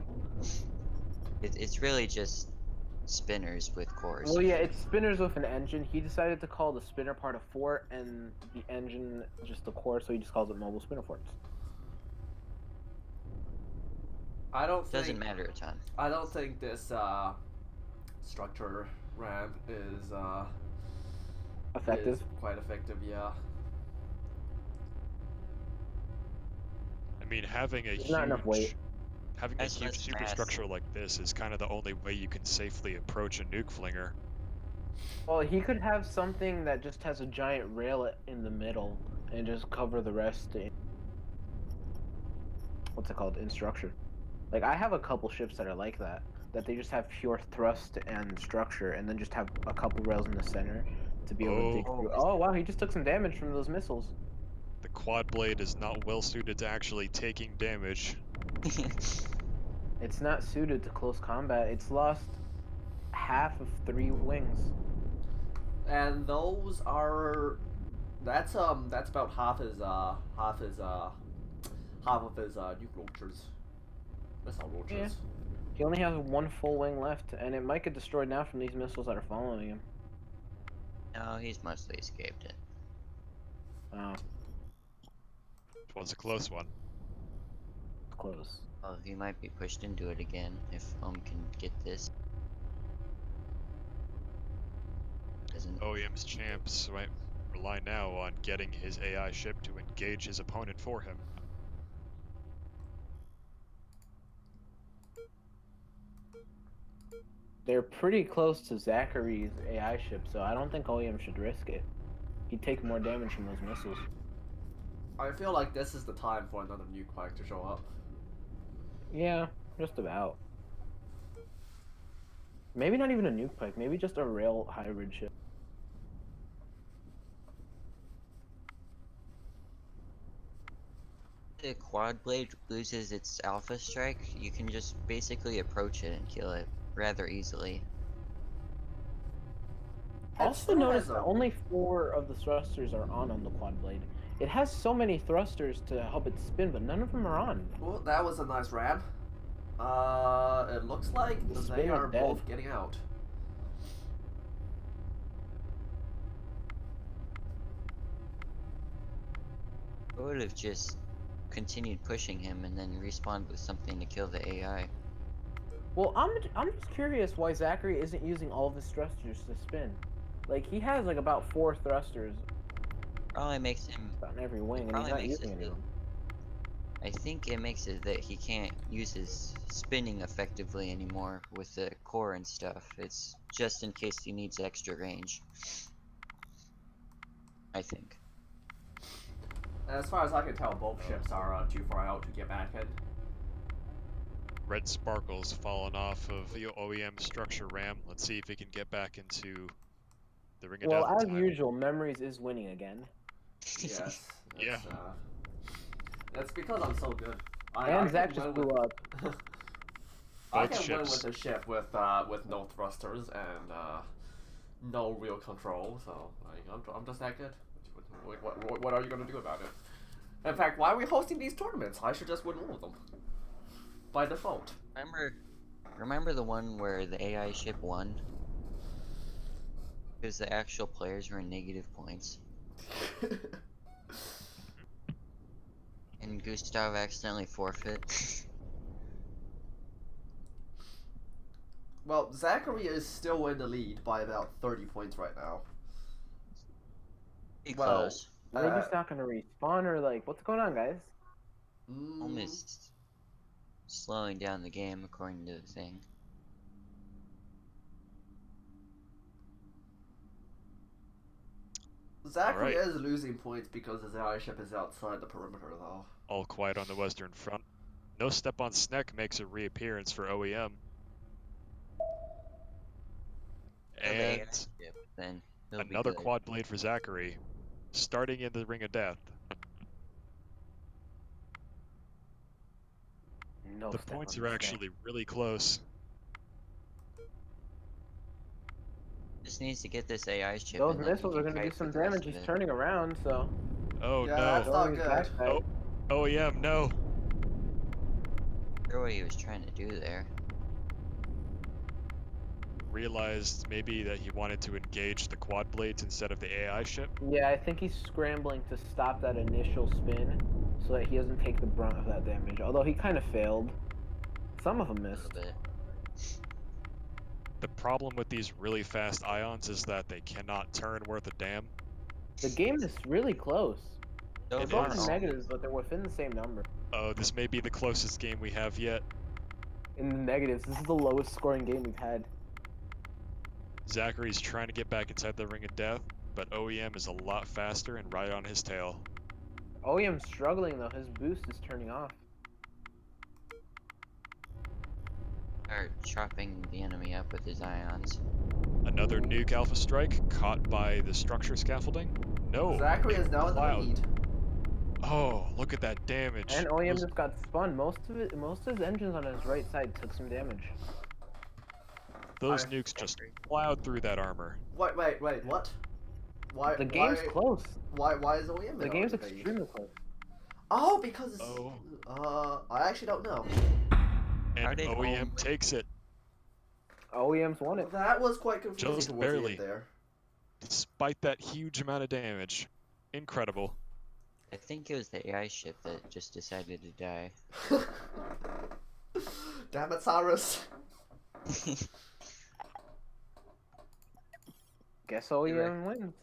It's really just spinners with cores. Well, yeah, it's spinners with an engine. He decided to call the spinner part a fort and the engine just the core, so he just calls it mobile spinner forts. Doesn't matter a ton. I don't think this structure ramp is effective. Is quite effective, yeah. I mean, having a not enough weight. Having a huge superstructure like this is kind of the only way you can safely approach a nuke flinger. Well, he could have something that just has a giant rail in the middle and just cover the rest in... what's it called? In structure. Like, I have a couple ships that are like that. That they just have pure thrust and structure and then just have a couple rails in the center to be able to dig through. Oh, wow, he just took some damage from those missiles. The quad blade is not well suited to actually taking damage. It's not suited to close combat. It's lost half of 3 wings. And those are that's about half of his nuke launchers. Missile launchers. Yeah. He only has 1 full wing left, and it might get destroyed now from these missiles that are following him. No, he's mostly escaped it. Oh. It was a close one. Close. Oh, he might be pushed into it again if can get this. OEM's champs, right? rely now on getting his AI ship to engage his opponent for him. They're pretty close to Zachary's AI ship, so I don't think OEM should risk it. He'd take more damage from those missiles. I feel like this is the time for another nuke quake to show up. Yeah, just about. Maybe not even a nuke quake, maybe just a rail hybrid ship. The quad blade loses its alpha strike, you can just basically approach it and kill it rather easily. Also notice that only 4 of the thrusters are on the quad blade. It has so many thrusters to help it spin, but none of them are on. Well, that was a nice ram. It looks like they are both getting out. I would have just continued pushing him and then respawned with something to kill the AI. Well, I'm just curious why Zachary isn't using all of his thrusters to spin. Like, he has like about 4 thrusters. Probably makes him on every wing, and he's not using any of them. I think it makes it that he can't use his spinning effectively anymore with the core and stuff. It's just in case he needs extra range. I think. As far as I can tell, both ships are too far out to get back in. Red sparkle's fallen off of the OEM structure ram. Let's see if he can get back into the ring of death. Well, as usual, Memories is winning again. Yes. Yeah. That's because I'm so good. And Zach just blew up. I can win with a ship with no thrusters and no real control, so I'm just that good. What are you gonna do about it? In fact, why are we hosting these tournaments? I should just win all of them by default. Remember the one where the AI ship won? Because the actual players were in negative points. And Gustav accidentally forfeit. Well, Zachary is still in the lead by about 30 points right now. Pretty close. Are they just not gonna respawn, or like, what's going on, guys? Almost slowing down the game according to the thing. Zachary is losing points because his AI ship is outside the perimeter, though. All quiet on the western front. No Step on Sneck makes a reappearance for OEM. And then another quad blade for Zachary, starting in the ring of death. The points are actually really close. Just needs to get this AI ship. Those missiles are going to do some damage. He's turning around, so. Oh yeah, no! That's not good. Oh, OEM, no! I wonder what he was trying to do there. Realized maybe that he wanted to engage the quad blades instead of the AI ship. Yeah, I think he's scrambling to stop that initial spin so that he doesn't take the brunt of that damage. Although he kind of failed. Some of them missed. The problem with these really fast ions is that they cannot turn worth a damn. The game is really close. They're both in negatives, but they're within the same number. Oh, this may be the closest game we have yet. In the negatives, this is the lowest scoring game we've had. Zachary's trying to get back inside the ring of death, but OEM is a lot faster and right on his tail. OEM's struggling though, his boost is turning off. Start chopping the enemy up with his ions. Another nuke alpha strike caught by the structure scaffolding. No. Zachary is now in the lead. Oh, look at that damage. And OEM just got spun. Most of his engines on his right side took some damage. Those nukes just plowed through that armor. Wait, what? Why? The game's close. Why is OEM? The game's extremely close. Oh, because I actually don't know. And OEM takes it. OEM's won it. That was quite confusing. Just barely. There. Despite that huge amount of damage. Incredible. I think it was the AI ship that just decided to die. Damn it, Cyrus. Guess OEM wins.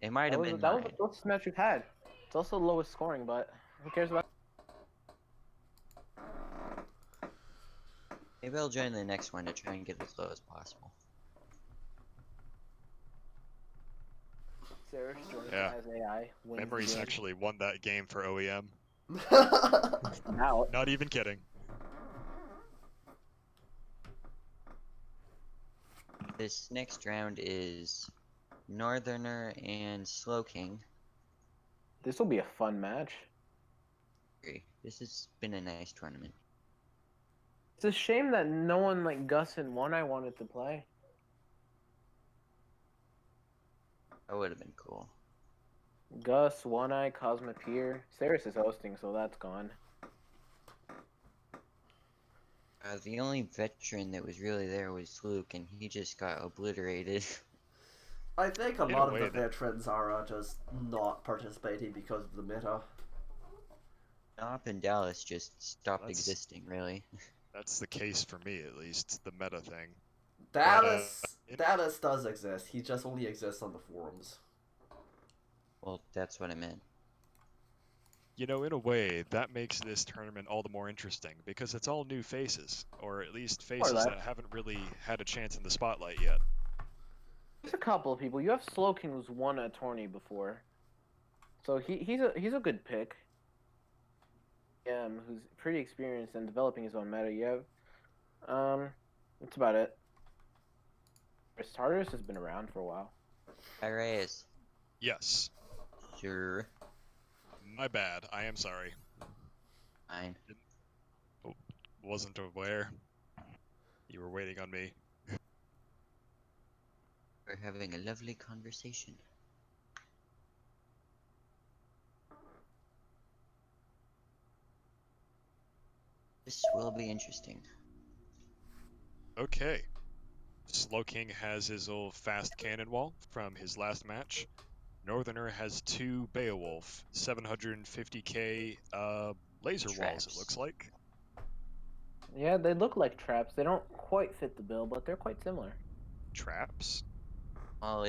It might have been that was 9. the closest match we've had. It's also the lowest scoring, but who cares about? Maybe I'll join the next one to try and get as low as possible. Sarah joins Yeah. as AI. Memories actually won that game for OEM. Now. Not even kidding. This next round is Northerner and Slowking. This will be a fun match. This has been a nice tournament. It's a shame that no one like Gus and One Eye wanted to play. That would have been cool. Gus, One Eye, Cosmoteer. Cyrus is hosting, so that's gone. The only veteran that was really there was Luke, and he just got obliterated. I think a lot of the veterans are just not participating because of the meta. Nop and Dallas just stopped existing, really. That's the case for me, at least, the meta thing. Dallas does exist. He just only exists on the forums. Well, that's what I meant. You know, in a way, that makes this tournament all the more interesting, because it's all new faces, or at least faces that haven't really had a chance in the spotlight yet. There's a couple of people. You have Slowking, who's won a tourney before, so he's a good pick. Who's pretty experienced in developing his own meta. You have, that's about it. Tartarus has been around for a while. Hi, Reyes. Yes. Sure. My bad. I am sorry. Fine. Wasn't aware. You were waiting on me. We're having a lovely conversation. This will be interesting. Okay. Slowking has his old fast cannon wall from his last match. Northerner has 2 Beowulf, 750k laser walls, it looks like. Yeah, they look like traps. They don't quite fit the bill, but they're quite similar. Traps? Well,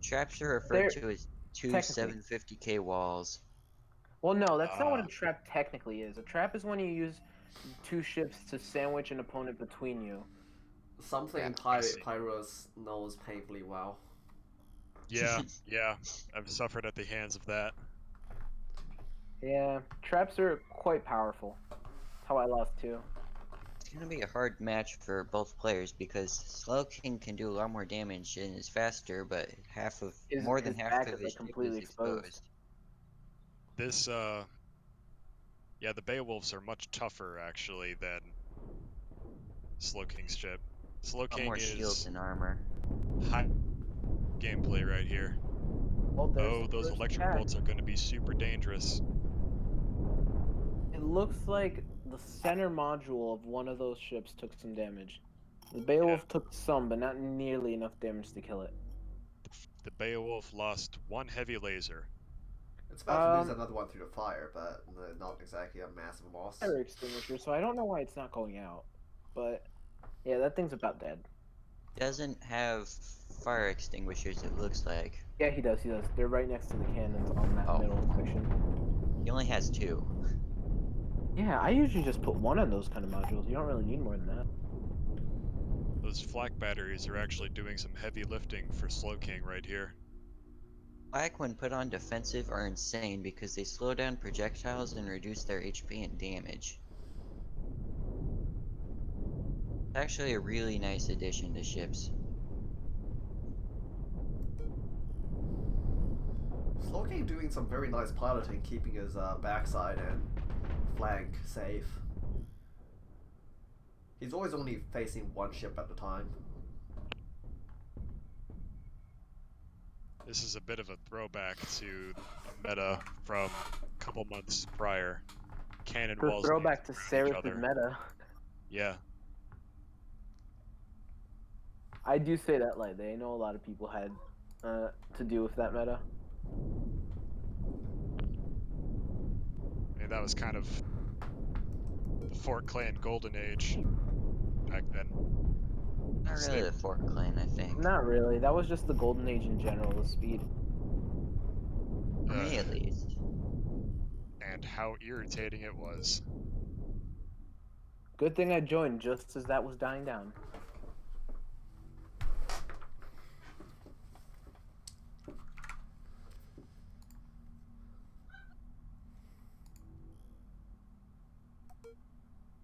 traps are referred to as 2 750k walls. Well, no, that's not what a trap technically is. A trap is when you use 2 ships to sandwich an opponent between you. Something Pyrus knows painfully well. Yeah, yeah, I've suffered at the hands of that. Yeah, traps are quite powerful. That's how I lost too. It's gonna be a hard match for both players because Slowking can do a lot more damage and is faster, but more than half of his ship is exposed. This, yeah, the Beowulfs are much tougher, actually, than Slowking's ship. Slowking more shields and armor. High gameplay right here. Oh, those electric bolts are going to be super dangerous. It looks like the center module of one of those ships took some damage. The Beowulf took some, but not nearly enough damage to kill it. The Beowulf lost 1 heavy laser. It's about to lose another one through the fire, but not exactly a massive loss. Fire extinguisher, so I don't know why it's not going out. But yeah, that thing's about dead. Doesn't have fire extinguishers, it looks like. Yeah, he does. They're right next to the cannons on that middle section. He only has 2. Yeah, I usually just put 1 on those kind of modules. You don't really need more than that. Those flak batteries are actually doing some heavy lifting for Slowking right here. Flak, when put on defensive, are insane because they slow down projectiles and reduce their HP and damage. It's actually a really nice addition to ships. Slowking doing some very nice piloting, keeping his backside and flank safe. He's always only facing 1 ship at a time. This is a bit of a throwback to a meta from a couple months prior. Cannon walls. Throwback to Cyrus' meta. Yeah. I do say that lightly. I know a lot of people had to do with that meta. And that was kind of the Fort Clan golden age back then. Not really the Fort Clan, I think. Not really. That was just the golden age in general, the speed. and how irritating it was. Good thing I joined just as that was dying down.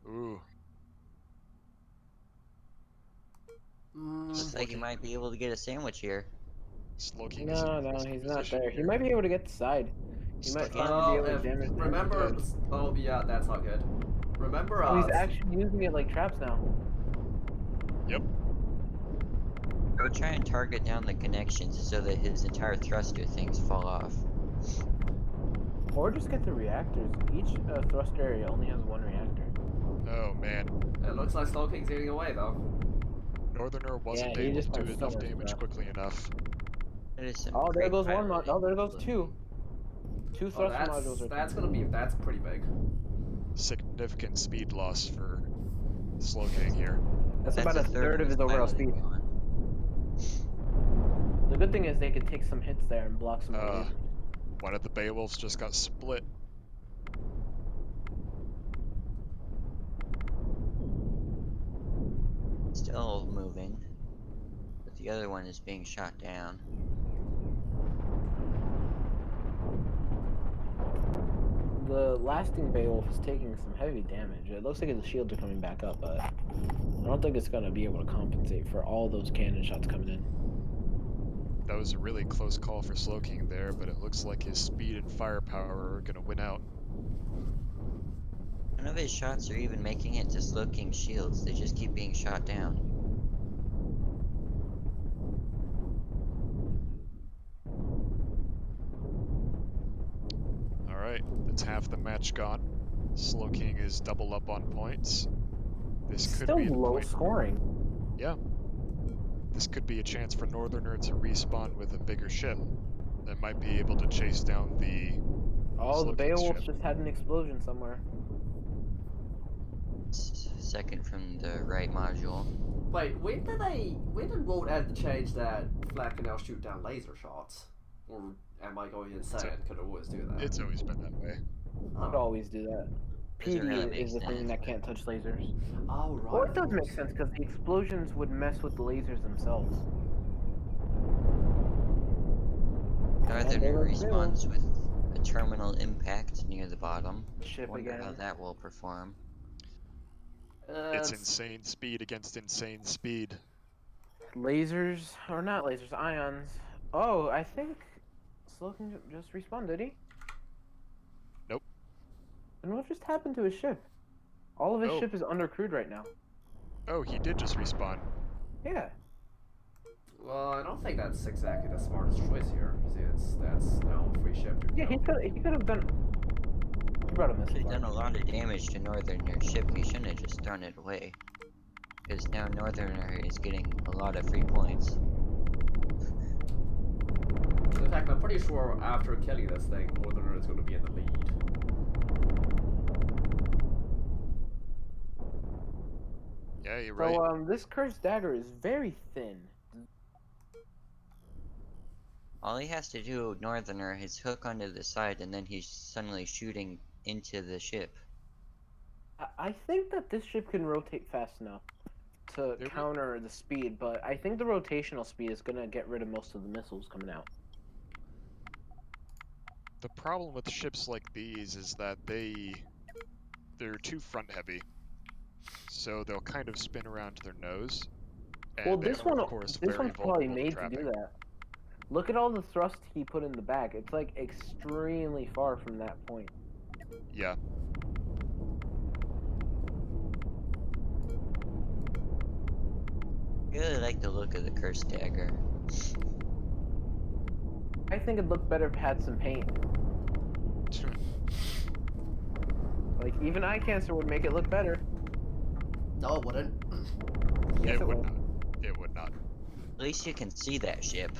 Ooh. Looks like you might be able to get a sandwich here. Slowking is No, in no, crisp he's not position there. He here. might be able to get the side. He might finally be able to damage the remember, enemy. oh yeah, that's not good. Remember, Oh, he's actually using it like traps now. Yep. Go try and target down the connections so that his entire thruster things fall off. Or just get the reactors. Each thruster area only has one reactor. Oh man. It looks like Slowking's getting away though. Northerner wasn't he able just to do went so enough much damage thrust. quickly enough. That is some Oh, there great goes one piloting. Oh, there goes two. Two Oh, thruster modules are that's pretty big. Significant speed loss for Slowking here. That's about a third of his overall speed. The good thing is they could take some hits there and block some lasers. One of the Beowulfs just got split. Still moving, but the other one is being shot down. The lasting Beowulf is taking some heavy damage. It looks like his shields are coming back up, but I don't think it's going to be able to compensate for all those cannon shots coming in. That was a really close call for Slowking there, but it looks like his speed and firepower are going to win out. None of his shots are even making it to Slowking's shields. They just keep being shot down. Alright, that's half the match gone. Slowking is double up on points. This could Still be the low point. scoring. Yeah. This could be a chance for Northerner to respawn with a bigger ship that might be able to chase down the Oh, the Beowulf ship. just had an explosion somewhere. Second from the right module. Wait, when did World End change that Flat can now shoot down laser shots? Or am I going insane? Could it always do that? It's always been that way. Could always do that. Doesn't really PD make is the thing sense, that can't touch lasers. Oh, right. Well, it does make sense because the explosions would mess with the lasers themselves. Northerner respawns with a terminal impact near the bottom. Ship Wonder again. how that will perform. It's insane speed against insane speed. Lasers, or not lasers, ions. Oh, I think Slowking just respawned, did he? Nope. And what just happened to his ship? All of his ship is undercrewed right now. Oh, he did just respawn. Yeah. Well, I don't think that's exactly the smartest choice here. See, that's now a free ship. Yeah, he could have done. He brought a missile. He's done a lot of damage to Northerner's ship. He shouldn't have just thrown it away. Because now Northerner is getting a lot of free points. In fact, I'm pretty sure after killing this thing, Northerner is going to be in the lead. Yeah, you're right. So, this cursed dagger is very thin. All he has to do, Northerner, is hook onto the side and then he's suddenly shooting into the ship. I think that this ship can rotate fast enough to counter the speed, but I think the rotational speed is going to get rid of most of the missiles coming out. The problem with ships like these is that they're too front heavy. So they'll kind of spin around to their nose. And Well, this one's probably made to do that. Look at all the thrust he put in the back. It's like extremely far from that point. Yeah. I really like the look of the cursed dagger. I think it'd look better if it had some paint. Like, even eye cancer would make it look better. No, it wouldn't. Yes, it would not. It would not. At least you can see that ship.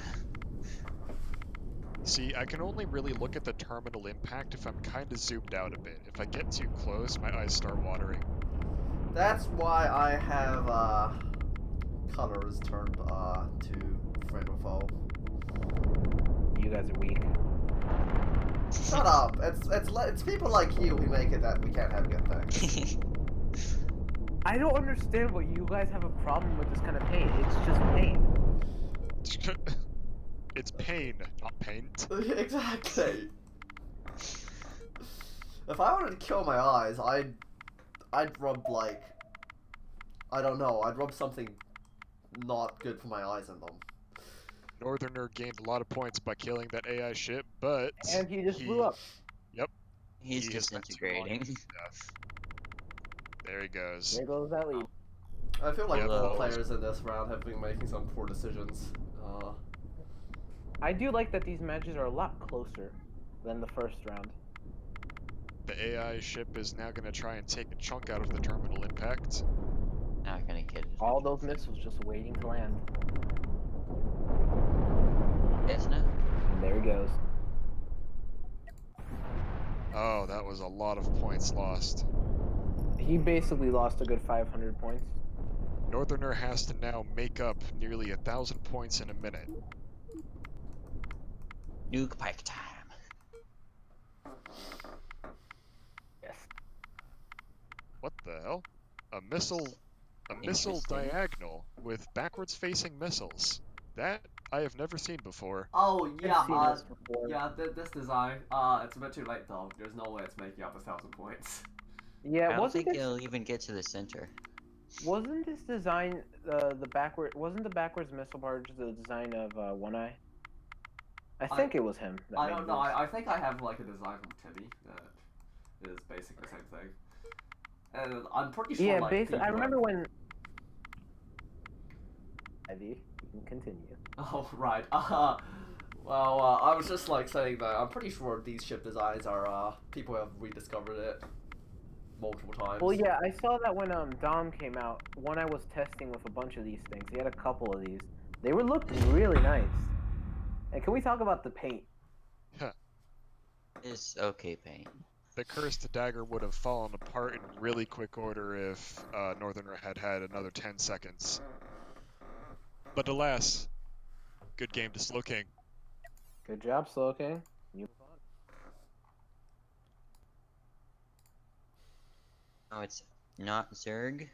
See, I can only really look at the terminal impact if I'm kind of zoomed out a bit. If I get too close, my eyes start watering. That's why I have colors turned to friend or foe. You guys are weak. Shut up! It's people like you who make it that we can't have good things. I don't understand what you guys have a problem with this kind of paint. It's just paint. It's pain, not paint. Exactly. If I wanted to kill my eyes, I'd rub like, I don't know, I'd rub something not good for my eyes in them. Northerner gained a lot of points by killing that AI ship, but And he just blew up. Yep. He's He has spent too long disintegrating. in death. There he goes. There goes that lead. I feel like Hello. all players in this round have been making some poor decisions. I do like that these matches are a lot closer than the first round. The AI ship is now going to try and take a chunk out of the terminal impact. Not gonna get it. All those missiles just waiting to land. Yes, no? And there he goes. Oh, that was a lot of points lost. He basically lost a good 500 points. Northerner has to now make up nearly 1,000 points in a minute. Nuke pike time. Yes. What the hell? A missile diagonal with backwards facing missiles. That I have never seen before. Oh yeah, I've seen this before. yeah. This design, it's a bit too late though. There's no way it's making up 1,000 points. Yeah, I don't think it'll even get to the center. Wasn't this design the backward? Wasn't the backwards missile barge the design of One Eye? I think it was him. That I made don't know. this. I think I have like a design from Timmy that is basically the same thing. And I'm pretty sure. Yeah, like, basically. I people remember when. Ivy, you can continue. Oh right. Well, I was just like saying that I'm pretty sure these ship designs are people have rediscovered it multiple times. Well, yeah, I saw that when Dom came out. When I was testing with a bunch of these things, he had a couple of these. They were looking really nice. And can we talk about the paint? It's okay paint. The cursed dagger would have fallen apart in really quick order if Northerner had had another 10 seconds. But alas, good game to Slowking. Good job, Slowking. You move on. No, it's not Zurich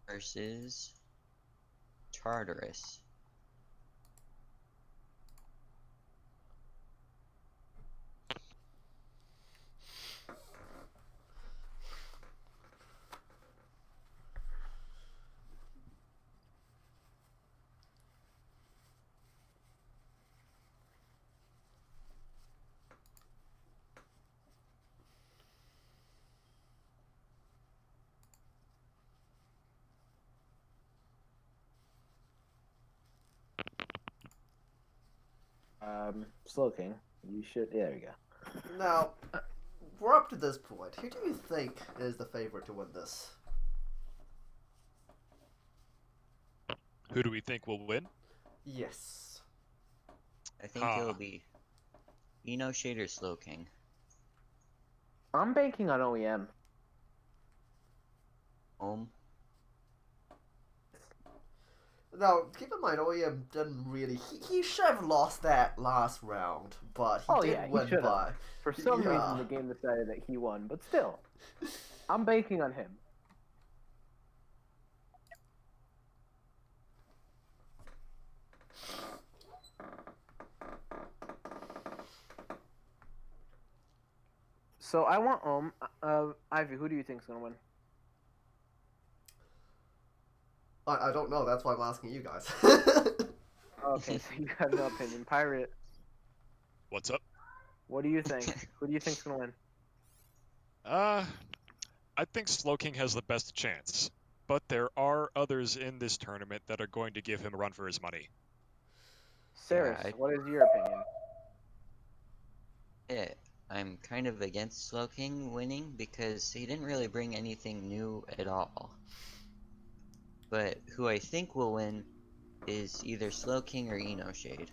versus Tartarus. Slowking. You should. Yeah, there we go. Now, we're up to this point. Who do you think is the favorite to win this? Who do we think will win? Yes. I think it'll be Shade or Slowking. I'm banking on OEM. Now, keep in mind, OEM didn't really. He should have lost that last round, but he did win by. For some reason, the game decided that he won, but still, I'm banking on him. So I want Ivy. Who do you think's gonna win? I don't know. That's why I'm asking you guys. Okay, so you have no opinion. Pirate. What's up? What do you think? Who do you think's gonna win? I think Slowking has the best chance, but there are others in this tournament that are going to give him a run for his money. Saris, what is your opinion? Yeah, I'm kind of against Slowking winning because he didn't really bring anything new at all. But who I think will win is either Slowking or Shade.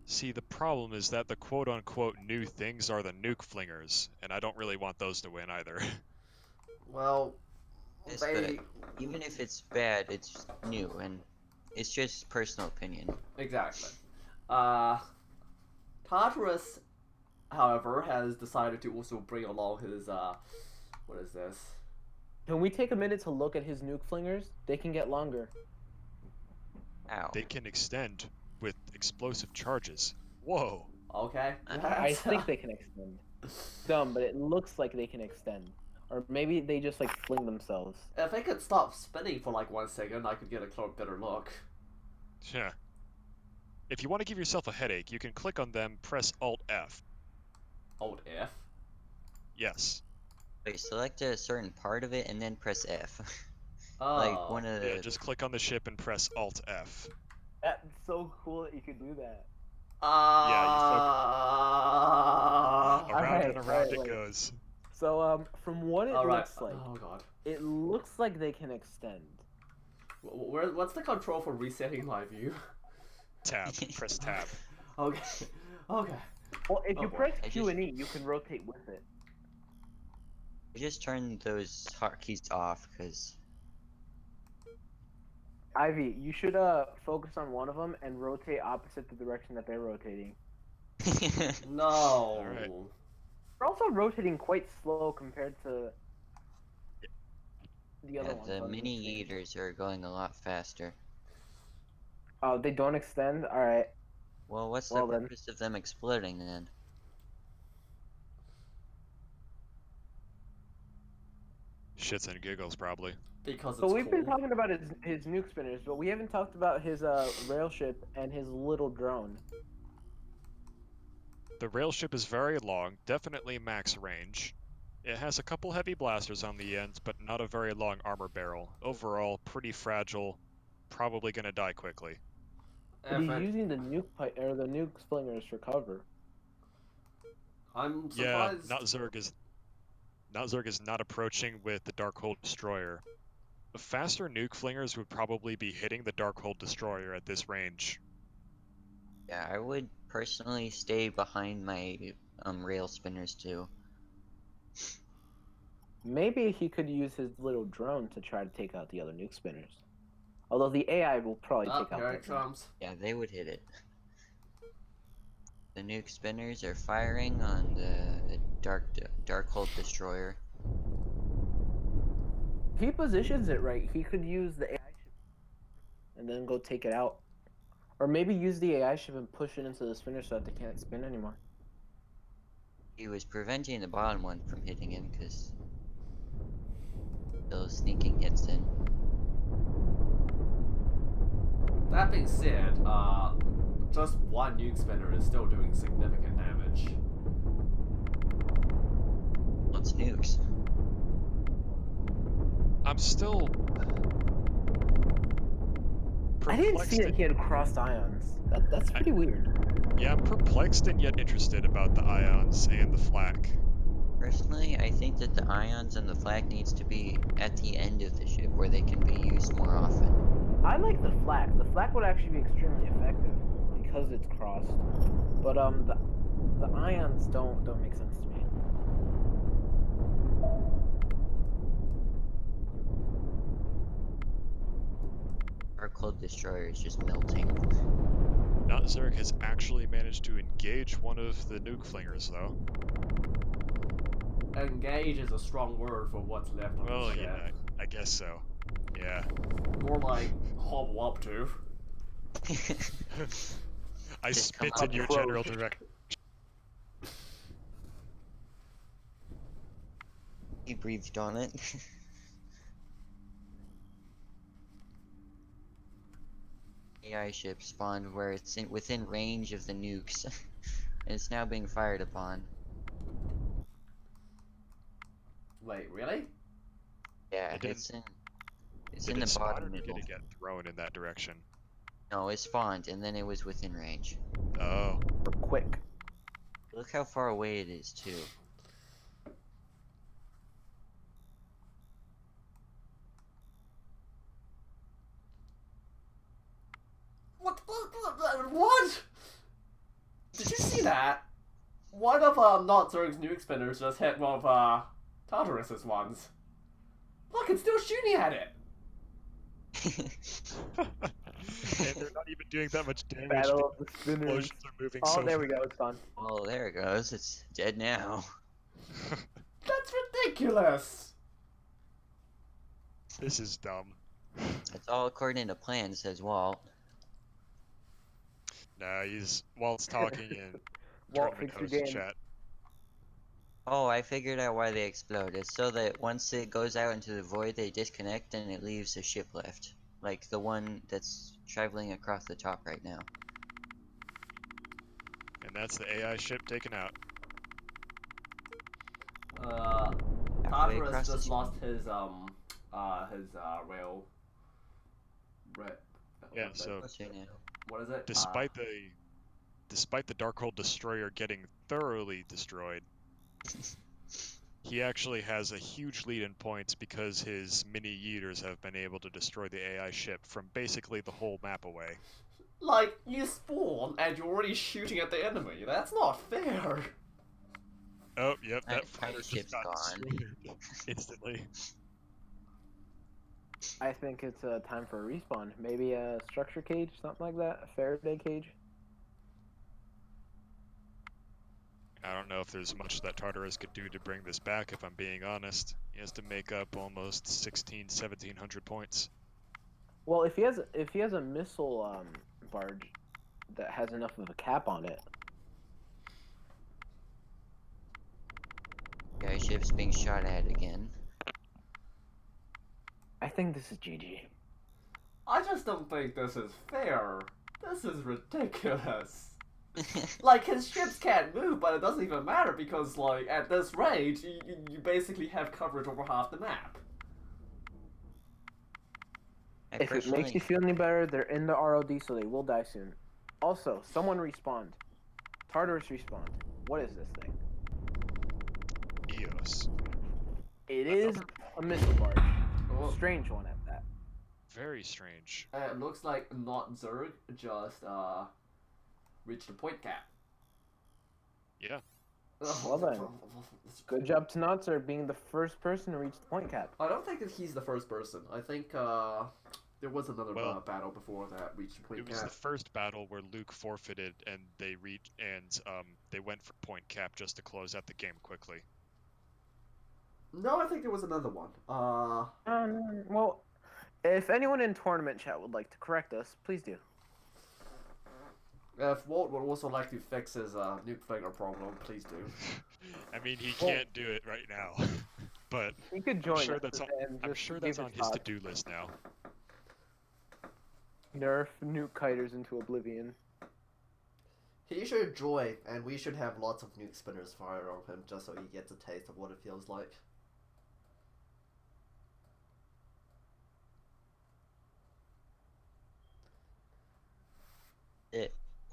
See, the problem is that the quote-unquote new things are the nuke flingers, and I don't really want those to win either. Well, Yes, but even if it's bad, it's new, and it's just personal opinion. Exactly. Tartarus, however, has decided to also bring along his, what is this? Can we take a minute to look at his nuke flingers? They can get longer. Ow. They can extend with explosive charges. Whoa. Okay. I think they can extend. Dumb, but it looks like they can extend. Or maybe they just like fling themselves. If they could stop spinning for like 1 second, I could get a better look. Yeah. If you want to give yourself a headache, you can click on them, press Alt-F. Alt-F? Yes. Wait, select a certain part of it and then press F. Oh. Like one of the... Yeah, just click on the ship and press Alt-F. That's so cool that you could do that. Around and around it goes. So, from what it looks like, oh god, it looks like they can extend. What's the control for resetting my view? Tab. Press tab. Okay. Okay. Well, if you press Q and E, you can rotate with it. I just turned those hotkeys off because... Ivy, you should focus on one of them and rotate opposite the direction that they're rotating. No. Alright. They're also rotating quite slow compared to the other ones. The mini eaters are going a lot faster. Oh, they don't extend? Alright. Well, what's the purpose of them exploding then? Shits and giggles, probably. Because so we've been talking about his nuke spinners, but we haven't talked about his rail ship and his little drone. The rail ship is very long, definitely max range. It has a couple heavy blasters on the ends, but not a very long armor barrel. Overall, pretty fragile, probably gonna die quickly. But he's using the nuke slingers for cover. I'm surprised. Yeah, Zurich is not approaching with the Darkhold Destroyer. The faster nuke flingers would probably be hitting the Darkhold Destroyer at this range. Yeah, I would personally stay behind my rail spinners too. Maybe he could use his little drone to try to take out the other nuke spinners. Although the AI will probably take out that drone. Yeah, they would hit it. The nuke spinners are firing on the Darkhold Destroyer. If he positions it right, he could use the AI ship and then go take it out. Or maybe use the AI ship and push it into the spinner so that they can't spin anymore. He was preventing the bottom one from hitting him because those sneaking hits in. That being said, just one nuke spinner is still doing significant damage. What's nukes? I'm still... I didn't see that he had crossed ions. That's pretty weird. Yeah, I'm perplexed and yet interested about the ions and the flak. Personally, I think that the ions and the flak needs to be at the end of the ship where they can be used more often. I like the flak. The flak would actually be extremely effective because it's crossed. But the ions don't make sense to me. Darkhold Destroyer is just melting. Zurich has actually managed to engage one of the nuke flingers, though. Engage is a strong word for what's left on the ship. Yeah, I guess so. Yeah. More like hobble up to. I spit in your general direction. He breathed on it. AI ship spawned where it's within range of the nukes, and it's now being fired upon. Wait, really? Yeah, it's in the bottom middle. Did it get thrown in that direction? No, it spawned, and then it was within range. Oh. Quick. Look how far away it is, too. What? Did you see that? One of not Zurich's nuke spinners just hit one of Tartarus's ones. Look, it's still shooting at it. and they're not even doing that much damage. Battle of the Spinners. Explosions are moving Oh, so there we fast. go. It's gone. Oh, there it goes. It's dead now. That's ridiculous! This is dumb. It's all according to plan, says Walt. Nah, Walt's talking in Walt, tournament fix your host game. chat. Oh, I figured out why they explode. It's so that once it goes out into the void, they disconnect and it leaves a ship left. Like the one that's traveling across the top right now. And that's the AI ship taken out. Halfway Tartarus across the just channel. lost his rail. Yeah, so What's your name? What is it? despite the Darkhold Destroyer getting thoroughly destroyed, he actually has a huge lead in points because his mini yeeters have been able to destroy the AI ship from basically the whole map away. Like, you spawn and you're already shooting at the enemy. That's not fair. Oh, yep, My that fighter just ship's got gone. destroyed instantly. I think it's time for a respawn. Maybe a structure cage, something like that. A Faraday cage. I don't know if there's much that Tartarus could do to bring this back, if I'm being honest. He has to make up almost 1700 points. Well, if he has a missile barge that has enough of a cap on it. Yeah, ship's being shot at again. I think this is GG. I just don't think this is fair. This is ridiculous. Like, his ships can't move, but it doesn't even matter because, like, at this range, you basically have coverage over half the map. If it makes you feel any better, they're in the ROD, so they will die soon. Also, someone respawned. Tartarus respawned. What is this thing? Eos. It is a missile barge. Oh. Strange one at that. Very strange. It looks like not Zurich, just, reached the point cap. Yeah. Well then. Good job to Notzer being the first person to reach the point cap. I don't think that he's the first person. I think, there was another battle before that reached the point cap. It was the first battle where Luke forfeited and they they went for point cap just to close out the game quickly. No, I think there was another one. Well, if anyone in tournament chat would like to correct us, please do. If Walt would also like to fix his nuke flinger problem, please do. I mean, he can't do it right now, but he could join. I'm sure that's on his to-do list now. Nerf nuke kiters into oblivion. He should join, and we should have lots of nuke spinners fired on him just so he gets a taste of what it feels like.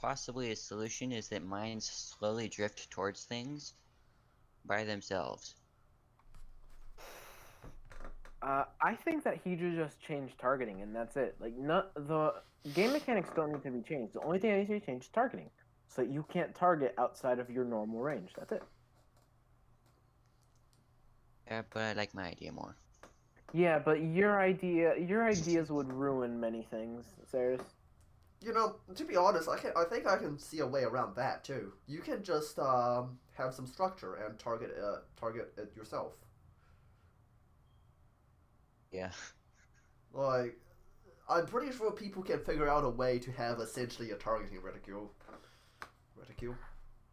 Possibly a solution is that mines slowly drift towards things by themselves. I think that he should just change targeting, and that's it. Like, the game mechanics don't need to be changed. The only thing that needs to be changed is targeting, so you can't target outside of your normal range. That's it. Yeah, but I like my idea more. Yeah, but your ideas would ruin many things, Cyrus. You know, to be honest, I think I can see a way around that too. You can just have some structure and target it yourself. Yeah. Like, I'm pretty sure people can figure out a way to have essentially a targeting reticle.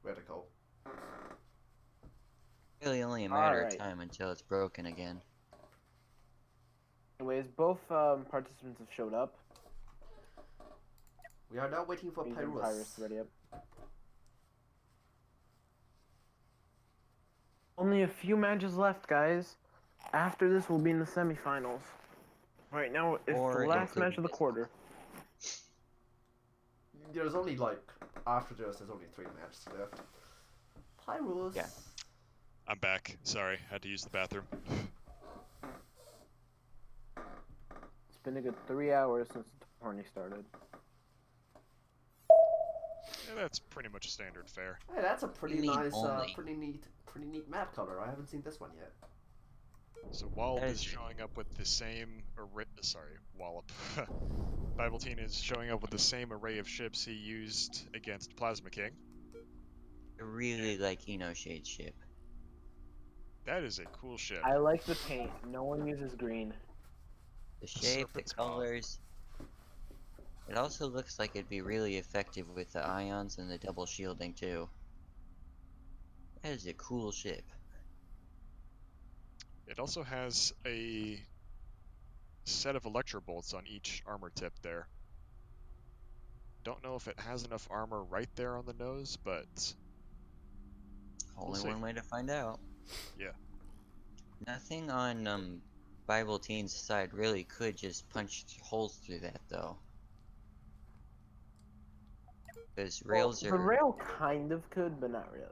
Reticle. Really only a matter of time until it's broken again. Anyways, both participants have showed up. We are now waiting for Pyrus. Ready up. Only a few matches left, guys. After this, we'll be in the semifinals. Right now, it's the last match of the quarter. There's only, like, after this, there's only 3 matches left. Pyrus. Yeah. I'm back. Sorry, had to use the bathroom. It's been a good 3 hours since the tourney started. Yeah, that's pretty much a standard fare. Hey, that's a pretty nice, pretty neat map color. I haven't seen this one yet. So Wallop is showing up with the same Wallop. Bible-Teen is showing up with the same array of ships he used against Plasma King. I really like Shade's ship. That is a cool ship. I like the paint. No one uses green. The shape, the colors. It also looks like it'd be really effective with the ions and the double shielding too. That is a cool ship. It also has a set of electrobolts on each armor tip there. Don't know if it has enough armor right there on the nose, but Only one way to find out. Yeah. Nothing on Bible-Teen's side really could just punch holes through that though. Because rails are... The rail kind of could, but not really.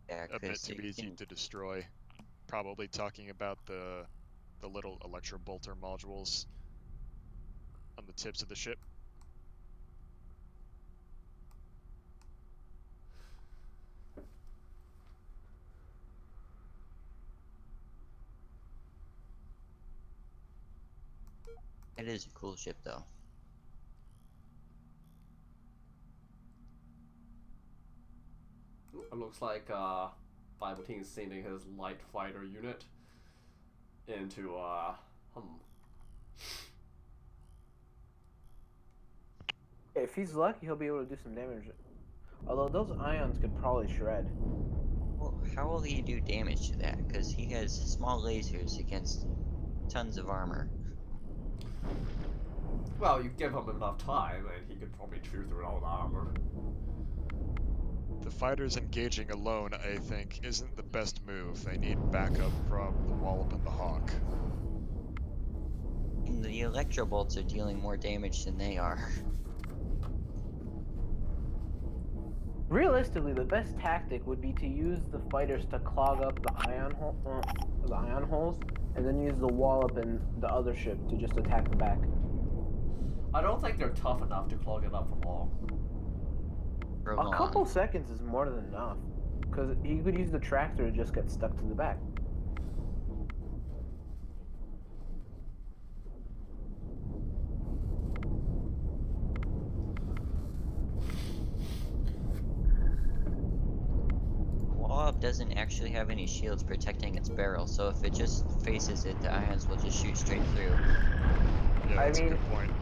Yeah, a bit too easy to destroy. Probably talking about the little electrobolter modules on the tips of the ship. It is a cool ship though. It looks like Bible-Teen is sending his light fighter unit into If he's lucky, he'll be able to do some damage. Although those ions could probably shred. Well, how will he do damage to that? Because he has small lasers against tons of armor. Well, you give him enough time, and he could probably chew through all the armor. The fighters engaging alone, I think, isn't the best move. They need backup from the Wallop and the Hawk. And the electrobolts are dealing more damage than they are. Realistically, the best tactic would be to use the fighters to clog up the ion holes, and then use the Wallop and the other ship to just attack the back. I don't think they're tough enough to clog it up for long. A couple seconds is more than enough, because he could use the tractor to just get stuck to the back. Wallop doesn't actually have any shields protecting its barrel, so if it just faces it, the ions will just shoot straight through. Yeah, that's a good point.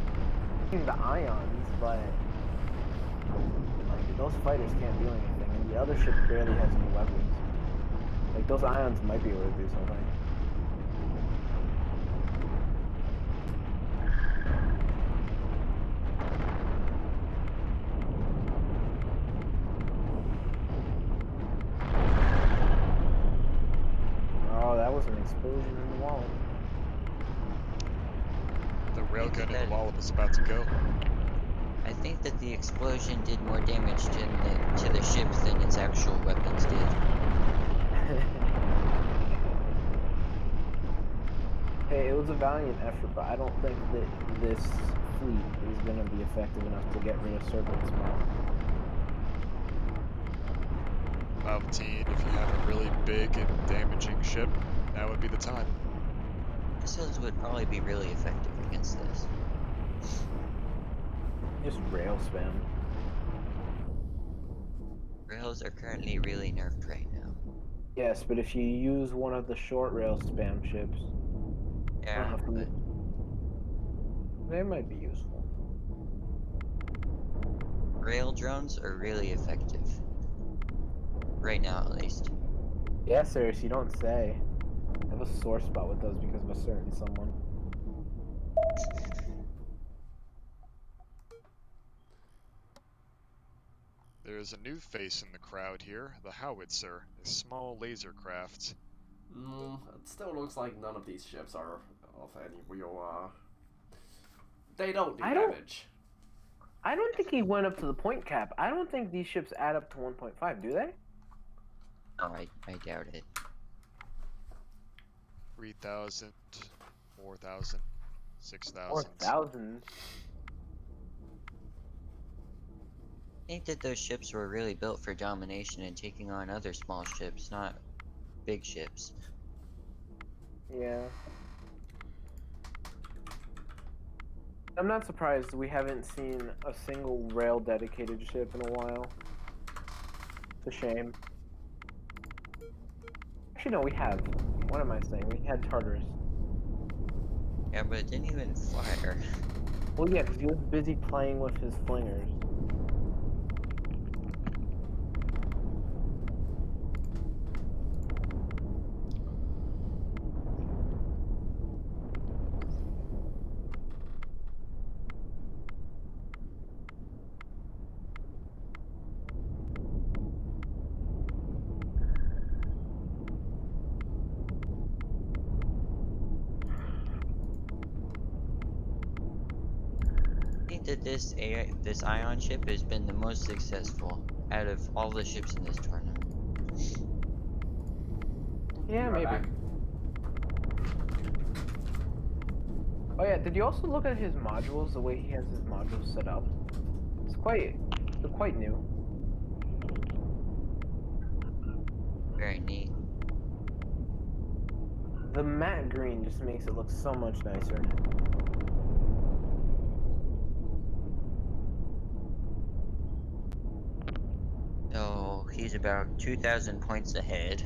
The ions, but like, those fighters can't do anything, and the other ship barely has any weapons. Like, those ions might be able to do something. Oh, that was an explosion in the wall. The railgun in the Wallop is about to go. I think that the explosion did more damage to the ship than its actual weapons did. Hey, it was a valiant effort, but I don't think that this fleet is going to be effective enough to get rid of Serpent's Maw. Bible-Teen, if you have a really big and damaging ship, now would be the time. Missiles would probably be really effective against this. Just rail spam. Rails are currently really nerfed right now. Yes, but if you use one of the short rail spam ships, yeah, but... they might be useful. Rail drones are really effective. Right now, at least. Yeah, serious, you don't say. I have a sore spot with those because of a certain someone. There's a new face in the crowd here, the Howitzer, a small laser craft. It still looks like none of these ships are of any real, they don't do damage. I don't think he went up to the point cap. I don't think these ships add up to 1.5, do they? Oh, I doubt it. 3,000, 4,000, 6,000. 4,000? I think that those ships were really built for domination and taking on other small ships, not big ships. Yeah. I'm not surprised we haven't seen a single rail dedicated ship in a while. It's a shame. Actually, no, we have. What am I saying? We had Tartarus. Yeah, but it didn't even fire. Well, yeah, because he was busy playing with his flingers. I think that this ion ship has been the most successful out of all the ships in this tournament. Yeah, maybe. Oh yeah, did you also look at his modules, the way he has his modules set up? They're quite new. Very neat. The matte green just makes it look so much nicer. So he's about 2,000 points ahead.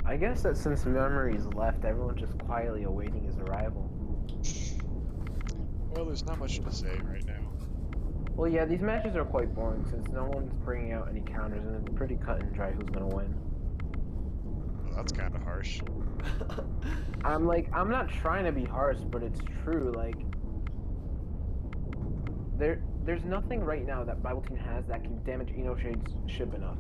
I guess that since memory's left, everyone's just quietly awaiting his arrival. Well, there's not much to say right now. Well, yeah, these matches are quite boring since no one's bringing out any counters, and it's pretty cut and dry who's gonna win. Well, that's kind of harsh. I'm not trying to be harsh, but it's true. Like, there's nothing right now that Bible Team has that can damage Enoshade's ship enough.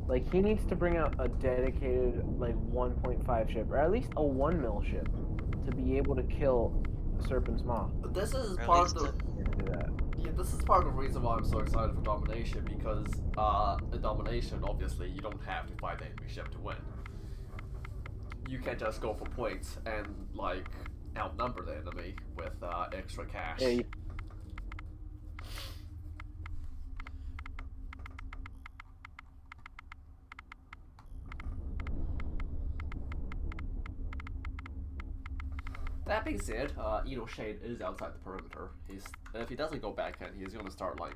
Like, he needs to bring out a dedicated, like, 1.5 ship, or at least a 1 mil ship, to be able to kill Serpent's Maw. This is part of the... Yeah, this is part of the reason why I'm so excited for Domination, because in Domination, obviously, you don't have to fight the enemy ship to win. You can just go for points and, like, outnumber the enemy with extra cash. Yeah, That being said, Shade is outside the perimeter. If he doesn't go backhand, he's gonna start like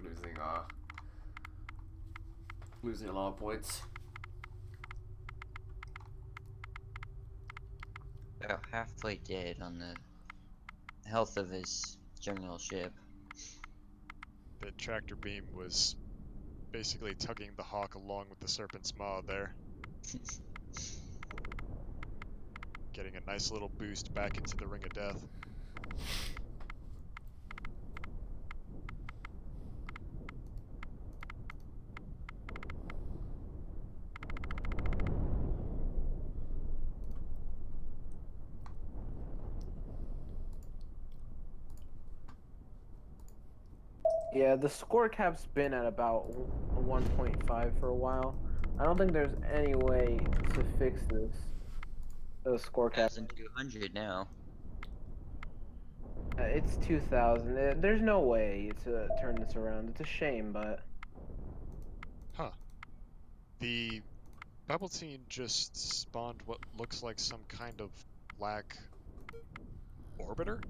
losing a lot of points. About halfway dead on the health of his general ship. The tractor beam was basically tugging the Hawk along with the Serpent's Maw there. Getting a nice little boost back into the Ring of Death. Yeah, the score cap's been at about 1.5 for a while. I don't think there's any way to fix this. The score cap. 1,200 now. It's 2,000. There's no way to turn this around. It's a shame, but... Huh. The Bible Team just spawned what looks like some kind of black orbiter?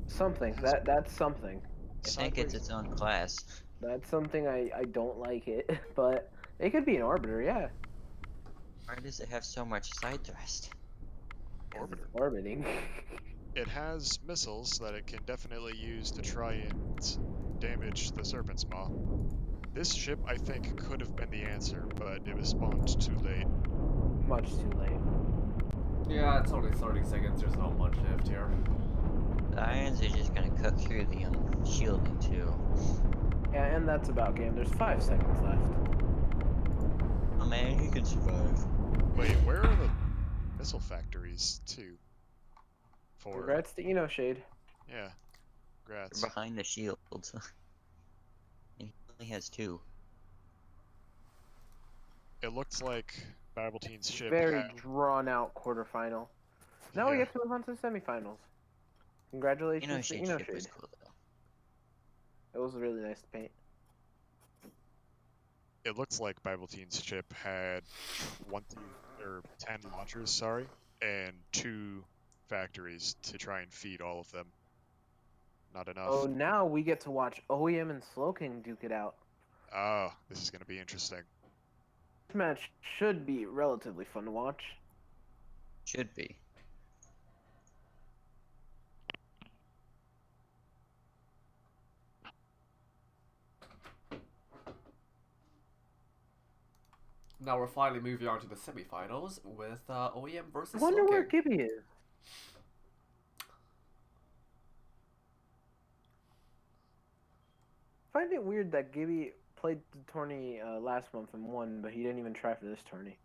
Something. That's something. I think it's its own class. That's something I don't like it, but it could be an orbiter, yeah. Why does it have so much side thrust? Orbiter. Orbiting. It has missiles that it can definitely use to try and damage the Serpent's Maw. This ship, I think, could have been the answer, but it was spawned too late. Much too late. Yeah, it's only 30 seconds. There's not much left here. The ions are just gonna cut through the shielding too. Yeah, and that's about game. There's 5 seconds left. Oh man, he can survive. Wait, where are the missile factories too. For Congrats to Eno Shade. yeah, congrats. They're behind the shields. And he only has 2. It looked like Babeltein's ship Very had... drawn out quarterfinal. Now we get to move on to the semifinals. Congratulations to Eno ship was Shade. cool though. It was really nice to paint. It looks like Babeltein's ship had 10 launchers, sorry, and 2 factories to try and feed all of them. Not enough. Oh, now we get to watch OEM and Slowking duke it out. Oh, this is going to be interesting. This match should be relatively fun to watch. Should be. Now we're finally moving on to the semifinals with OEM versus I wonder Slowking. where Gibby is. I find it weird that Gibby played the tourney last month and won, but he didn't even try for this tourney.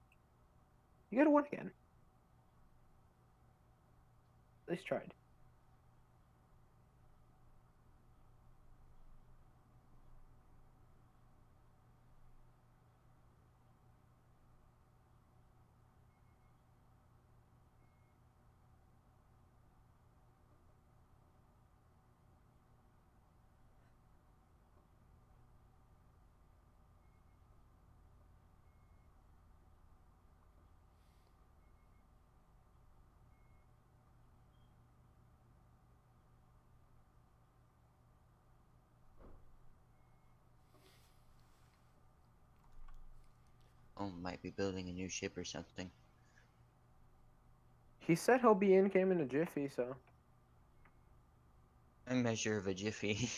You gotta win again. At least tried. Oh, might be building a new ship or something. He said he'll be in game in a jiffy, so. A measure of a jiffy.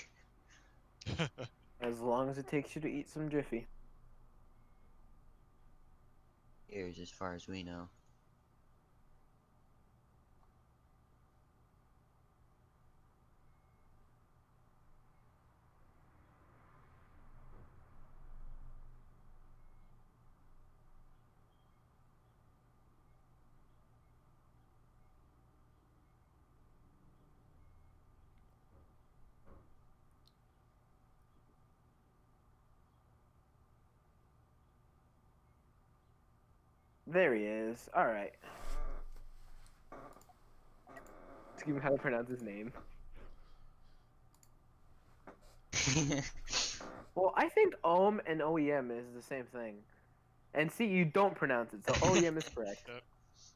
As long as it takes you to eat some jiffy. Years, as far as we know. There he is. Alright. Let's give him how to pronounce his name. Well, I think OM and OEM is the same thing. And see, you don't pronounce it, so OEM is correct.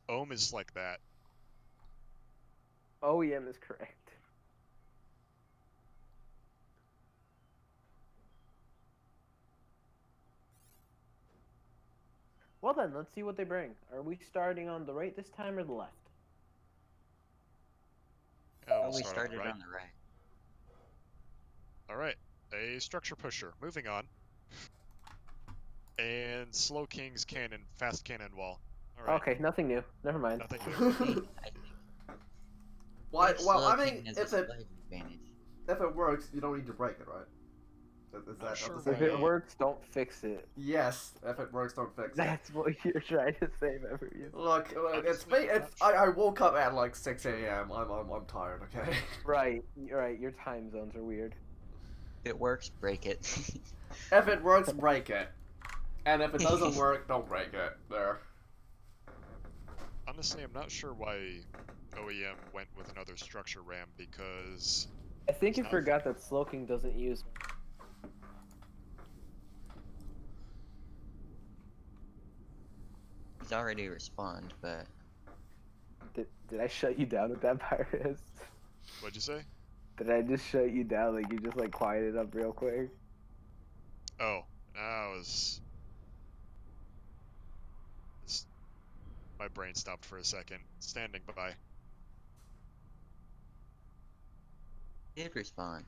Ohm is like that. OEM is correct. Well then, let's see what they bring. Are we starting on the right this time or the left? Oh, we started on the right. Alright, a structure pusher. Moving on. And Slowking's cannon, fast cannon wall. Alright. Okay, nothing new. Never mind. Nothing I new. think Well, I Slowking mean, has if a it slight advantage. if it works, you don't need to break it, right? Is that Sure what the If saying it goes? works, don't fix it. Yes, if it works, don't fix it. That's what you're trying to say, Memories. Look, I woke up at like 6 a.m. I'm tired. Okay. Right, your time zones are weird. If it works, break it. If it works, break it. And if it doesn't work, don't break it. There. Honestly, I'm not sure why OEM went with another structure ram, because... I think you forgot that Slowking doesn't use... He's already respawned, but... Did I shut you down with that, Pirates? What'd you say? Did I just shut you down? Like, you just, like, quieted up real quick? Oh, I was... My brain stopped for a second. Standing by. Did respawn.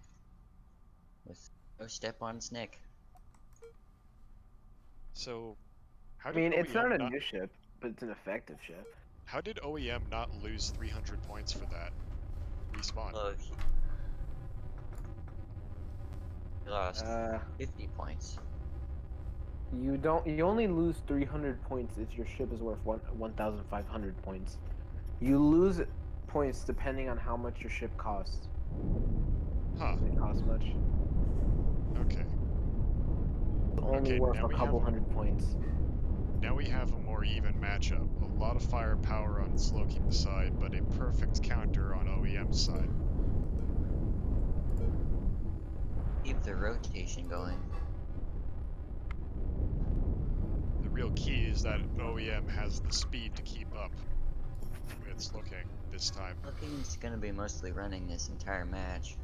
With no step on his neck. So, how I did mean, OEM it's not a new ship, but it's an effective ship. How did OEM not lose 300 points for that? Respawn. Look. He lost 50 points. You don't. You only lose 300 points if your ship is worth 1,500 points. You lose points depending on how much your ship costs. Huh. Doesn't cost much. Okay. It's only worth a couple hundred points. Now we have a more even matchup. A lot of firepower on Slowking's side, but a perfect counter on OEM's side. Keep the rotation going. The real key is that OEM has the speed to keep up with Slowking this time. Slooking's gonna be mostly running this entire match,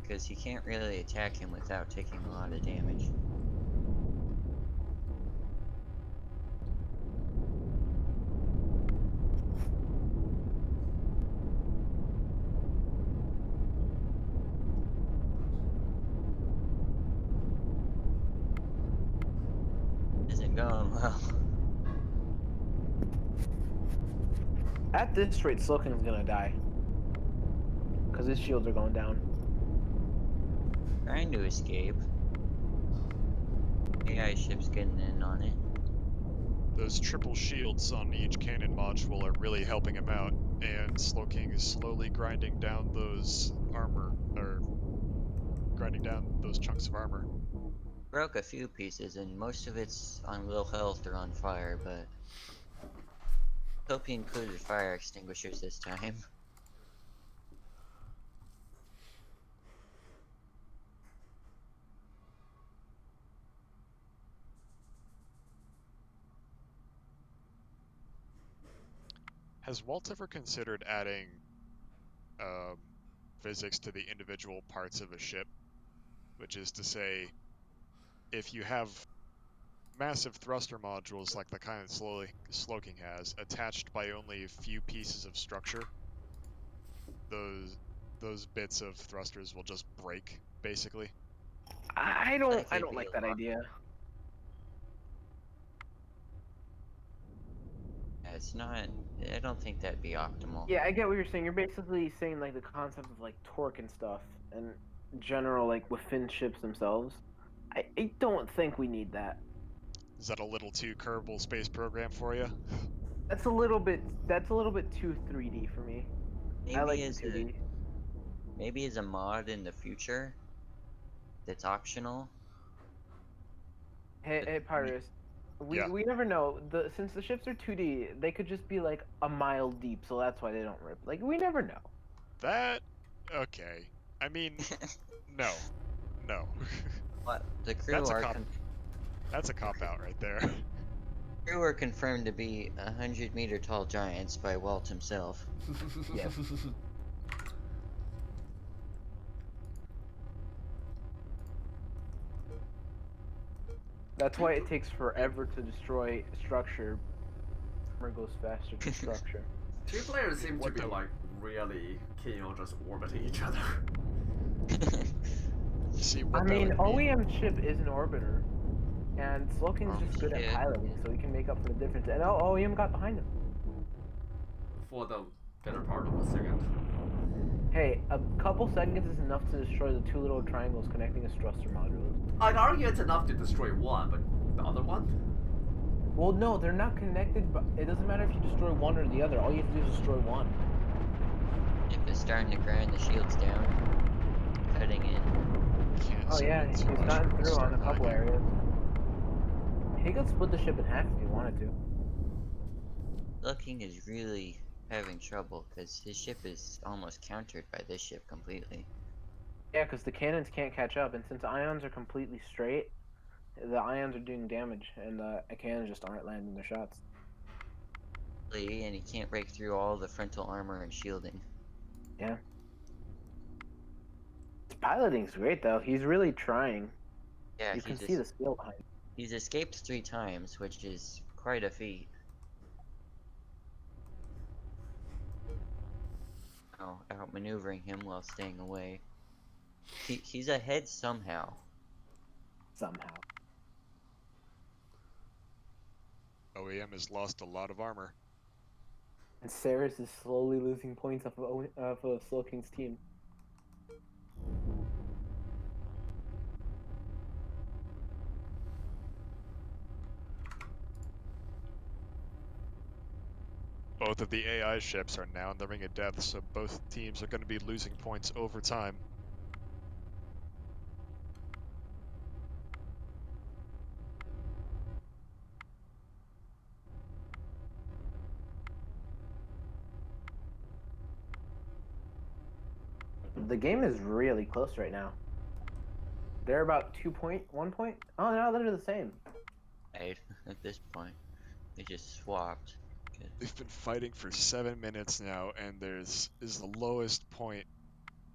because you can't really attack him without taking a lot of damage. Isn't going well. At this rate, Slowking's gonna die. Because his shields are going down. Trying to escape. AI ship's getting in on it. Those triple shields on each cannon module are really helping him out, and Slowking is slowly grinding down those armor, or grinding down those chunks of armor. Broke a few pieces, and most of it's on low health or on fire, but hope he included fire extinguishers this time. Has Walt ever considered adding physics to the individual parts of a ship? Which is to say, if you have massive thruster modules like the kind that Slowking has, attached by only a few pieces of structure, those bits of thrusters will just break, basically. I don't like that idea. It's not. I don't think that'd be optimal. Yeah, I get what you're saying. You're basically saying like the concept of like torque and stuff, and general like within ships themselves. I don't think we need that. Is that a little too Kerbal Space Program for you? That's a little bit too 3D for me. Maybe I like the 2D. Maybe as a mod in the future that's optional. Hey, Pyrus. We never know. Since the ships are 2D, they could just be like a mile deep, so that's why they don't rip. Like we never know. Okay. I mean, no. What the crew that's a cop out right there. Crew are confirmed to be 100-meter tall giants by Walt himself. Yes. That's why it takes forever to destroy structure. Armor goes faster to structure. Two players seem to be like really keen on just orbiting each other. See, I mean, OEM ship is an orbiter, and Slowking's just good at piloting, so he can make up for the difference. And OEM got behind him. For the better part of a second. Hey, a couple seconds is enough to destroy the two little triangles connecting his thruster modules. I'd argue it's enough to destroy one, but the other one? Well, no, they're not connected, but it doesn't matter if you destroy one or the other. All you have to do is destroy one. If it's starting to grind the shields down, cutting in. Oh yeah, he's gotten through on a couple areas. He could split the ship in half if he wanted to. Slowking is really having trouble because his ship is almost countered by this ship completely. Yeah, because the cannons can't catch up, and since ions are completely straight, the ions are doing damage, and the cannons just aren't landing their shots. And he can't break through all the frontal armor and shielding. Yeah. His piloting's great, though. He's really trying. Yeah, you can see the skill behind it. He's escaped 3 times, which is quite a feat. Oh, outmaneuvering him while staying away. He's ahead somehow. Somehow. OEM has lost a lot of armor. And Saris is slowly losing points off of Slowking's team. Both of the AI ships are now in the Ring of Death, so both teams are going to be losing points over time. The game is really close right now. They're about 1 point. Oh, no, they're the same. Right, at this point. They just swapped. They've been fighting for 7 minutes now, and is the lowest point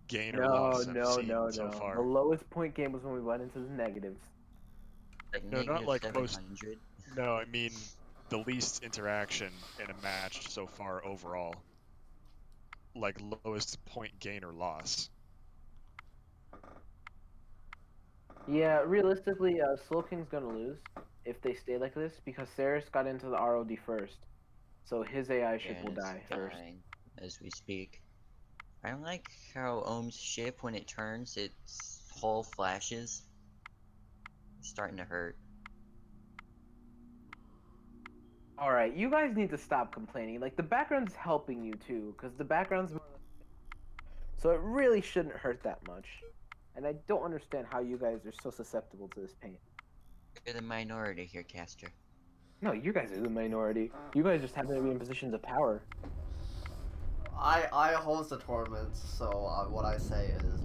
gain or loss I've seen so far. The lowest point game was when we went into the negatives. Like no, not like 700? most. No, I mean the least interaction in a match so far overall. Like lowest point gain or loss. Yeah, realistically, Slowking's gonna lose if they stay like this because Ceres got into the ROD first, so his AI ship will die first. As we speak. I don't like how Ohm's ship, when it turns, its hull flashes. It's starting to hurt. Alright, you guys need to stop complaining. Like, the background's helping you too, because the background's... So it really shouldn't hurt that much. And I don't understand how you guys are so susceptible to this pain. You're the minority here, Caster. No, you guys are the minority. You guys just happen to be in positions of power. I host the tournaments, so what I say is...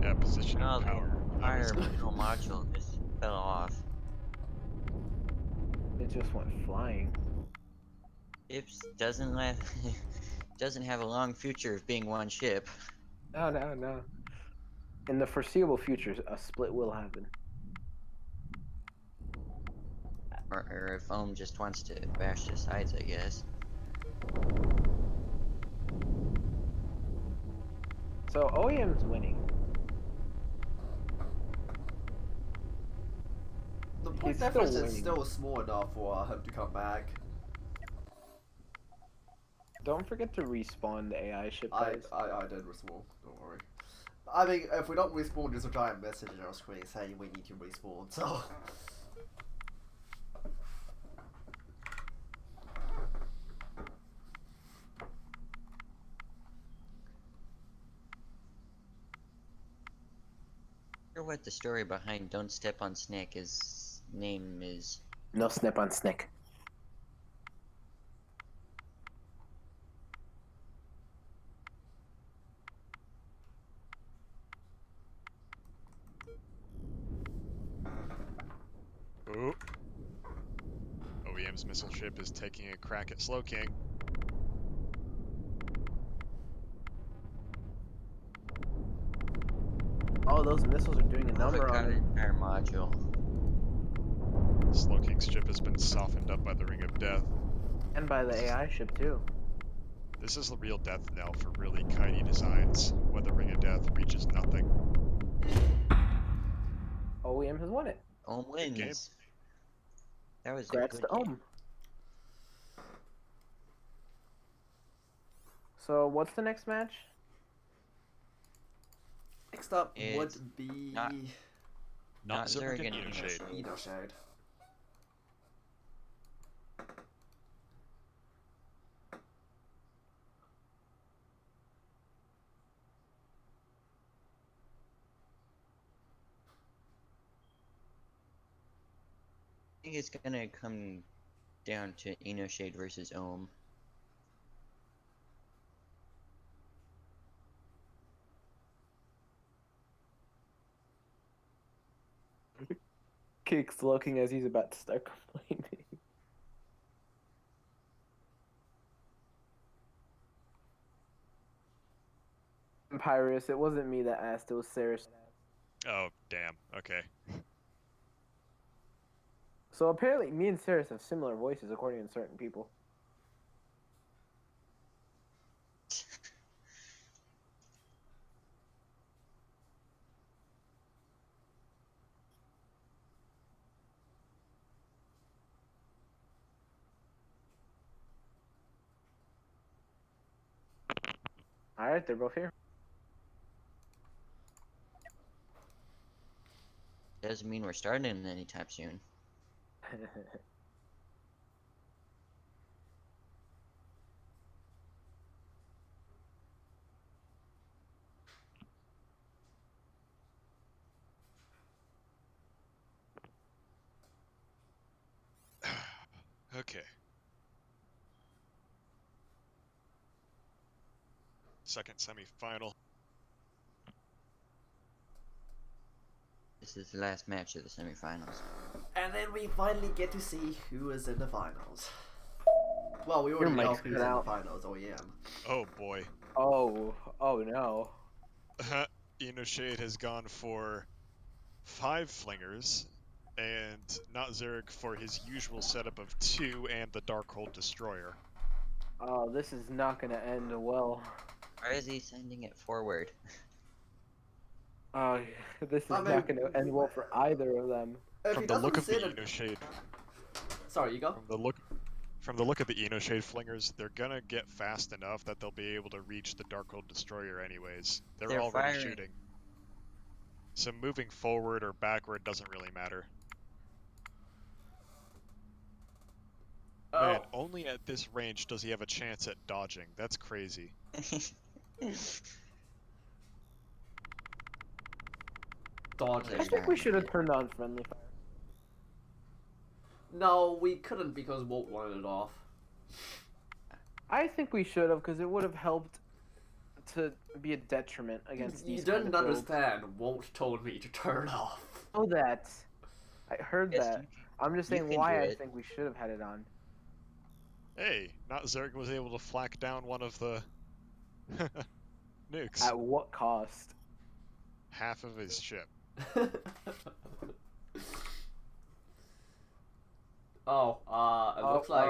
Yeah, position of power. Our middle module just fell off. It just went flying. Ships doesn't have a long future of being one ship. No. In the foreseeable future, a split will happen. Or if Ohm just wants to bash the sides, I guess. So OEM's winning. The point difference is still small enough for him to come back. Don't forget to respawn the AI ship, guys. I did respawn, don't worry. I mean, if we don't respawn, there's a giant message on our screen saying we need to respawn, so... I wonder what the story behind Don't Step on Snake name is. No snap on Snake. Ooh. OEM's missile ship is taking a crack at Slowking. Oh, those missiles are doing a number on it. Entire module. Slowking's ship has been softened up by the Ring of Death. And by the AI ship, too. This is the real death knell for really Kade designs, when the Ring of Death reaches nothing. OEM has won it. Ohm wins. That was Congrats a good to Ohm. So, what's the next match? Next up would be... Not Zurich and Enoshade. I think it's gonna come down to Enoshade versus Ohm. Kicks looking as he's about to start complaining. Pyrus, it wasn't me that asked, it was Ceres. Oh, damn. Okay. So apparently me and Ceres have similar voices according to certain people. Alright, they're both here. Doesn't mean we're starting anytime soon. Okay. Second semi-final. This is the last match of the semifinals. And then we finally get to see who is in the finals. Well, we Your already know mic's who's cut in the out. finals, OEM. Oh boy. Oh no. Shade has gone for 5 flingers, and not Zurich for his usual setup of 2 and the Darkhold Destroyer. Oh, this is not gonna end well. Why is he sending it forward? This is not gonna end well for either of them. From the look of the Shade. Sorry, you go. From the look of the Shade flingers, they're gonna get fast enough that they'll be able to reach the Darkhold Destroyer anyways. They're already shooting. So moving forward or backward doesn't really matter. Man, only at this range does he have a chance at dodging. That's crazy. Dodging. I think we should have turned on friendly fire. No, we couldn't because Walt wanted it off. I think we should have, because it would have helped to be a detriment against these. You didn't understand. Walt told me to turn off. Oh, that. I heard that. I'm just saying why I think we should have had it on. Hey, not Zurich was able to flak down one of the nukes. At what cost? Half of his ship. It looks like...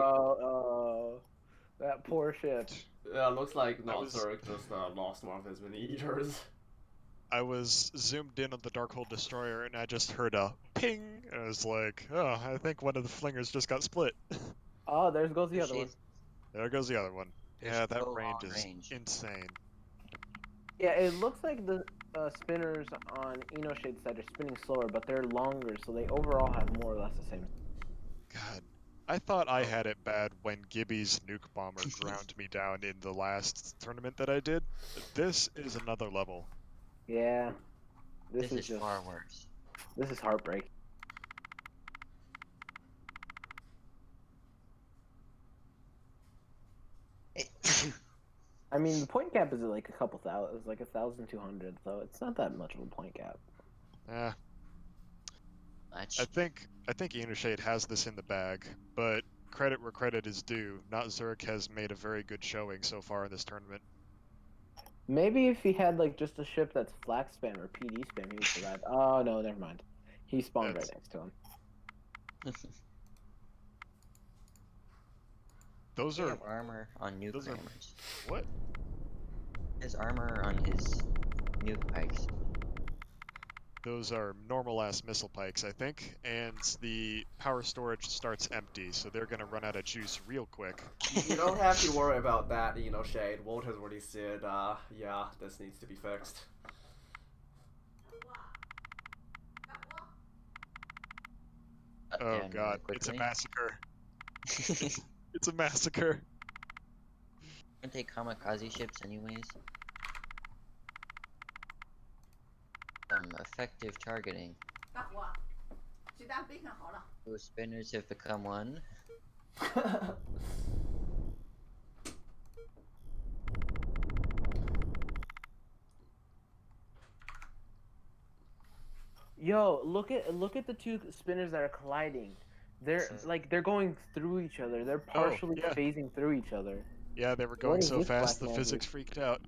that poor ship. Yeah, it looks like Zurich just lost one of his mini-eaters. I was zoomed in on the Darkhold Destroyer and I just heard a ping, and I was like, oh, I think one of the flingers just got split. Oh, there goes the other one. There goes the other one. Yeah, that range is range. insane. Yeah, it looks like the spinners on Shade's side are spinning slower, but they're longer, so they overall have more or less the same. God, I thought I had it bad when Gibby's nuke bomber ground me down in the last tournament that I did. This is another level. Yeah. This is just far worse. This is heartbreaking. I mean, the point cap is like a couple thousand. It's like 1,200, so it's not that much of a point cap. Yeah. Much. I think Shade has this in the bag, but credit where credit is due. Not Zurich has made a very good showing so far in this tournament. Maybe if he had like just a ship that's flak spam or PD spam, he would survive. Oh no, never mind. He spawned right next to him. Those are armor on nuke rammers. What? His armor on his nuke pikes. Those are normal-ass missile pikes, I think, and the power storage starts empty, so they're gonna run out of juice real quick. You don't have to worry about that, Shade. Walt has already said, yeah, this needs to be fixed. Oh god, it's a massacre. It's a massacre. Aren't they kamikaze ships anyways? Effective targeting. Those spinners have become one. Yo, look at the two spinners that are colliding. They're going through each other. They're partially phasing through each other. Yeah, they were going so fast the physics freaked out.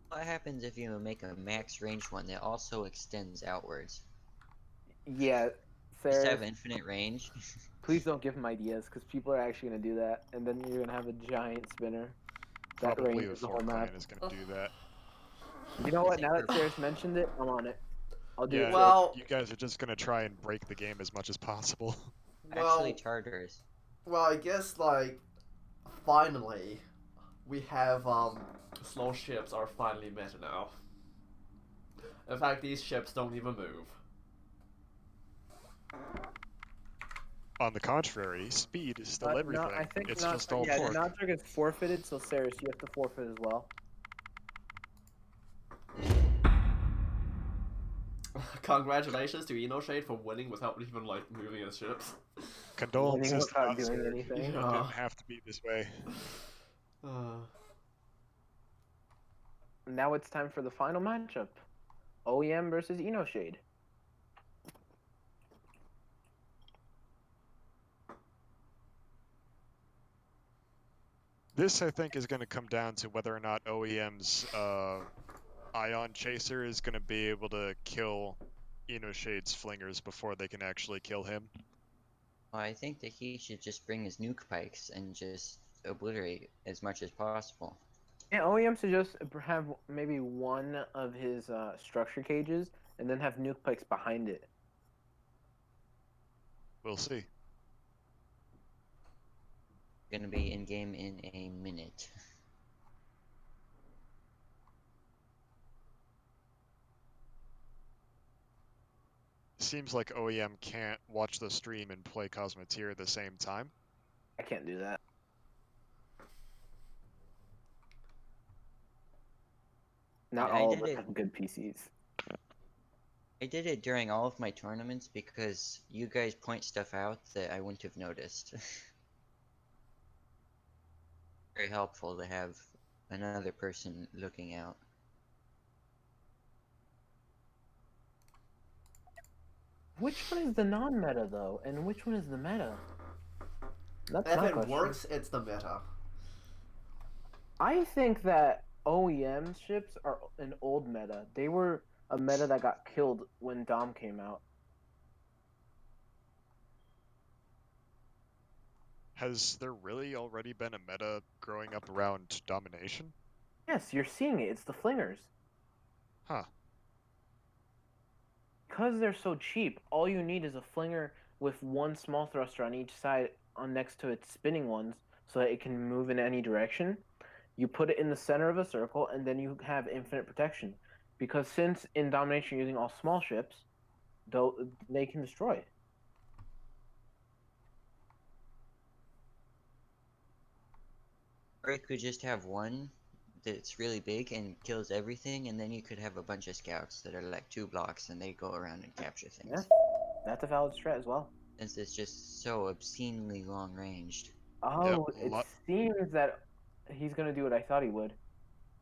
What happens if you make a max range one that also extends outwards? Yeah, Sarah. Just have infinite range. Please don't give him ideas, because people are actually gonna do that, and then you're gonna have a giant spinner. That Probably range the whole map is gonna do that. You know what? Now that Sarah's mentioned it, I'm on it. I'll do it. Well, you guys are just gonna try and break the game as much as possible. Actually, Tartarus. Well, I guess finally, we have slow ships are finally meta now. In fact, these ships don't even move. On the contrary, speed is still everything. No, I think it's just all yeah, pork. Notcher gets forfeited, so Saris, you have to forfeit as well. Congratulations to Enoshade for winning without even like moving his ships. Condolences to without us, doing Zurich. anything. It didn't have to be this way. Now it's time for the final matchup. OEM versus Enoshade. This, I think, is going to come down to whether or not OEM's Ion Chaser is going to be able to kill Enoshade's Flingers before they can actually kill him. Well, I think that he should just bring his nuke pikes and just obliterate as much as possible. Yeah, OEM should just have maybe one of his structure cages and then have nuke pikes behind it. We'll see. Gonna be in game in a minute. Seems like OEM can't watch the stream and play Cosmoteer at the same time. I can't do that. Not all of us have good PCs. I did it during all of my tournaments because you guys point stuff out that I wouldn't have noticed. Very helpful to have another person looking out. Which one is the non-meta though, and which one is the meta? That's if it works, it's the meta. I think that OEM ships are an old meta. They were a meta that got killed when Dom came out. Has there really already been a meta growing up around domination? Yes, you're seeing it. It's the Flingers. Huh. Because they're so cheap, all you need is a Flinger with one small thruster on each side on next to its spinning ones so that it can move in any direction. You put it in the center of a circle, and then you have infinite protection. Because since in domination you're using all small ships, they can destroy it. Or you could just have one that's really big and kills everything, and then you could have a bunch of scouts that are like 2 blocks and they go around and capture things. Yeah, that's a valid strat as well. Since it's just so obscenely long ranged. Oh, it seems that he's gonna do what I thought he would.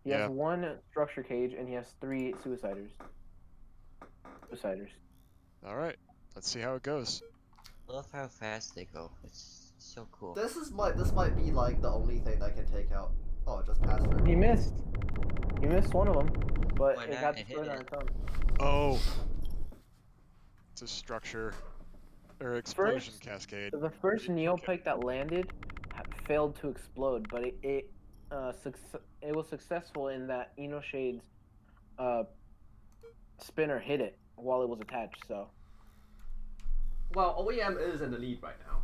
He has one structure cage and he has 3 suiciders. Alright, let's see how it goes. I love how fast they go. It's so cool. This might be like the only thing that can take out. Oh, it just passed through. He missed. He missed one of them, but it got destroyed on its own. Oh, it's a structure or explosion cascade. The first Neopike that landed failed to explode, but it was successful in that Enoshade's spinner hit it while it was attached. So. Well, OEM is in the lead right now.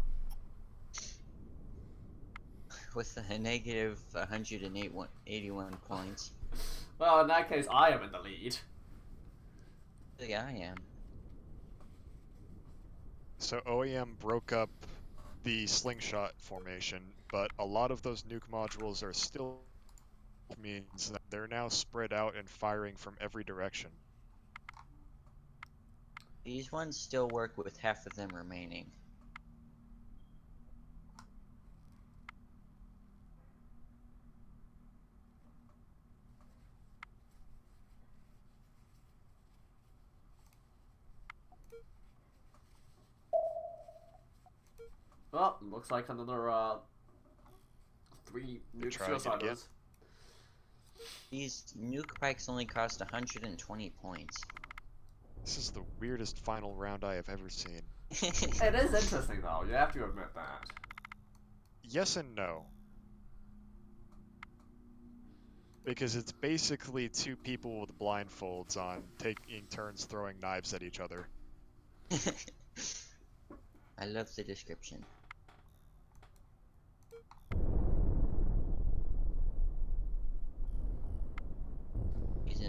With a negative 181 points. Well, in that case, I am in the lead. Yeah, I am. So OEM broke up the slingshot formation, but a lot of those nuke modules are still means that they're now spread out and firing from every direction. These ones still work with half of them remaining. Well, looks like another 3 nuke suiciders. These nuke pikes only cost 120 points. This is the weirdest final round I have ever seen. It is interesting though, you have to admit that. Yes and no. Because it's basically 2 people with blindfolds on taking turns throwing knives at each other. I love the description.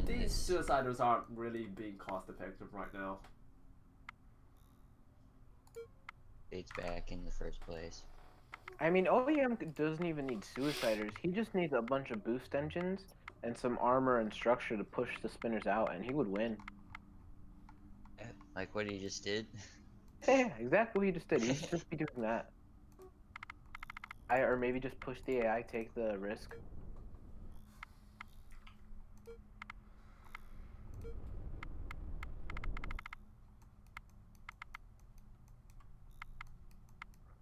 These suiciders aren't really being cost effective right now. It's back in the first place. I mean, OEM doesn't even need suiciders. He just needs a bunch of boost engines and some armor and structure to push the spinners out, and he would win. Like what he just did? Yeah, exactly what he just did. He should just be doing that. Or maybe just push the AI, take the risk.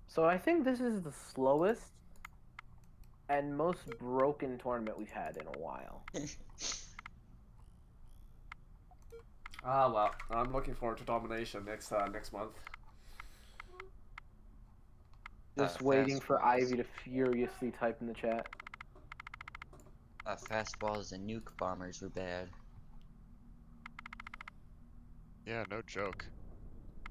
So I think this is the slowest and most broken tournament we've had in a while. Ah, well, I'm looking forward to domination next month. Just waiting for Ivy to furiously type in the chat. Fastballs and nuke bombers were bad. Yeah, no joke.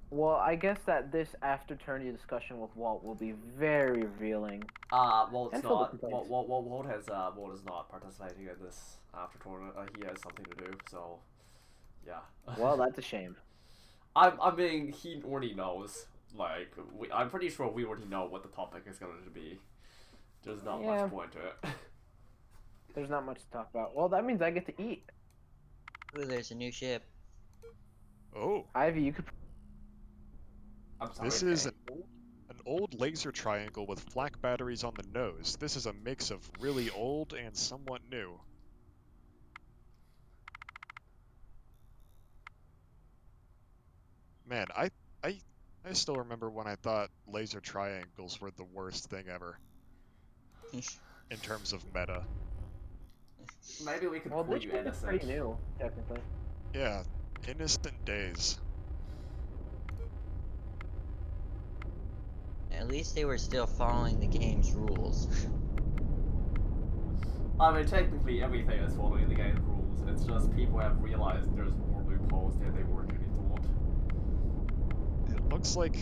Well, I guess that this after-tourney discussion with Walt will be very revealing. Walt's not. Walt is not participating in this after tournament. He has something to do, so yeah. Well, that's a shame. I mean, he already knows. Like, I'm pretty sure we already know what the topic is going to be. There's not much point to it. There's not much to talk about. Well, that means I get to eat. Ooh, there's a new ship. Oh. Ivy, you could... I'm sorry. This is an old laser triangle with flak batteries on the nose. This is a mix of really old and somewhat new. Man, I still remember when I thought laser triangles were the worst thing ever. In terms of meta. Maybe we could call you innocent. This is pretty new, technically. Yeah, innocent days. At least they were still following the game's rules. I mean, technically everything is following the game's rules. It's just people have realized there's more loopholes than they originally thought. It looks like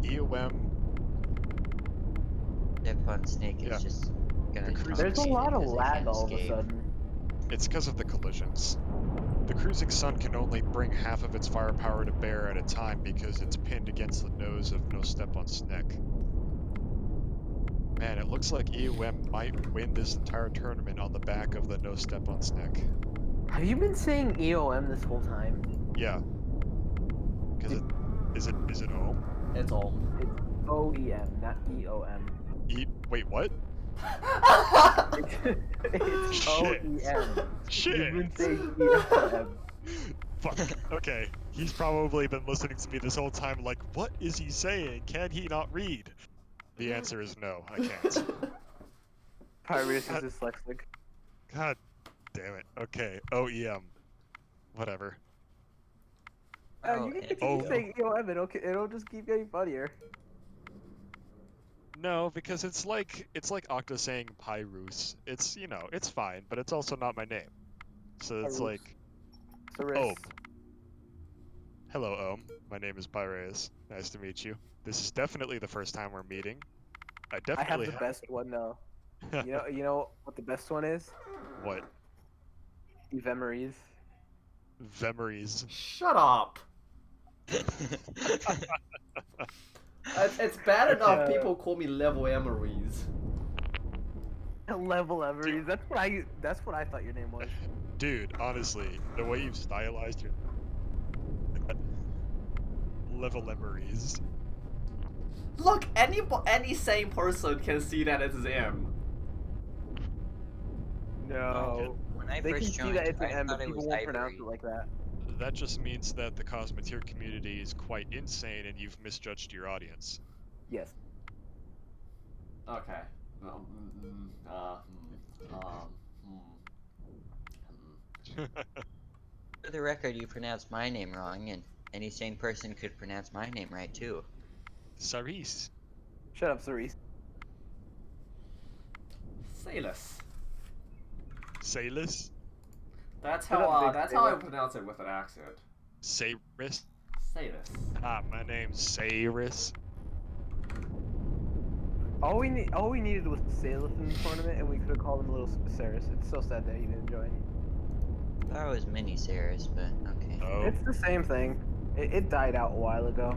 EOM... Step on Snake is just gonna... There's a lot of lag all of a sudden. It's because of the collisions. The cruising sun can only bring half of its firepower to bear at a time because it's pinned against the nose of No Step on Snick. Man, it looks like EOM might win this entire tournament on the back of the No Step on Snick. Have you been saying EOM this whole time? Yeah. Because is it OM? It's OM. It's OEM, not EOM. Wait, what? It's OEM. Shit. You've been saying EOM. Fuck. Okay. He's probably been listening to me this whole time like, what is he saying? Can he not read? The answer is no, I can't. Pyrus is dyslexic. God damn it. Okay, OEM. Whatever. You can keep saying EOM, it'll just keep getting funnier. No, because it's like Octa saying Pyrus. It's, you know, it's fine, but it's also not my name. So it's Pyrus. like Ohm. Hello, Ohm. My name is Pyrus. Nice to meet you. This is definitely the first time we're meeting. I have the best one though. You know what the best one is? What? Vemeries. Vemeries. Shut up. It's bad enough people call me level Emeries. Level Emeries. That's what I thought your name was. Dude, honestly, the way you've stylized your level Emeries. Look, any sane person can see that it's M. No. When I they first can joined, see that it's an I M, thought but it people was won't Ivory. pronounce it like that. That just means that the Cosmoteer community is quite insane and you've misjudged your audience. Yes. Okay. For the record, you pronounced my name wrong, and any sane person could pronounce my name right too. Saris. Shut up, Cerise. Salus. Salus? That's how I pronounce it with an accent. Saris? Salus. Ah, my name's Saris. All we needed was Salus in the tournament, and we could have called him a little Saris. It's so sad that he didn't join. I thought it was Mini Saris, but okay. Oh. It's the same thing. It died out a while ago.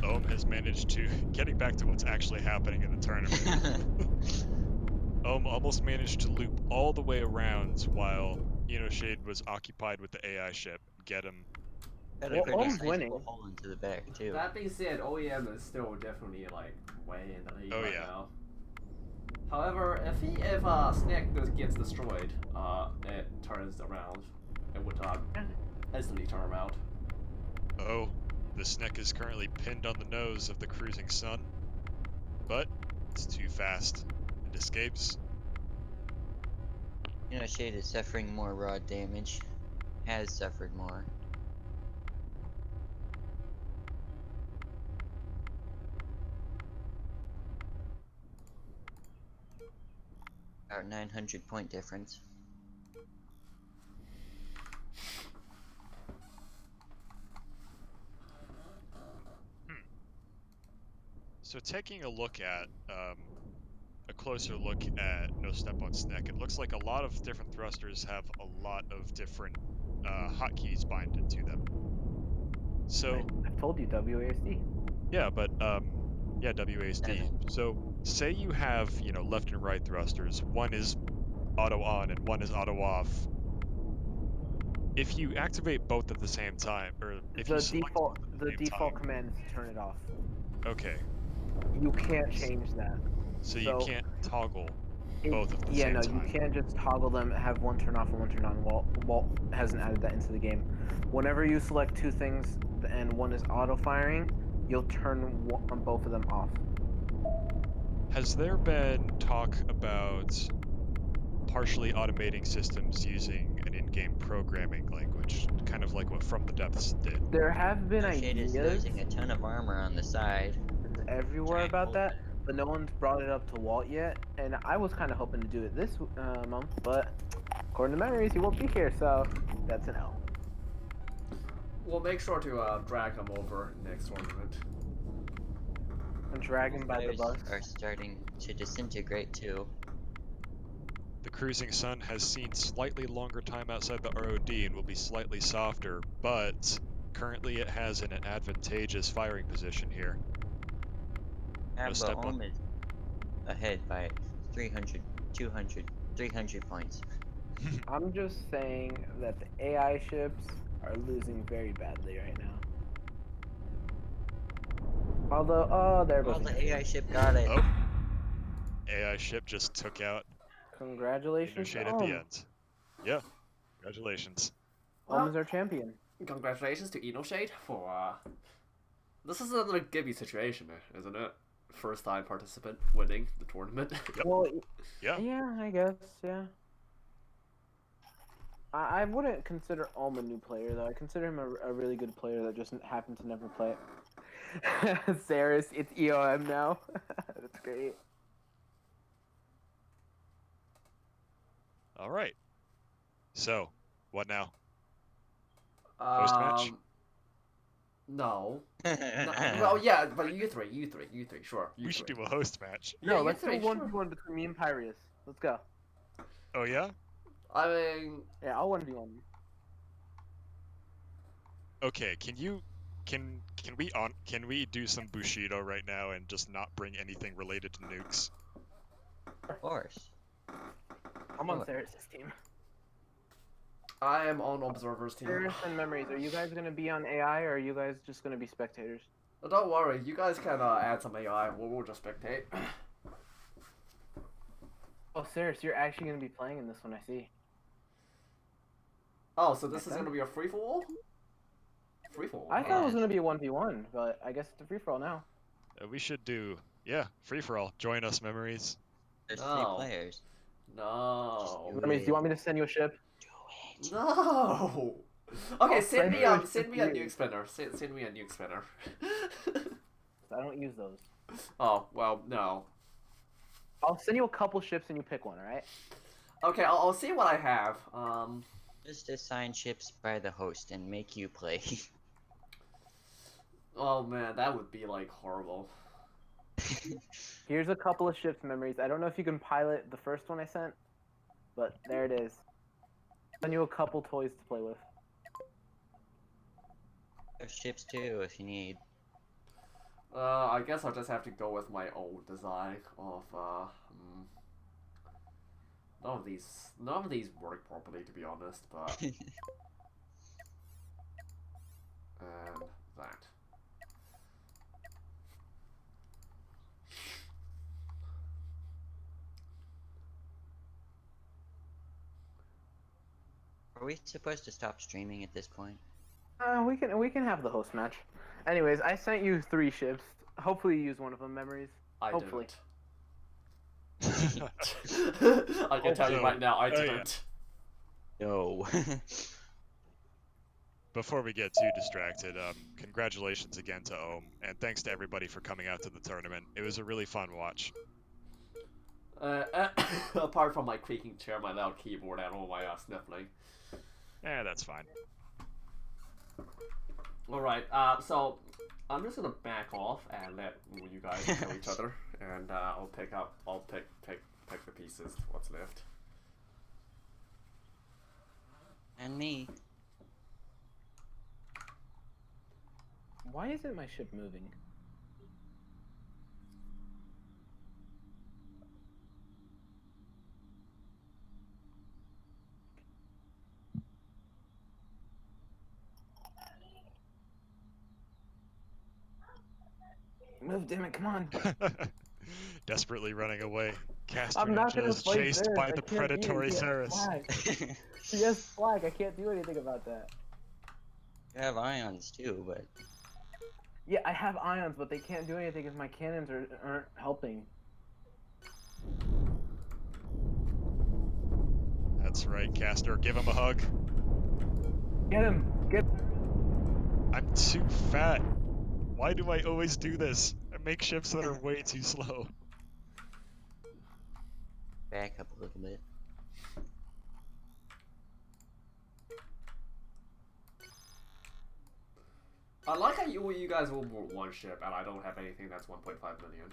Ohm has managed to, getting back to what's actually happening in the tournament. Ohm almost managed to loop all the way around while Shade was occupied with the AI ship, get him. Got Well, a pretty Ohm's sizable winning. hole into the back too. That being said, OEM is still definitely like way in the lead right now. However, if Snack gets destroyed, it turns around. It would instantly turn around. Oh, the Sneck is currently pinned on the nose of the cruising sun, but it's too fast. It escapes. You know, Shade is suffering more raw damage. Has suffered more. About 900 point difference. So taking a look at a closer look at No Step on Snack, it looks like a lot of different thrusters have a lot of different hotkeys binded to them. So I've told you WASD. yeah, but yeah, WASD. So say you have, you know, left and right thrusters. One is auto on and one is auto off. If you activate both at the same time, or if you select both at the default same command is to turn it off. time, okay. You can't change that. So you can't toggle both at the Yeah, same no, time. you can't just toggle them, have one turn off and one turn on. Walt hasn't added that into the game. Whenever you select two things and one is auto firing, you'll turn both of them off. Has there been talk about partially automating systems using an in-game programming language, kind of like what From the Depths did? There have been Shade ideas is losing a ton of armor on the side. everywhere about that, but no one's brought it up to Walt yet. And I was kind of hoping to do it this month, but according to memories, he won't be here, so that's an L. We'll make sure to drag him over next tournament. And drag him by the bus. Are starting to disintegrate too. The cruising sun has seen slightly longer time outside the ROD and will be slightly softer, but currently it has an advantageous firing position here. But Ohm is ahead by 300, 200, 300 points. I'm just saying that the AI ships are losing very badly right now. Although, oh, there goes the AI ship got it. Oh, AI ship just took out Congratulations Shade at the end. Yeah, congratulations. Ohm is our champion. Congratulations to Shade for this is another Gibby situation, isn't it? First time participant winning the tournament. Yep. Well, yeah, I guess, yeah. I wouldn't consider Ohm a new player, though. I consider him a really good player that just happened to never play it. Saris, it's EOM now. That's great. All right. So, what now? Post match? No. Well, yeah, but you three, sure. We should do a host match. No, Yeah, let's do three, 1v1 between me and Pyrius. Let's go. Oh yeah? I mean, yeah, I'll 1v1. Okay, can we do some Bushido right now and just not bring anything related to nukes? Of course. I'm on Saris' team. I am on Observer's team. Saris and Memories, are you guys gonna be on AI or are you guys just gonna be spectators? Don't worry, you guys can add some AI. We'll just spectate. Oh, Saris, you're actually gonna be playing in this one, I see. Oh, so this is gonna be a free-for-all? Free-for-all. I thought it was gonna be a 1v1, but I guess it's a free-for-all now. We should do, free-for-all. Join us, Memories. There's No. 3 players. No. Memories, do you want me to send you a ship? Do it. No. Okay, send me a nuke spinner. Send me a nuke spinner. I don't use those. Oh well, no. I'll send you a couple ships and you pick one, alright? Okay, I'll see what I have. Just assign ships by the host and make you play. Oh man, that would be like horrible. Here's a couple of ships, Memories. I don't know if you can pilot the first one I sent, but there it is. Send you a couple toys to play with. There's ships too if you need. I guess I'll just have to go with my old design of none of these work properly, to be honest, but Are we supposed to stop streaming at this point? We can have the host match. Anyways, I sent you 3 ships. Hopefully you use one of them, Memories. Hopefully. Didn't. I can tell you right now, I didn't. No. Before we get too distracted, congratulations again to Ohm, and thanks to everybody for coming out to the tournament. It was a really fun watch. Apart from my creaking chair, my loud keyboard, and all my sniffling. That's fine. Alright, so I'm just gonna back off and let you guys kill each other, and I'll pick the pieces, what's left. And me. Why isn't my ship moving? Move, damn it, come on. Desperately running away. Caster I'm not Ninja is chased by the predatory Ceres. He has flag, I can't do anything about that. You have ions too, but... Yeah, I have ions, but they can't do anything if my cannons aren't helping. That's right, Caster. Give him a hug. Get him! Get... I'm too fat. Why do I always do this? I make ships that are way too slow. Back up a little bit. I like how you guys will board one ship, and I don't have anything that's 1.5 million.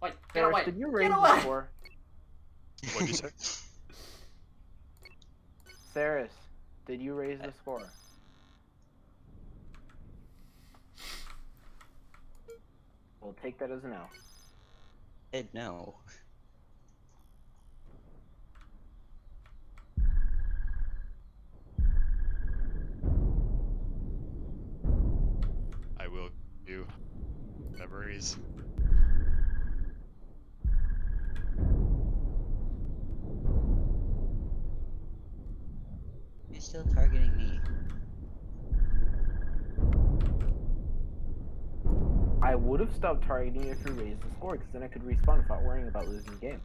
Wait, get away! Did you raise Get away! the score? What'd you say? Ceres, did you raise the score? We'll take that as an L. No. I will do. Memories. You're still targeting me. I would have stopped targeting you if you raised the score, because then I could respawn without worrying about losing the game.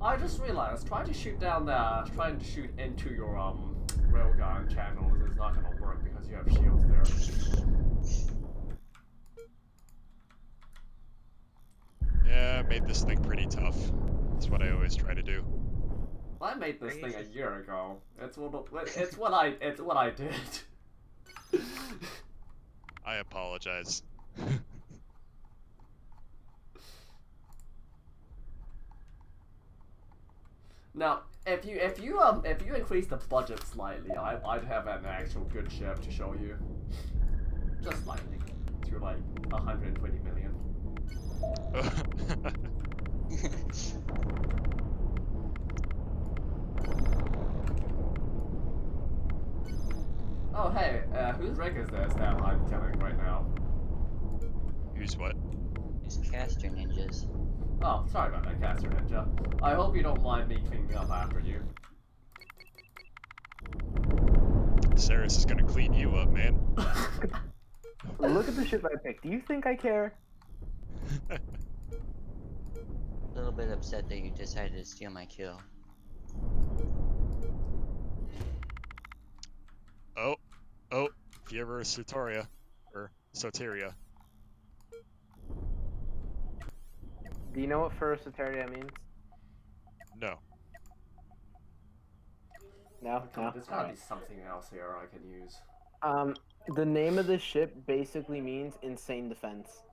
I just realized trying to shoot into your railgun channels is not gonna work because you have shields there. Yeah, I made this thing pretty tough. That's what I always try to do. I made this thing a year ago. It's what I did. I apologize. Now, if you increase the budget slightly, I'd have an actual good ship to show you. Just slightly, to like 120 million. Oh hey, whose rig is this that I'm killing right now? Who's what? It's Caster Ninjas. Oh, sorry about that, Caster Ninja. I hope you don't mind me cleaning up after you. Ceres is gonna clean you up, man. Look at the ship I picked. Do you think I care? A little bit upset that you decided to steal my kill. Oh, Fiever Soteria, or Soteria. Do you know what Fursateria means? No. No, no. There's gotta be something else here I can use. The name of the ship basically means insane defense.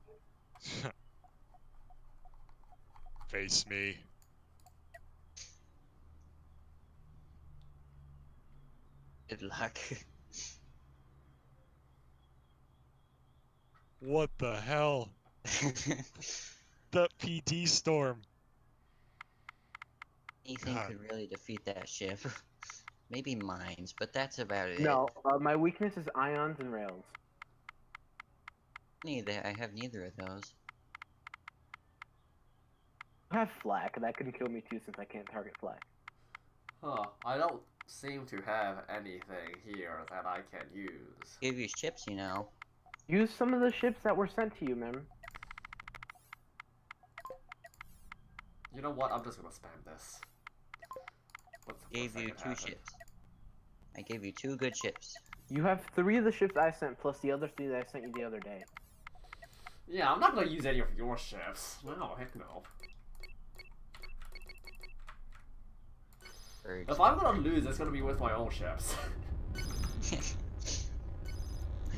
Face me. Good luck. What the hell? The PD storm. Anything God. could really defeat that ship. Maybe mines, but that's about it. No, my weakness is ions and rails. I have neither of those. I have flak. That could kill me too since I can't target flak. Huh. I don't seem to have anything here that I can use. Give you ships, you know. Use some of the ships that were sent to you, man. You know what? I'm just gonna spam this. Gave you 2 ships. I gave you 2 good ships. You have 3 of the ships I sent, plus the other 3 that I sent you the other day. Yeah, I'm not gonna use any of your ships. No, heck no. If I'm gonna lose, it's gonna be with my own ships.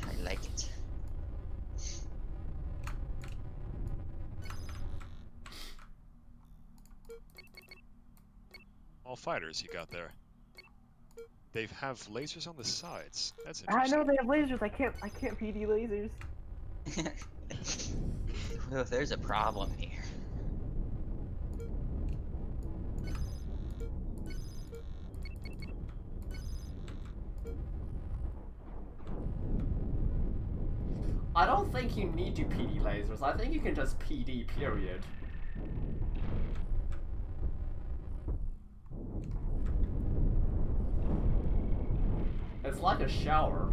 I like it. All fighters you got there. They have lasers on the sides. That's I interesting. know they have lasers. I can't PD lasers. Well, there's a problem here. I don't think you need to PD lasers. I think you can just PD, period. It's like a shower.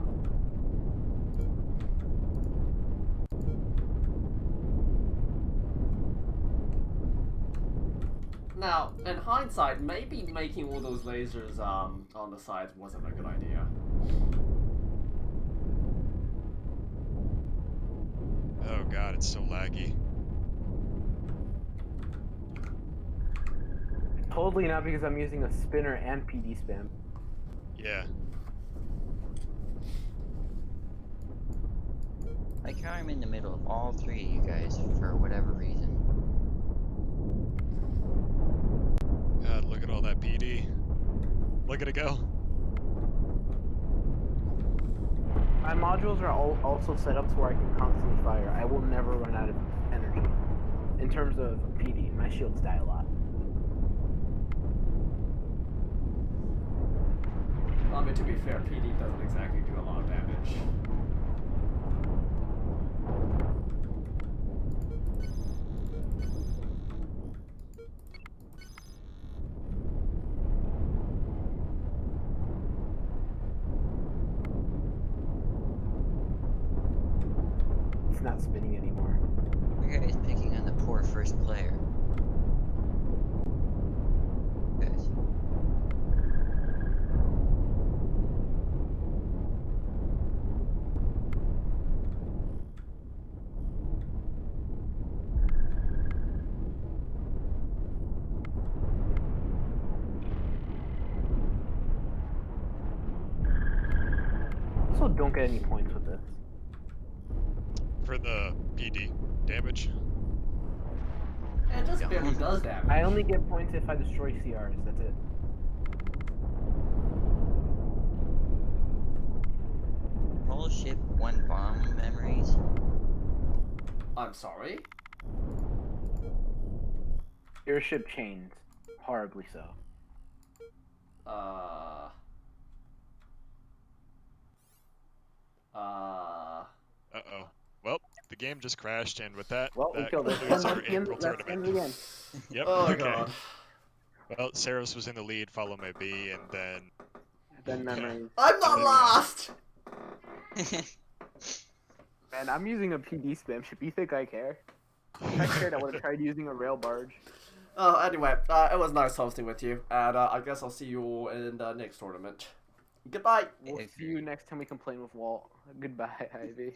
Now, in hindsight, maybe making all those lasers on the sides wasn't a good idea. Oh god, it's so laggy. Totally not because I'm using a spinner and PD spam. Yeah. Like how I'm in the middle of all 3 of you guys for whatever reason. God, look at all that PD. Look at it go. My modules are also set up to where I can constantly fire. I will never run out of energy. In terms of PD, my shields die a lot. I mean, to be fair, PD doesn't exactly do a lot of damage. It's not spinning anymore. You guys picking on the poor first player. Guys. Also, don't get any points with this. For the PD damage. It just barely does damage. I only get points if I destroy CRs. That's it. Whole ship, 1 bomb memories. I'm sorry? Your ship chains. Horribly so. Uh-oh. Well, the game just crashed, and with that, Well, we that killed it. concludes our That's the end April of the tournament. game. Yep, Oh okay. god. Well, Saros was in the lead, followed by B, and then... Then memories. I'm not lost! Man, I'm using a PD spam ship. You think I care? If I cared, I would have tried using a rail barge. Oh, anyway, it was nice hosting with you, and I guess I'll see you all in the next tournament. Goodbye! We'll see you next time we complain with Walt. Goodbye, Ivy.